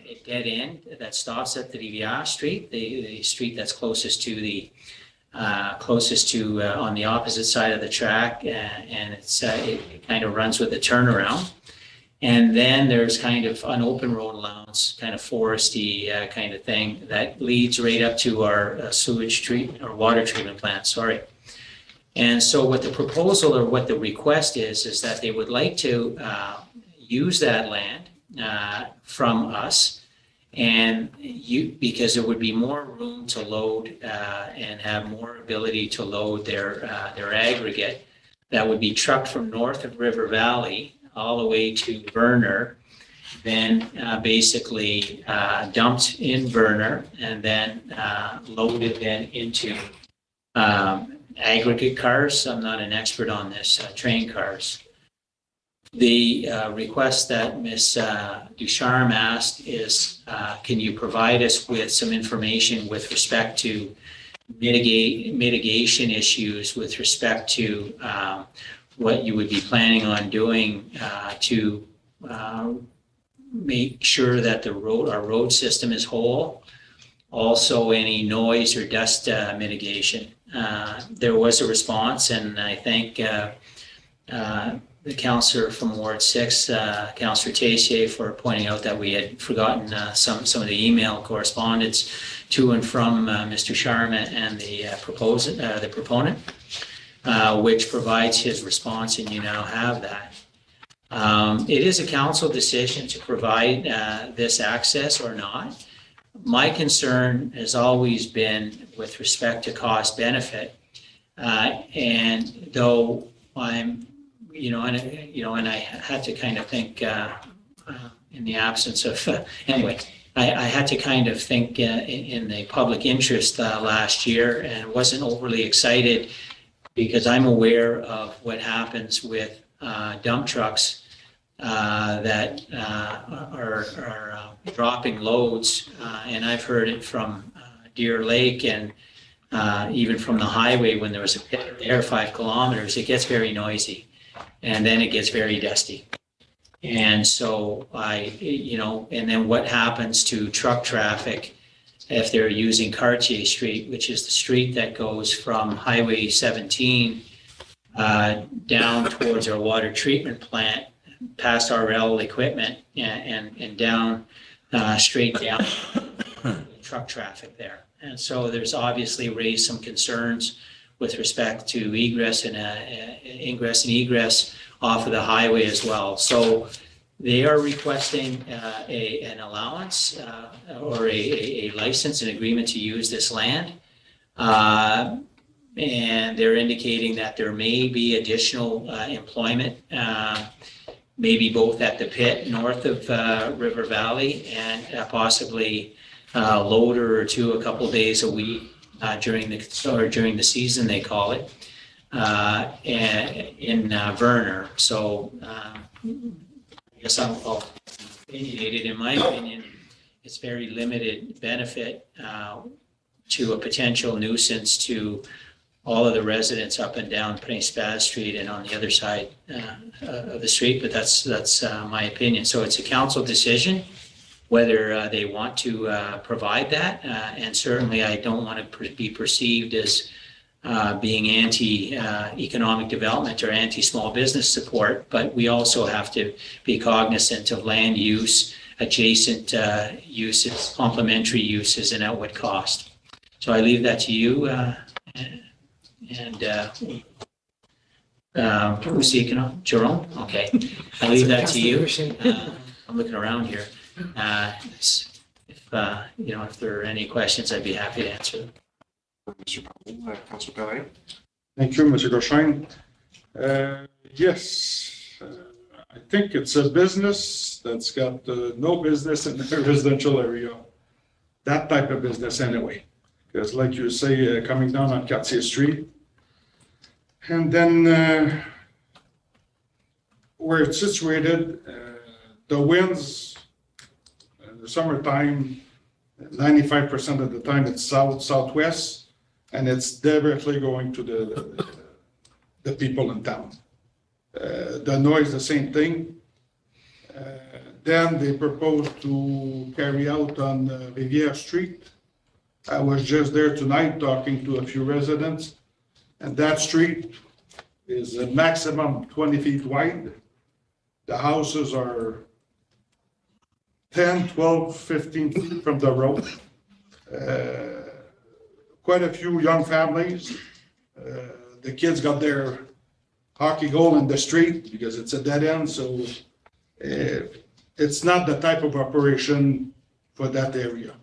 A dead end that stops at the Rivière Street, the street that's closest to on the opposite side of the track, and it kind of runs with a turnaround. And then there's kind of an open road allowance, kind of foresty kind of thing that leads right up to our sewage treatment or water treatment plant, sorry. And so what the proposal or what the request is that they would like to use that land from us, and because there would be more room to load and have more ability to load their aggregate that would be trucked from north of River Valley all the way to Verner, then basically dumped in Verner and then loaded then into aggregate cars. I'm not an expert on this, train cars. The request that Ms. Ducharme asked is, can you provide us with some information with respect to mitigation issues with respect to what you would be planning on doing to make sure that our road system is whole. Also, any noise or dust mitigation. There was a response, and I think the councillor from Ward 6, Councillor Tessier, for pointing out that we had forgotten some of the email correspondence to and from Mr. Sharma and the proponent, which provides his response, and you now have that. It is a council decision to provide this access or not. My concern has always been with respect to cost benefit, and though I'm, and I had to kind of think in the absence of anyway. I had to kind of think in the public interest last year, and wasn't overly excited because I'm aware of what happens with dump trucks that are dropping loads, and I've heard it from Deer Lake and even from the highway when there was a pit there 5 kilometers. It gets very noisy, and then it gets very dusty. And so and then what happens to truck traffic if they're using Cartier Street, which is the street that goes from Highway 17 down towards our water treatment plant, past RL equipment, and down straight down truck traffic there. And so there's obviously raised some concerns with respect to ingress and egress off of the highway as well. So they are requesting an allowance or a license, an agreement to use this land. And they're indicating that there may be additional employment, maybe both at the pit north of River Valley and possibly a loader or two a couple days a week during the season, they call it, in Verner. So I guess I'll opinionate it. In my opinion, it's very limited benefit to a potential nuisance to all of the residents up and down Prince Spaz Street and on the other side of the street, but that's my opinion. So it's a council decision whether they want to provide that, and certainly I don't want to be perceived as being anti-economic development or anti-small business support, but we also have to be cognizant of land use, adjacent uses, complementary uses, and at what cost. So I leave that to you. Who's speaking on? Jerome? Okay. I leave that to you. I'm looking around here. If there are any questions, I'd be happy to answer them. Councilor Pellet. Thank you, Mr. Goshain. Yes, I think it's a business that's got no business in the residential area. That type of business anyway. Because like you say, coming down on Cartier Street, and then where it's situated, the winds in the summertime, 95% of the time it's southwest, and it's directly going to the people in town. The noise, the same thing. Then they proposed to carry out on Rivière Street. I was just there tonight talking to a few residents, and that street is a maximum 20 feet wide. The houses are 10, 12, 15 feet from the road. Quite a few young families. The kids got their hockey goal in the street because it's a dead end, so it's not the type of operation for that area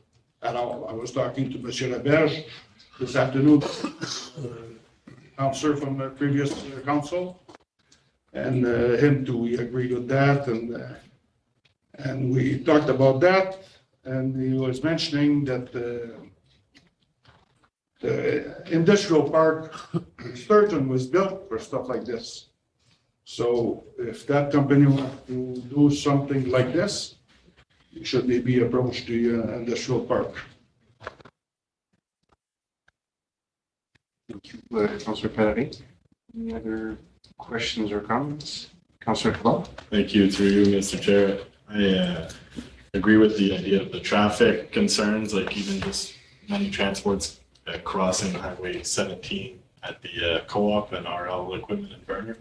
at all. I was talking to Monsieur Laberge this afternoon, councillor from the previous council, and him too, we agreed with that, and And we talked about that, and he was mentioning that the industrial park, Sturgeon was built for stuff like this. So if that company wants to do something like this, should they be approached the industrial park? Thank you, Councillor Perry. Any other questions or comments? Councillor Cabal? Thank you, through you, Mr. Chair. I agree with the idea of the traffic concerns, like even just many transports crossing Highway 17 at the co-op and RL equipment and burner.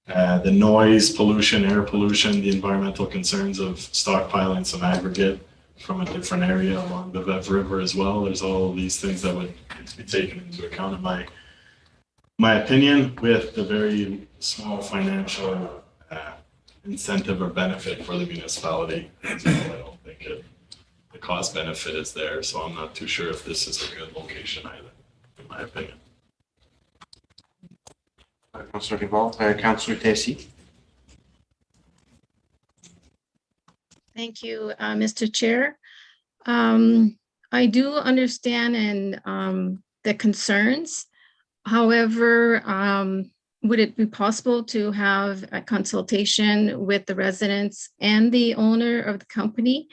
The noise, pollution, air pollution, the environmental concerns of stockpiling some aggregate from a different area along the Vev River as well. There's all of these things that would need to be taken into account in my opinion, with the very small financial incentive or benefit for the municipality. I don't think the cost benefit is there, so I'm not too sure if this is a good location either, in my opinion. Councillor Cabal, Councillor Tessy. Thank you, Mr. Chair. I do understand and the concerns. However, would it be possible to have a consultation with the residents and the owner of the company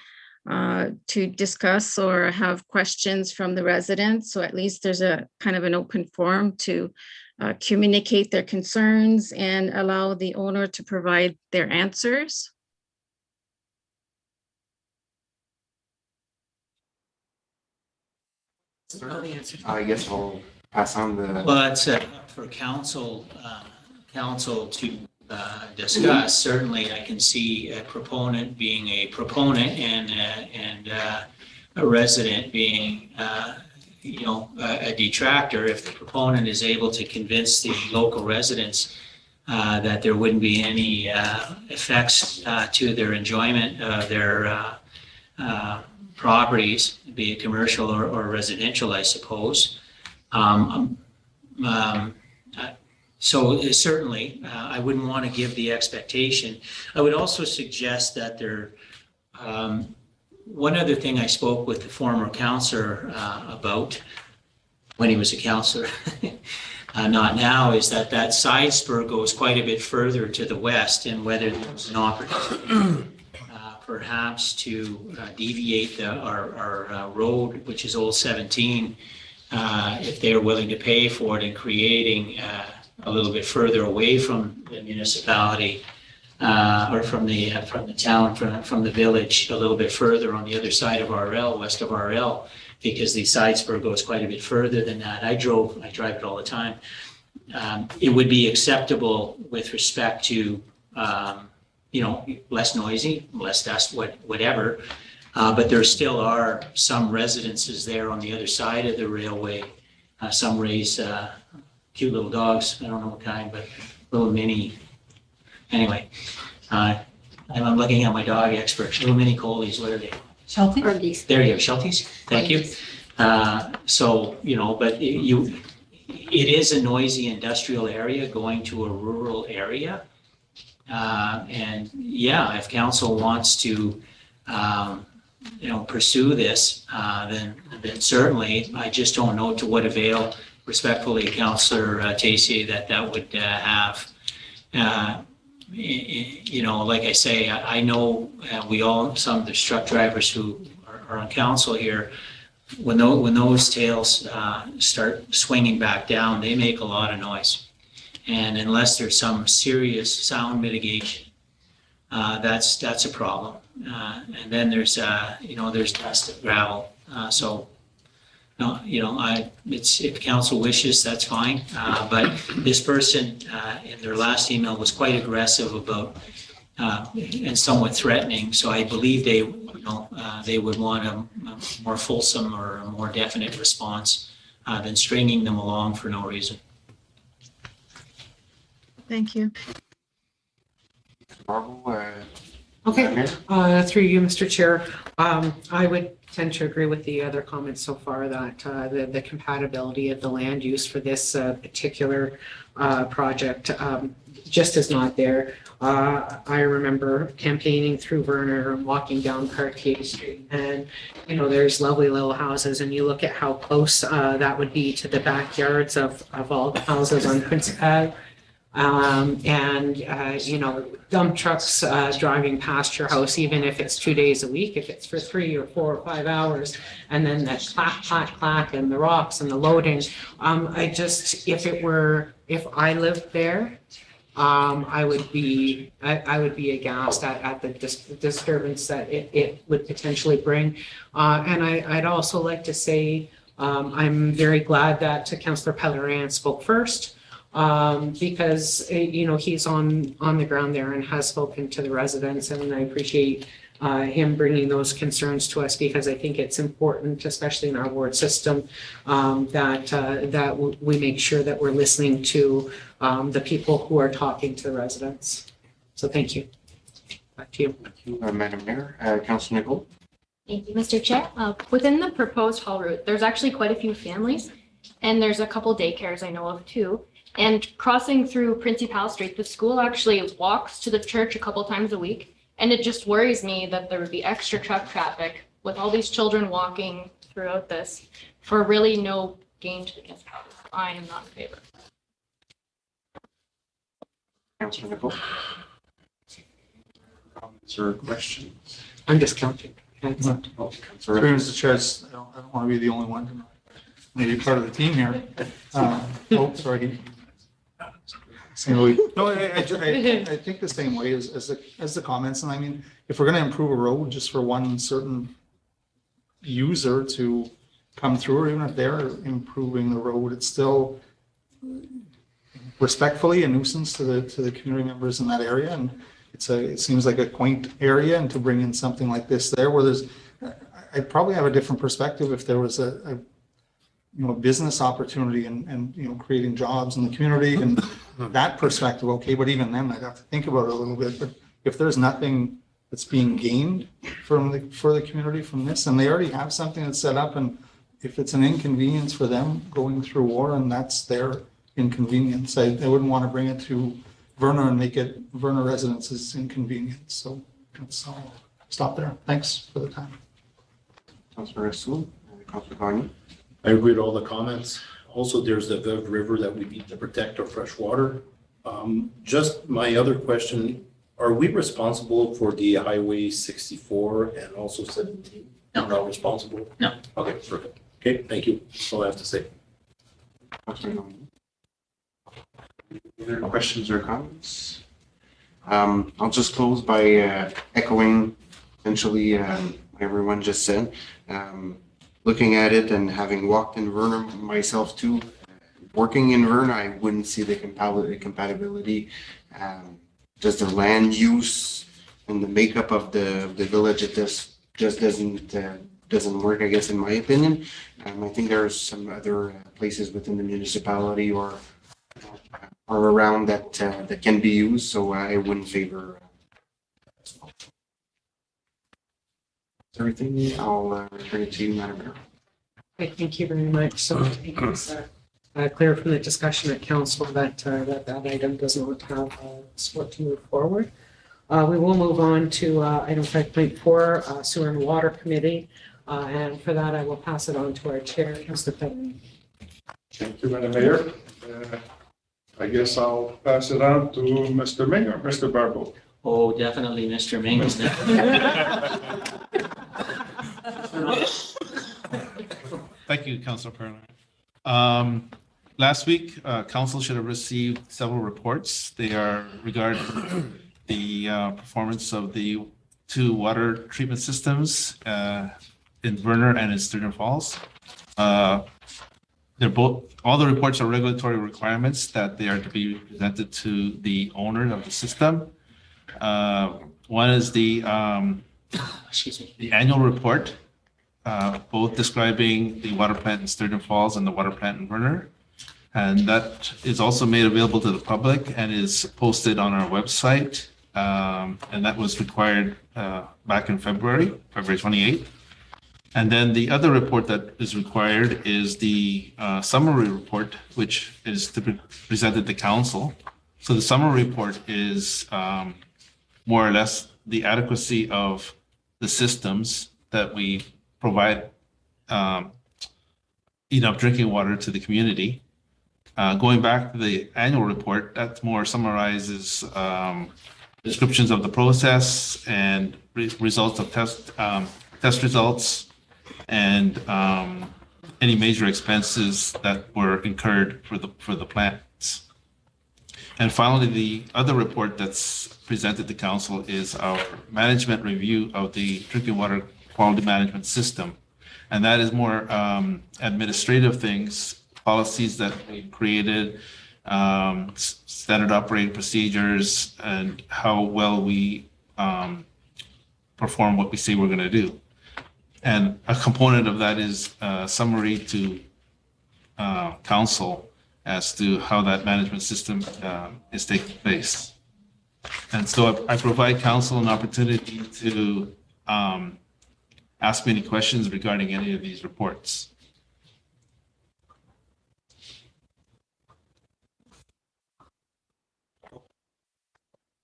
to discuss or have questions from the residents? So at least there's a kind of an open forum to communicate their concerns and allow the owner to provide their answers. I guess I'll pass on the. Well, it's for council to discuss. Certainly, I can see a proponent being a proponent and a resident being, a detractor. If the proponent is able to convince the local residents that there wouldn't be any effects to their enjoyment of their properties, be it commercial or residential, I suppose. So certainly, I wouldn't want to give the expectation. I would also suggest that one other thing I spoke with the former councillor about when he was a councillor, not now, is that side spur goes quite a bit further to the west, and whether there's an opportunity perhaps to deviate our road, which is Old 17, if they are willing to pay for it, and creating a little bit further away from the municipality or from the town, from the village, a little bit further on the other side of RL, west of RL, because the side spur goes quite a bit further than that. I drive it all the time. It would be acceptable with respect to less noisy, less dust, whatever. But there still are some residences there on the other side of the railway. Some raise cute little dogs. I don't know what kind, but little mini. Anyway, I'm looking at my dog expert. Little mini collies. What are they? Shelties? There you go, Shelties. Thank you. So, but it is a noisy industrial area going to a rural area. And yeah, if council wants to, pursue this, then certainly, I just don't know to what avail, respectfully, Councillor Tessier, that would have. Like I say, I know some of the truck drivers who are on council here, when those tails start swinging back down, they make a lot of noise. And unless there's some serious sound mitigation, that's a problem. And then there's dust and gravel. If council wishes, that's fine. But this person in their last email was quite aggressive about and somewhat threatening. So I believe they would want a more fulsome or a more definite response than stringing them along for no reason. Thank you. Okay, through you, Mr. Chair. I would tend to agree with the other comments so far that the compatibility of the land use for this particular project just is not there. I remember campaigning through Verner and walking down Cartier Street, and there's lovely little houses, and you look at how close that would be to the backyards of all the houses on Prince Ave. Dump trucks driving past your house, even if it's 2 days a week, if it's for 3 or 4 or 5 hours, and then that clack, clack, clack, and the rocks and the loading. If I lived there, I would be aghast at the disturbance that it would potentially bring. And I'd also like to say, I'm very glad that Councillor Pellerin spoke first. Because he's on the ground there and has spoken to the residents, and I appreciate him bringing those concerns to us, because I think it's important, especially in our ward system, that we make sure that we're listening to the people who are talking to the residents. So thank you. Back to you. Thank you, Madam Mayor. Councillor Nicole. Thank you, Mr. Chair. Within the proposed haul route, there's actually quite a few families, and there's a couple daycares I know of too. And crossing through Principal Street, the school actually walks to the church a couple times a week. And it just worries me that there would be extra truck traffic with all these children walking throughout this for really no gain to the municipality. I am not in favor. Councillor Nicole. Comments or questions? I'm just counting. Sorry, Mr. Chair, I don't want to be the only one to maybe part of the team here. Sorry. No, I think the same way as the comments. And I mean, if we're going to improve a road just for one certain user to come through, or even if they're improving the road, it's still respectfully a nuisance to the community members in that area. And it seems like a quaint area, and to bring in something like this there, where I'd probably have a different perspective if there was a business opportunity and creating jobs in the community and that perspective. Okay, but even then I'd have to think about it a little bit. But if there's nothing that's being gained for the community from this, and they already have something that's set up, and if it's an inconvenience for them going through Warren, that's their inconvenience. I wouldn't want to bring it to Verner and make it Verner residents' inconvenience. So I'll stop there. Thanks for the time. Councillor Rasool, Councillor Gagné. I agree with all the comments. Also, there's the Veuve River that we need to protect our fresh water. Just my other question, are we responsible for the Highway 64 and also 17? No. We're not responsible? No. Okay, perfect. Okay, thank you. That's all I have to say. Other questions or comments? I'll just close by echoing essentially everyone just said. Looking at it and having walked in Verner myself too, working in Verner, I wouldn't see the compatibility. Just the land use and the makeup of the village, it just doesn't work, I guess, in my opinion. I think there's some other places within the municipality or around that that can be used, so I wouldn't favor everything. I'll return it to you, Madam Mayor. Okay, thank you very much. So I think it's clear from the discussion at council that that item does not have support to move forward. We will move on to item 5.4, Sewer and Water Committee. And for that, I will pass it on to our chair, Councillor Pellerin. Thank you, Madam Mayor. I guess I'll pass it on to Mr. Ming or Mr. Barbeau. Oh, definitely Mr. Ming. Thank you, Councilor Perlin. Last week, council should have received several reports. They are regarding the performance of the 2 water treatment systems in Verner and in Sturgeon Falls. All the reports are regulatory requirements that they are to be presented to the owner of the system. One is the annual report, both describing the water plant in Sturgeon Falls and the water plant in Verner. And that is also made available to the public and is posted on our website and that was required back in February 28th. And then the other report that is required is the summary report, which is to be presented to council. So the summary report is more or less the adequacy of the systems that we provide enough drinking water to the community. Going back to the annual report, that more summarizes descriptions of the process and results of test results, and any major expenses that were incurred for the plants. And finally, the other report that's presented to council is our management review of the drinking water quality management system. And that is more administrative things, policies that we created, standard operating procedures, and how well we perform what we say we're going to do. And a component of that is a summary to council as to how that management system is taking place. And so I provide council an opportunity to ask me any questions regarding any of these reports.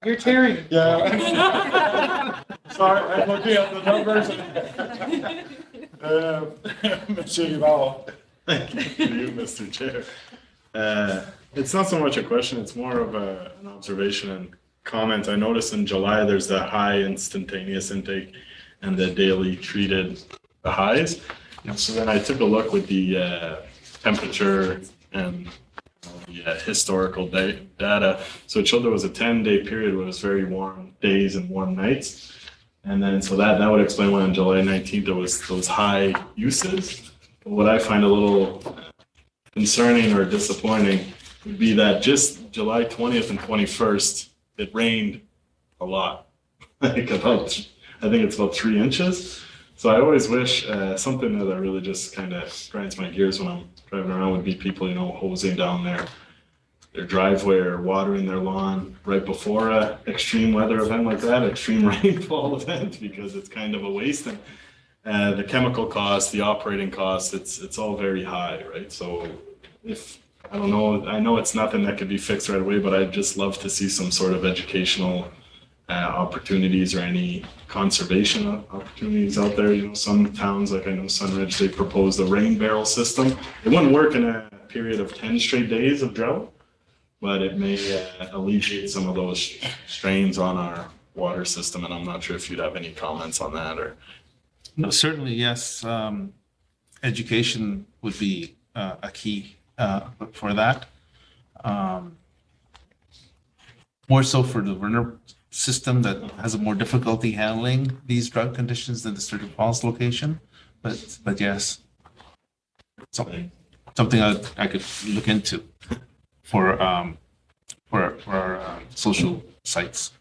You're chairing. Yeah. Sorry, I'm looking at the numbers. Monsieur Yvon. Thank you, Mr. Chair. It's not so much a question, it's more of an observation and comment. I noticed in July, there's the high instantaneous intake and the daily treated highs. So then I took a look with the temperature and the historical data. So it showed there was a 10-day period where it was very warm days and warm nights. And then so that would explain why on July 19th there was those high uses. But what I find a little concerning or disappointing would be that just July 20th and 21st, it rained a lot, like about, I think it's about 3 inches. So I always wish something that really just kind of grinds my gears when I'm driving around would be people, hosing down their driveway or watering their lawn right before a extreme weather event like that, extreme rainfall event, because it's kind of a waste. And the chemical costs, the operating costs, it's all very high, right? So I don't know, I know it's nothing that could be fixed right away, but I'd just love to see some sort of educational opportunities or any conservation opportunities out there. Some towns, like I know Sunridge, they proposed a rain barrel system. It wouldn't work in a period of 10 straight days of drought, but it may alleviate some of those strains on our water system. And I'm not sure if you'd have any comments on that or. No, certainly, yes. Education would be a key for that. More so for the Werner system that has a more difficulty handling these drought conditions than the Sturgeon Falls location. But yes, something I could look into for our social sites.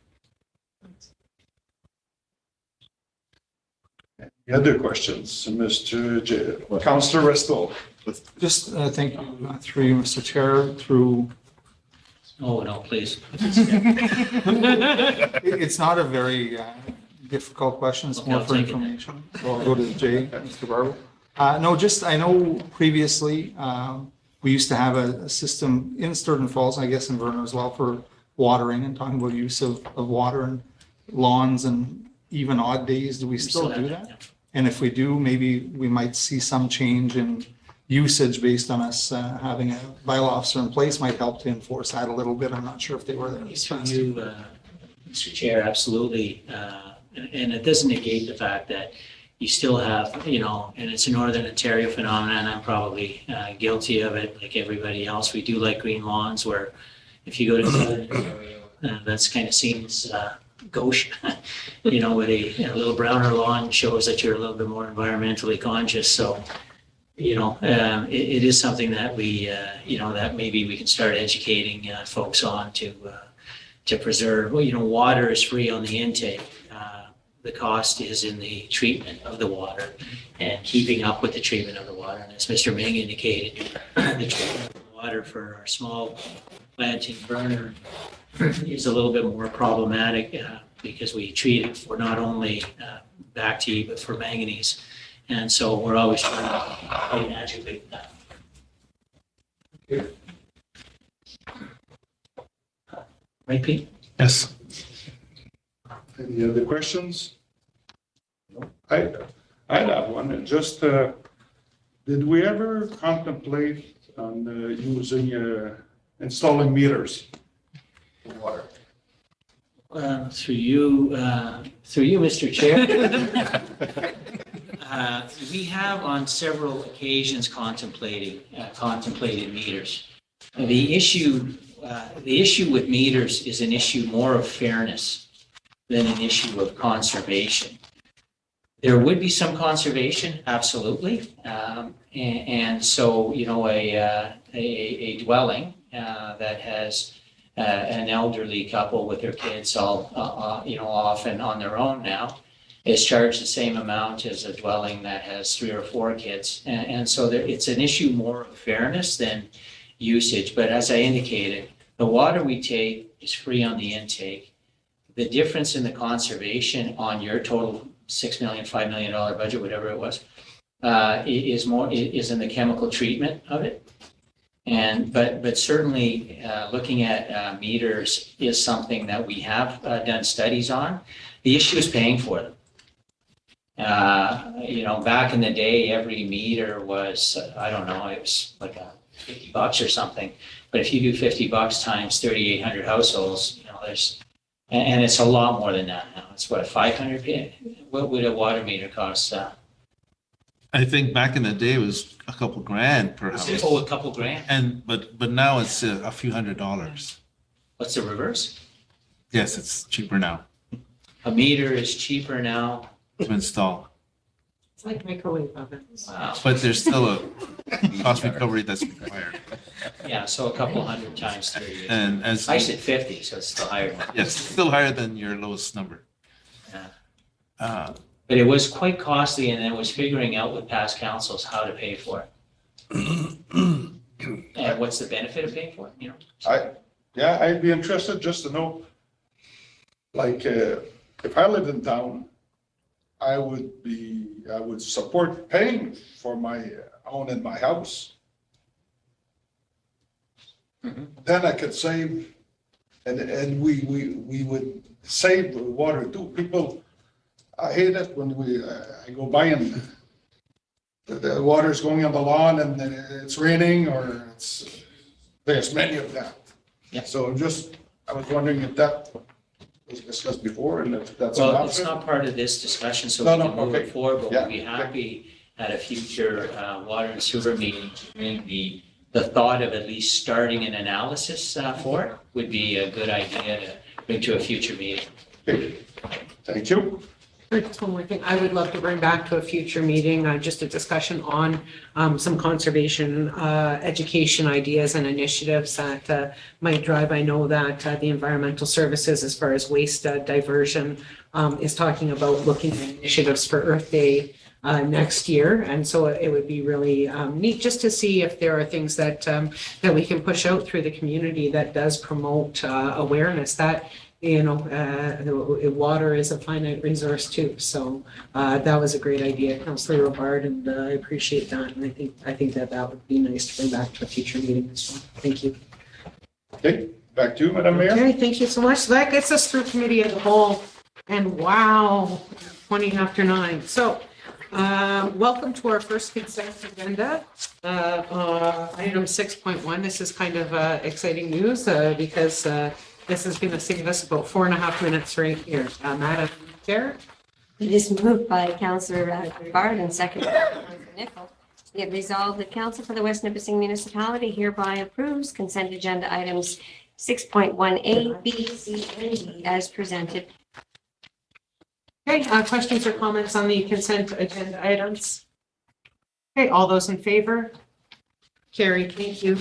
Any other questions, Mr. Councillor Restal? Just thank you through you, Mr. Chair, through. Oh, no, please. It's not a very difficult question. It's more for information. So I'll go to Jay, Mr. Barber. No, just I know previously we used to have a system in Sturgeon Falls, I guess in Vernon as well, for watering and talking about use of water and lawns and even odd days. Do we still do that? Yeah. And if we do, maybe we might see some change in usage based on us having a bylaw officer in place might help to enforce that a little bit. I'm not sure if they were there. Mr. Chair, absolutely. And it doesn't negate the fact that you still have, and it's a Northern Ontario phenomenon. I'm probably guilty of it like everybody else. We do like green lawns where if you go to Southern Ontario, that's kind of seen as gauche, with a little browner lawn shows that you're a little bit more environmentally conscious. So, it is something that we, that maybe we can start educating folks on to preserve. Water is free on the intake. The cost is in the treatment of the water and keeping up with the treatment of the water. And as Mr. Ming indicated, the treatment of the water for our small planting burner is a little bit more problematic because we treat it for not only Bacti, but for manganese. And so we're always trying to agitate that. Right, Pete? Yes. Any other questions? I have one. Just, did we ever contemplate on using, installing meters for water? Through you, Mr. Chair. We have on several occasions contemplated meters. The issue with meters is an issue more of fairness than an issue of conservation. There would be some conservation, absolutely. And so, you know, a dwelling that has an elderly couple with their kids all, you know, often on their own now, is charged the same amount as a dwelling that has 3 or 4 kids. And so it's an issue more of fairness than usage. But as I indicated, the water we take is free on the intake. The difference in the conservation on your total $6 million, $5 million budget, whatever it was, is in the chemical treatment of it. But certainly looking at meters is something that we have done studies on. The issue is paying for them. You know, back in the day, every meter was, I don't know, it was like $50 or something. But if you do $50 times 3,800 households, you know, and it's a lot more than that now. It's what, 500? What would a water meter cost? I think back in the day it was a couple grand per house. Oh, a couple grand? But now it's a few $100s. What's the reverse? Yes, it's cheaper now A meter is cheaper now. to install. It's like microwave ovens. Wow. But there's still a cost recovery that's required. Yeah, so a couple hundred times 30. And as I said 50, so it's still higher. yes, still higher than your lowest number. Yeah. But it was quite costly, and it was figuring out with past councils how to pay for it. And what's the benefit of paying for it, you know? I'd be interested just to know, like, if I lived in town, I would support paying for my own in my house. Then I could save, and we would save the water too. People, I hate it when I go by and the water's going on the lawn and it's raining or there's many of that. Yeah. So I was wondering if that was discussed before and if that's an Well, it's option. not part of this discussion, so No, we no, can move okay. it forward, but Yeah. we'd be happy at a future water and sewer meeting to bring the thought of at least starting an analysis for it would be a good idea to bring to a future meeting. Okay. Thank you. Just one more thing, I would love to bring back to a future meeting, just a discussion on some conservation education ideas and initiatives that might drive. I know that the environmental services, as far as waste diversion, is talking about looking at initiatives for Earth Day next year. And so it would be really neat just to see if there are things that we can push out through the community that does promote awareness that, you know, water is a finite resource too. So that was a great idea, Councillor Robard, and I appreciate that. And I think that would be nice to bring back to a future meeting as well. Thank you. Okay, back to you, Madam Mayor. Okay, thank you so much. So that gets us through committee as a whole. And wow, 20 after 9. So welcome to our first consent agenda. Item 6.1. This is kind of exciting news because this is going to save us about 4.5 minutes right here. Madam Chair? It is moved by Councillor Bard and seconded by Councillor Nicol. Be it resolved that Council for the West Nipissing Municipality hereby approves consent agenda items 6.1A, B, C, and D as presented. Okay, questions or comments on the consent agenda items? Okay, all those in favor? Carried, thank you.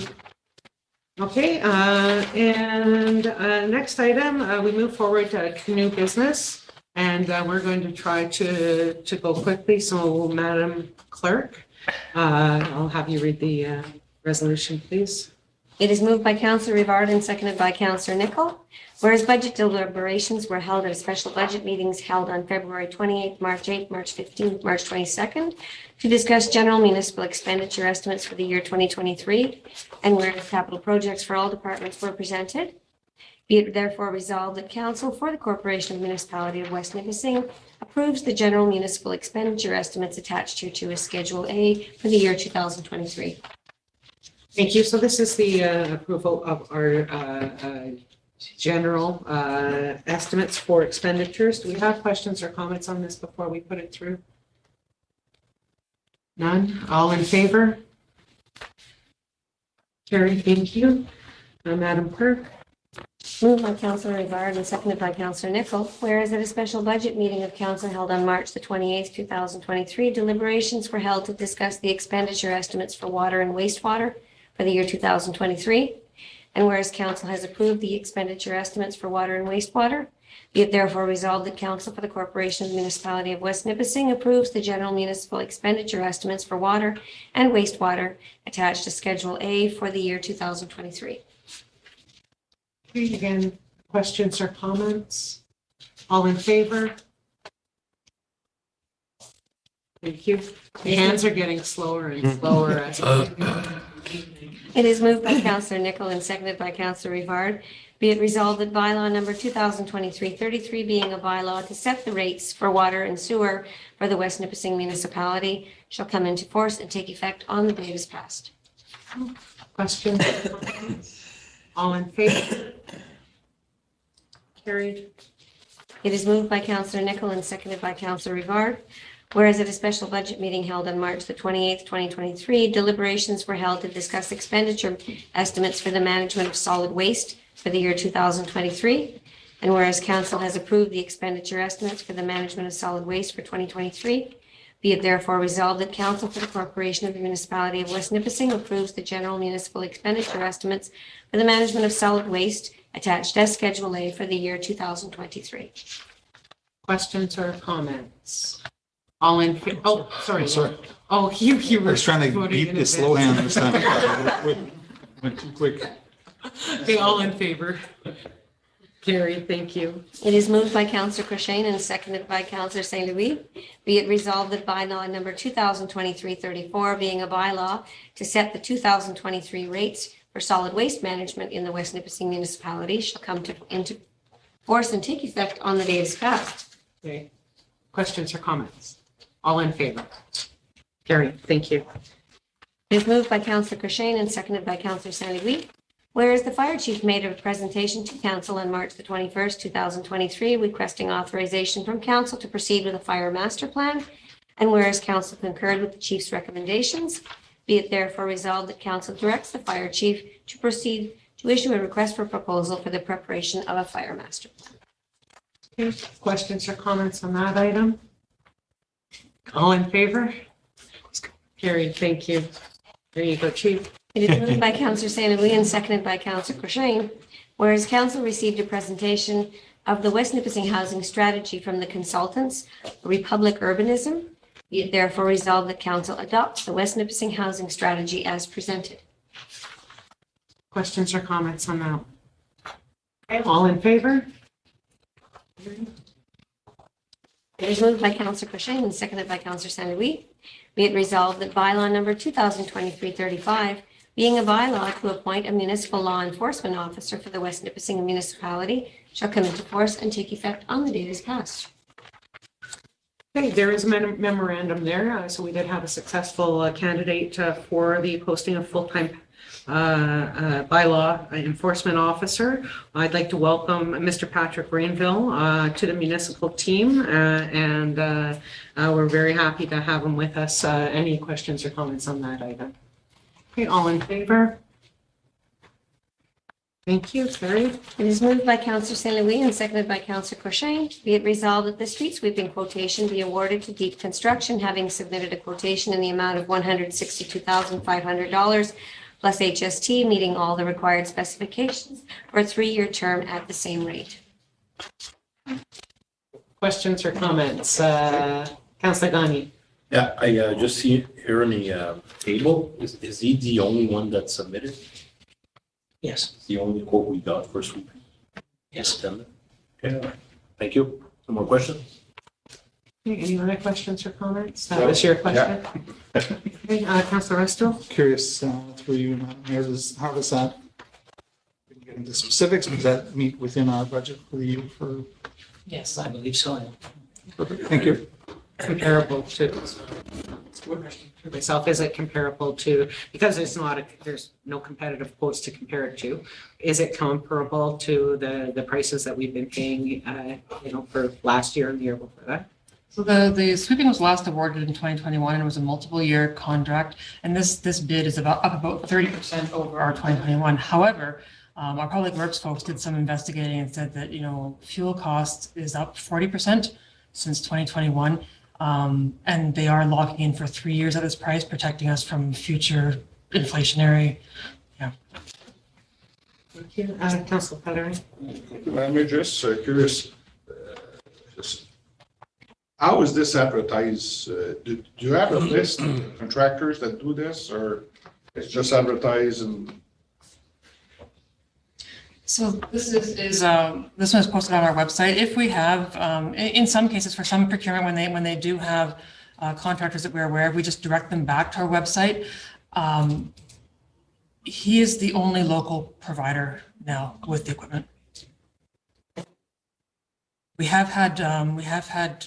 Okay, and next item, we move forward to new business, and we're going to try to go quickly. So, Madam Clerk, I'll have you read the resolution, please. It is moved by Councillor Rivard and seconded by Councillor Nicol. Whereas budget deliberations were held at special budget meetings held on February 28th, March 8th, March 15th, March 22nd to discuss general municipal expenditure estimates for the year 2023, and whereas capital projects for all departments were presented, be it therefore resolved that Council for the Corporation of Municipality of West Nipissing approves the general municipal expenditure estimates attached hereto as Schedule A for the year 2023. Thank you. So this is the approval of our general estimates for expenditures. Do we have questions or comments on this before we put it through? None? All in favor? Carried. Thank you. Madam Clerk? Moved by Councillor Rivard and seconded by Councillor Nicol. Whereas at a special budget meeting of Council held on March the 28th, 2023, deliberations were held to discuss the expenditure estimates for water and wastewater for the year 2023. And whereas Council has approved the expenditure estimates for water and wastewater, be it therefore resolved that Council for the Corporation of the Municipality of West Nipissing approves the general municipal expenditure estimates for water and wastewater attached to Schedule A for the year 2023. Okay, again, questions or comments? All in favor? Thank you. The hands are getting slower and slower as It is moved by Councillor Nicol and seconded by Councillor Rivard. Be it resolved that bylaw number 2023-33 being a bylaw to set the rates for water and sewer for the West Nipissing municipality shall come into force and take effect on the date as passed. questions. All in favor? Carried. It is moved by Councillor Nicol and seconded by Councillor Rivard. Whereas at a special budget meeting held on March the 28th, 2023, deliberations were held to discuss expenditure estimates for the management of solid waste for the year 2023. And whereas Council has approved the expenditure estimates for the management of solid waste for 2023, be it therefore resolved that Council for the Corporation of the Municipality of West Nipissing approves the general municipal expenditure estimates for the management of solid waste attached as Schedule A for the year 2023. Questions or comments? All in, oh, sorry. Sorry. Oh, you were. I was trying to beat this slow hand this time. Went too quick. Okay, all in favor? Carried, thank you. It is moved by Councillor Crochet and seconded by Councillor St. Louis. Be it resolved that bylaw number 2023-34 being a bylaw to set the 2023 rates for solid waste management in the West Nipissing municipality shall come into force and take effect on the date as passed. Okay, questions or comments? All in favor? Carried, thank you. It is moved by Councillor Crochet and seconded by Councillor St. Louis. Whereas the fire chief made a presentation to council on March the 21st, 2023, requesting authorization from council to proceed with a fire master plan. And whereas council concurred with the chief's recommendations, be it therefore resolved that council directs the fire chief to proceed to issue a request for proposal for the preparation of a fire master plan. Okay, questions or comments on that item? All in favor? Carried, thank you. There you go, chief. It is moved by Councillor St. Louis and seconded by Councillor Crochet. Whereas council received a presentation of the West Nipissing housing strategy from the consultants, Republic Urbanism, be it therefore resolved that council adopts the West Nipissing housing strategy as presented. Questions or comments on that? Okay, all in favor? It is moved by Councillor Crochet and seconded by Councillor St. Louis. Be it resolved that bylaw number 2023-35, being a bylaw to appoint a municipal law enforcement officer for the West Nipissing municipality, shall come into force and take effect on the date as passed. Okay, there is a memorandum there. So we did have a successful candidate for the posting of full-time bylaw enforcement officer. I'd like to welcome Mr. Patrick Rainville to the municipal team, and we're very happy to have him with us. Any questions or comments on that item? Okay, all in favor? Thank you, carried. It is moved by Councillor St. Louis and seconded by Councillor Crochet. Be it resolved that the street sweeping quotation be awarded to Deep Construction, having submitted a quotation in the amount of $162,500 plus HST, meeting all the required specifications for a 3-year term at the same rate. Questions or comments? Councillor Gani. Yeah, I just see here in the table, is he the only one that submitted? Yes, It's the only quote we got for sweeping. yes. Okay, thank you. No more questions? Okay, any other questions or comments? That was your question? Okay, Councilor Resto? Curious, through you, Madam Mayor, how does that, we can get into specifics, does that meet within our budget for the year for? Yes, I believe so. Perfect, thank you. Comparable to myself, is it comparable to, because it's not, there's no competitive quotes to compare it to, is it comparable to the prices that we've been paying, for last year and the year before that? So the sweeping was last awarded in 2021 and it was a multiple year contract. And this bid is up about 30% over our 2021. However, our public works folks did some investigating and said that, fuel cost is up 40% since 2021. And they are locking in for 3 years at this price, protecting us from future inflationary. Yeah. Thank you. Councilor Pellerin? I'm just curious. How is this advertised? Do you have a list of contractors that do this, or it's just advertised and? So this is this one is posted on our website. If we have, in some cases, for some procurement, when they do have contractors that we're aware of, we just direct them back to our website. He is the only local provider now with the equipment. We have had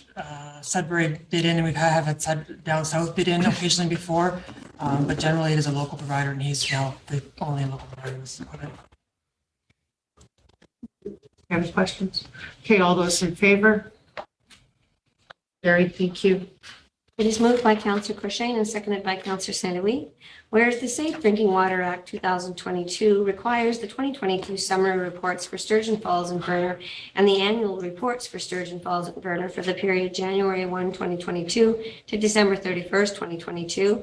Sudbury bid in, and we have had down south bid in occasionally before, but generally it is a local provider, and he's now the only local provider with this equipment. Any questions? Okay, all those in favor? Carried, thank you. It is moved by Councillor Crochet and seconded by Councillor St. Louis. Whereas the Safe Drinking Water Act 2022 requires the 2022 summary reports for Sturgeon Falls and Verner and the annual reports for Sturgeon Falls and Verner for the period January 1, 2022 to December 31st, 2022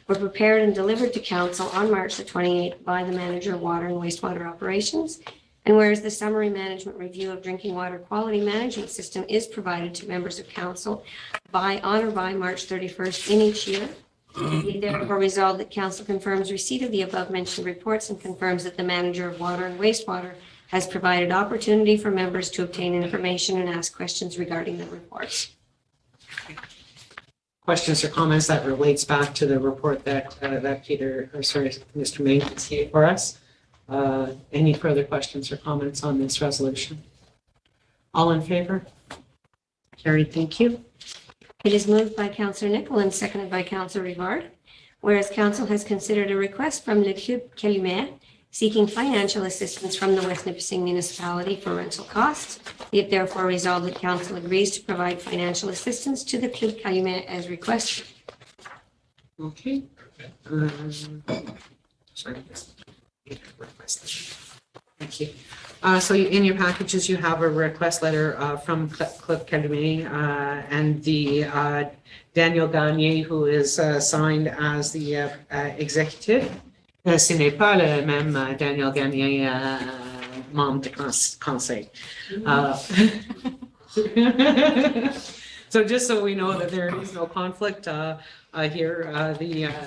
were prepared and delivered to Council on March the 28th by the Manager of Water and Wastewater Operations. And whereas the summary management review of drinking water quality management system is provided to members of council on or by March 31st in each year, we therefore resolve that council confirms receipt of the above mentioned reports and confirms that the manager of water and wastewater has provided opportunity for members to obtain information and ask questions regarding the reports. Questions or comments that relates back to the report that Mr. Main gave for us? Any further questions or comments on this resolution? All in favor? Carried, thank you. It is moved by Councillor Nicol and seconded by Councillor Rivard. Whereas council has considered a request from Le Club Calumet seeking financial assistance from the West Nipissing municipality for rental costs. Be it therefore resolved that council agrees to provide financial assistance to the Club Calumet as requested. Okay. Sorry. Thank you. So in your packages, you have a request letter from Club Calumet and the Daniel Gagné, who is signed as the executive. Ce n'est pas le même Daniel Gagné, membre de conseil. So just so we know that there is no conflict here,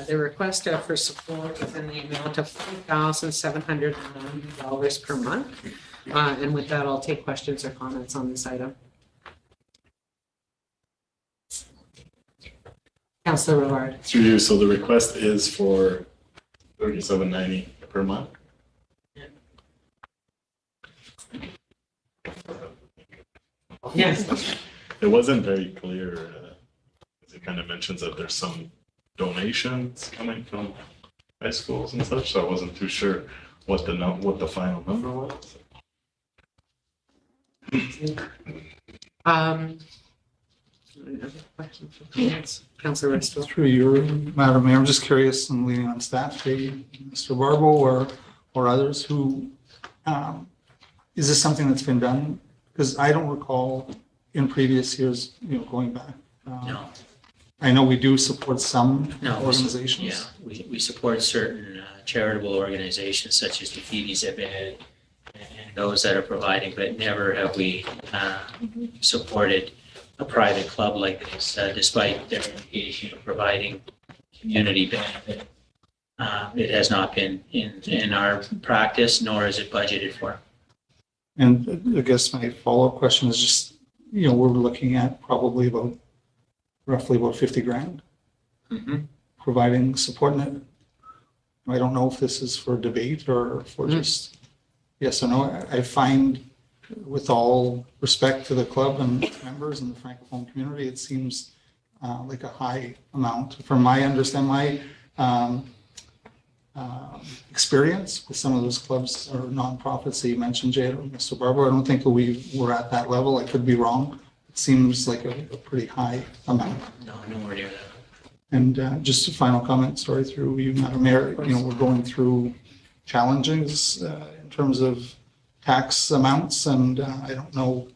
the request for support is in the amount of $4,790 per month. And with that, I'll take questions or comments on this item. Councillor Rivard. Through you, so the request is for $37.90 per month. Yes. It wasn't very clear. It kind of mentions that there's some donations coming from high schools and such, so I wasn't too sure what the final number was. Councillor Resto. Through you, Madam Mayor, I'm just curious and leaning on staff, Mr. Barbo or others who, is this something that's been done? Because I don't recall in previous years, going back. No. I know we do support some No, organizations. we support certain charitable organizations such as the Phoebe's Ed and those that are providing, but never have we supported a private club like this, despite their indication of providing community benefit. it has not been in our practice, nor is it budgeted for. And I guess my follow-up question is just, we're looking at probably roughly about 50 grand providing support. And I don't know if this is for debate or for just yes or no. I find, with all respect to the club and its members and the Francophone community, it seems like a high amount. From my experience with some of those clubs or nonprofits that you mentioned, Jay and Mr. Barber, I don't think we were at that level. I could be wrong. It seems like a pretty high amount. No, nowhere near that. And just a final comment, sorry, through you, Madam Mayor, we're going through challenges in terms of tax amounts, and I don't know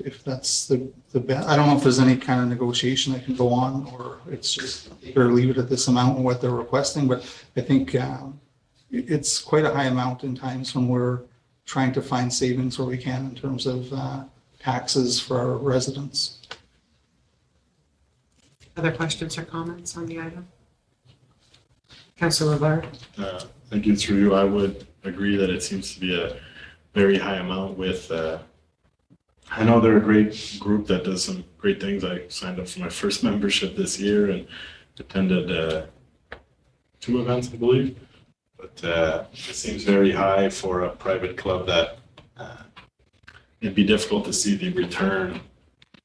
if that's the best. I don't know if there's any kind of negotiation that can go on, or it's just or leave it at this amount and what they're requesting. But I think it's quite a high amount in times when we're trying to find savings where we can in terms of taxes for our residents. Other questions or comments on the item? Councillor Labarre. Thank you. Through you, I would agree that it seems to be a very high amount with, I know they're a great group that does some great things. I signed up for my first membership this year and attended 2 events, I believe. But it seems very high for a private club that it'd be difficult to see the return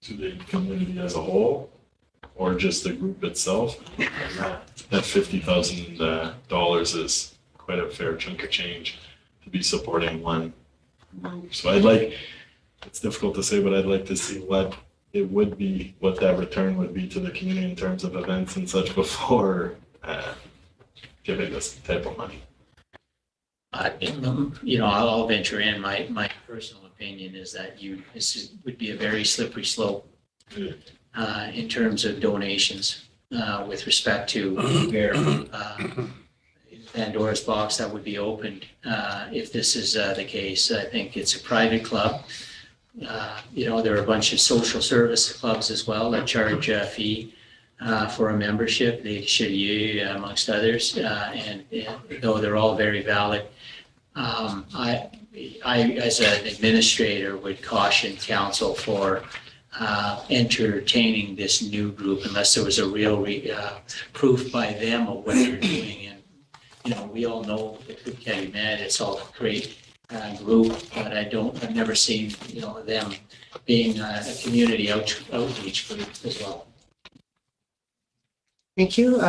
to the community as a whole, or just the group itself. And that $50,000 is quite a fair chunk of change to be supporting one group. So it's difficult to say, but I'd like to see what it would be, what that return would be to the community in terms of events and such before giving this type of money. I'll venture in. My personal opinion is that this would be a very slippery slope in terms of donations with respect to where Pandora's box that would be opened if this is the case. I think it's a private club. There are a bunch of social service clubs as well that charge a fee for a membership, the Chevalier amongst others, and though they're all very valid, I as an administrator would caution council for entertaining this new group unless there was a real proof by them of what they're doing. And we all know the Cook County Med, it's all a great group, but I've never seen them being a community outreach group as well. Thank you.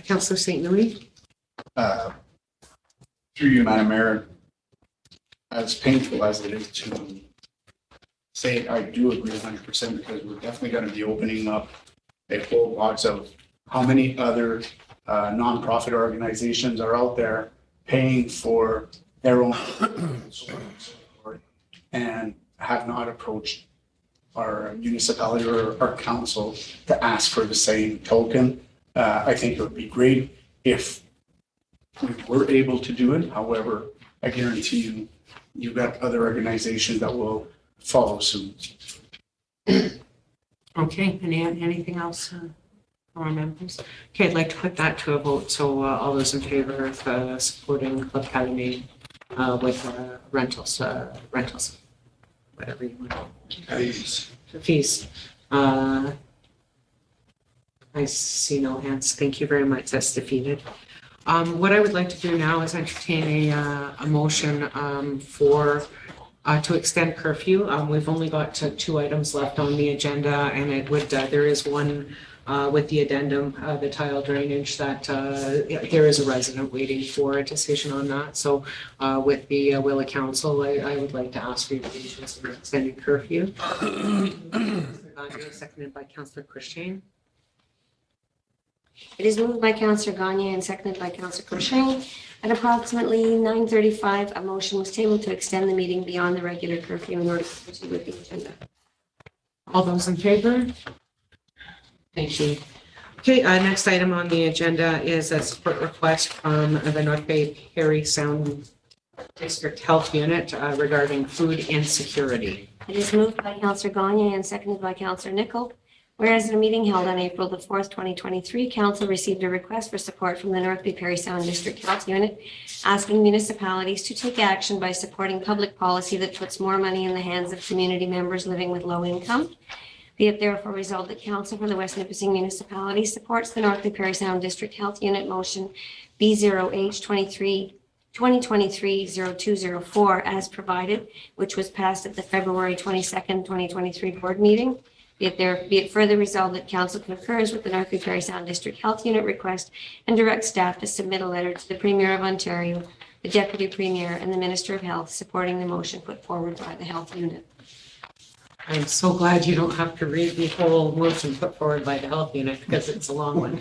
Councillor St. Louis. Through you, Madam Mayor, as painful as it is to say, I do agree 100% because we're definitely going to be opening up a whole lot of how many other nonprofit organizations are out there paying for their own and have not approached our municipality or our council to ask for the same token. I think it would be great if we were able to do it. However, I guarantee you, you've got other organizations that will follow suit. Okay, anything else from our members? Okay, I'd like to put that to a vote. So all those in favor of supporting Club Academy with rentals, whatever you want. Fees. I see no hands. Thank you very much. That's defeated. What I would like to do now is entertain a motion to extend curfew. We've only got 2 items left on the agenda, and it would there is one with the addendum, the tile drainage, that there is a resident waiting for a decision on that. So with the will of council, I would like to ask for your patience for extended curfew. Seconded by Councillor Christian. It is moved by Councillor Gagne and seconded by Councillor Crochet. At approximately 9:35, a motion was tabled to extend the meeting beyond the regular curfew in order to proceed with the agenda. All those in favor? Thank you. Okay, next item on the agenda is a support request from the North Bay Perry Sound District Health Unit regarding food insecurity. It is moved by Councillor Gagne and seconded by Councillor Nickel. Whereas in a meeting held on April the 4th, 2023, Council received a request for support from the North Bay Parry Sound District Health Unit asking municipalities to take action by supporting public policy that puts more money in the hands of community members living with low income. Be it therefore resolved that Council for the West Nipissing Municipality supports the North Bay Parry Sound District Health Unit motion B0H 2023-0204 as provided, which was passed at the February 22nd, 2023 board meeting. Be it further resolved that Council concurs with the North Bay Parry Sound District Health Unit request and directs staff to submit a letter to the Premier of Ontario, the Deputy Premier, and the Minister of Health supporting the motion put forward by the Health Unit. I'm so glad you don't have to read the whole motion put forward by the health unit because it's a long one.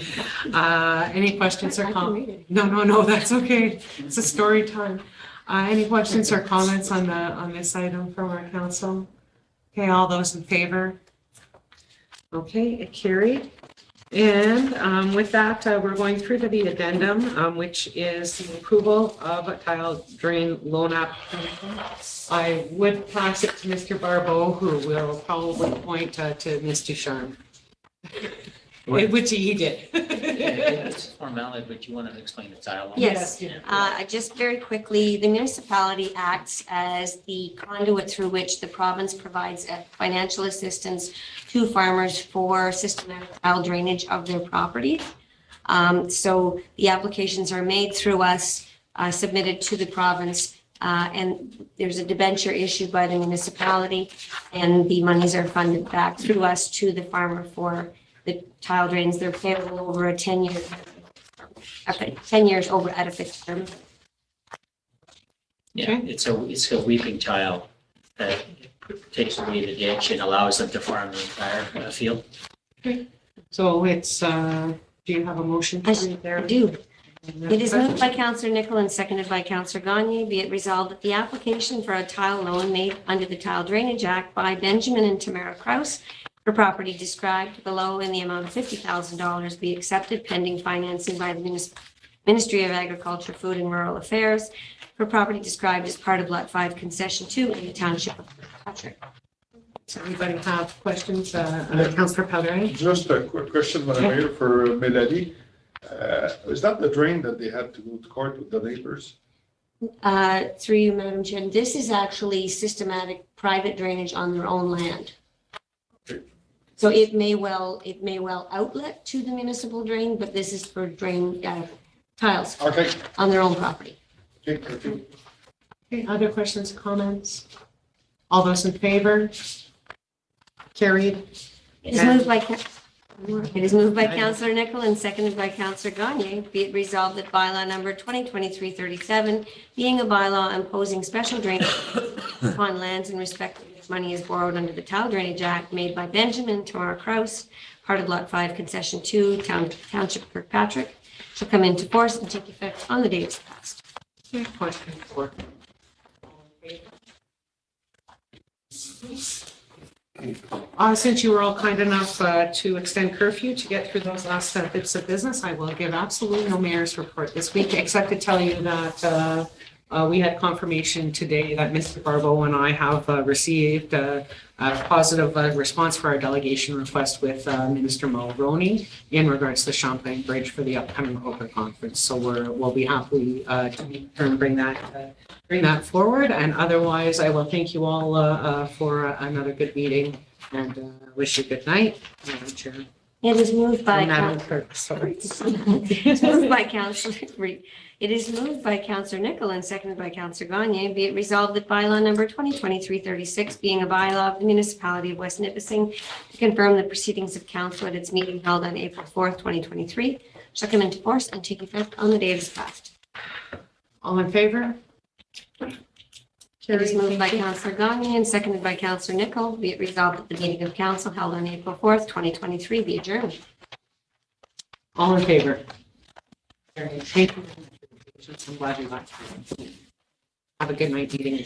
Any questions or comments? No, that's okay. It's a story time. Any questions or comments on this item from our council? Okay, all those in favor? Okay, it carried. And with that, we're going through to the addendum, which is the approval of a tile drain loan application. I would pass it to Mr. Barbeau, who will probably point to Ms. Ducharme. Which he did. It's formality, but you want to explain the tile loan? Yes, Yeah. just very quickly, the municipality acts as the conduit through which the province provides financial assistance to farmers for systematic tile drainage of their property. So the applications are made through us, submitted to the province, and there's a debenture issued by the municipality, and the monies are funded back through us to the farmer for the tile drains. They're payable over a 10 years over at a fixed term. Yeah, it's a weeping tile that takes away the ditch and allows them to farm the entire field. Okay. So it's, do you have a motion? I do. It is moved by Councillor Nicol and seconded by Councillor Gagne. Be it resolved that the application for a tile loan made under the Tile Drainage Act by Benjamin and Tamara Kraus for property described below in the amount of $50,000 be accepted pending financing by the Ministry of Agriculture, Food and Rural Affairs for property described as part of Lot 5 Concession 2 in the Township of Patrick. Does anybody have questions? Councillor Pellerin? Just a quick question, Madam Mayor, for Melanie. Is that the drain that they had to go to court with the neighbors? Through you, Madam Chair, this is actually systematic private drainage on their own land. So it may well outlet to the municipal drain, but this is for drain tiles on their own property. Okay, other questions, comments? All those in favor? Carried. It is moved by Councillor Nicol and seconded by Councillor Gagne. Be it resolved that bylaw number 2023-37, being a bylaw imposing special drainage upon lands in respect of which money is borrowed under the Tile Drainage Act made by Benjamin Tamara Kraus, part of Lot 5, Concession 2, Township of Kirkpatrick, shall come into force and take effect on the date it's passed. Question 4. Since you were all kind enough to extend curfew to get through those last bits of business, I will give absolutely no mayor's report this week, except to tell you that we had confirmation today that Mr. Barbeau and I have received a positive response for our delegation request with Minister Mulroney in regards to the Champlain Bridge for the upcoming open conference. So we'll be happy to meet her and bring that forward. And otherwise, I will thank you all for another good meeting and wish you good night. Chair. It is moved by Madam Clerk, sorry. It's moved by Councillor It is moved by Councillor Nicol and seconded by Councillor Gagne. Be it resolved that bylaw number 2023-36, being a bylaw of the municipality of West Nipissing, to confirm the proceedings of council at its meeting held on April 4th, 2023, shall come into force and take effect on the day it is passed. All in favor? It is moved by Councillor Gagne and seconded by Councillor Nicol. Be it resolved that the meeting of council held on April 4th, 2023 be adjourned. All in favor? Thank you. I'm glad you left. Have a good night meeting.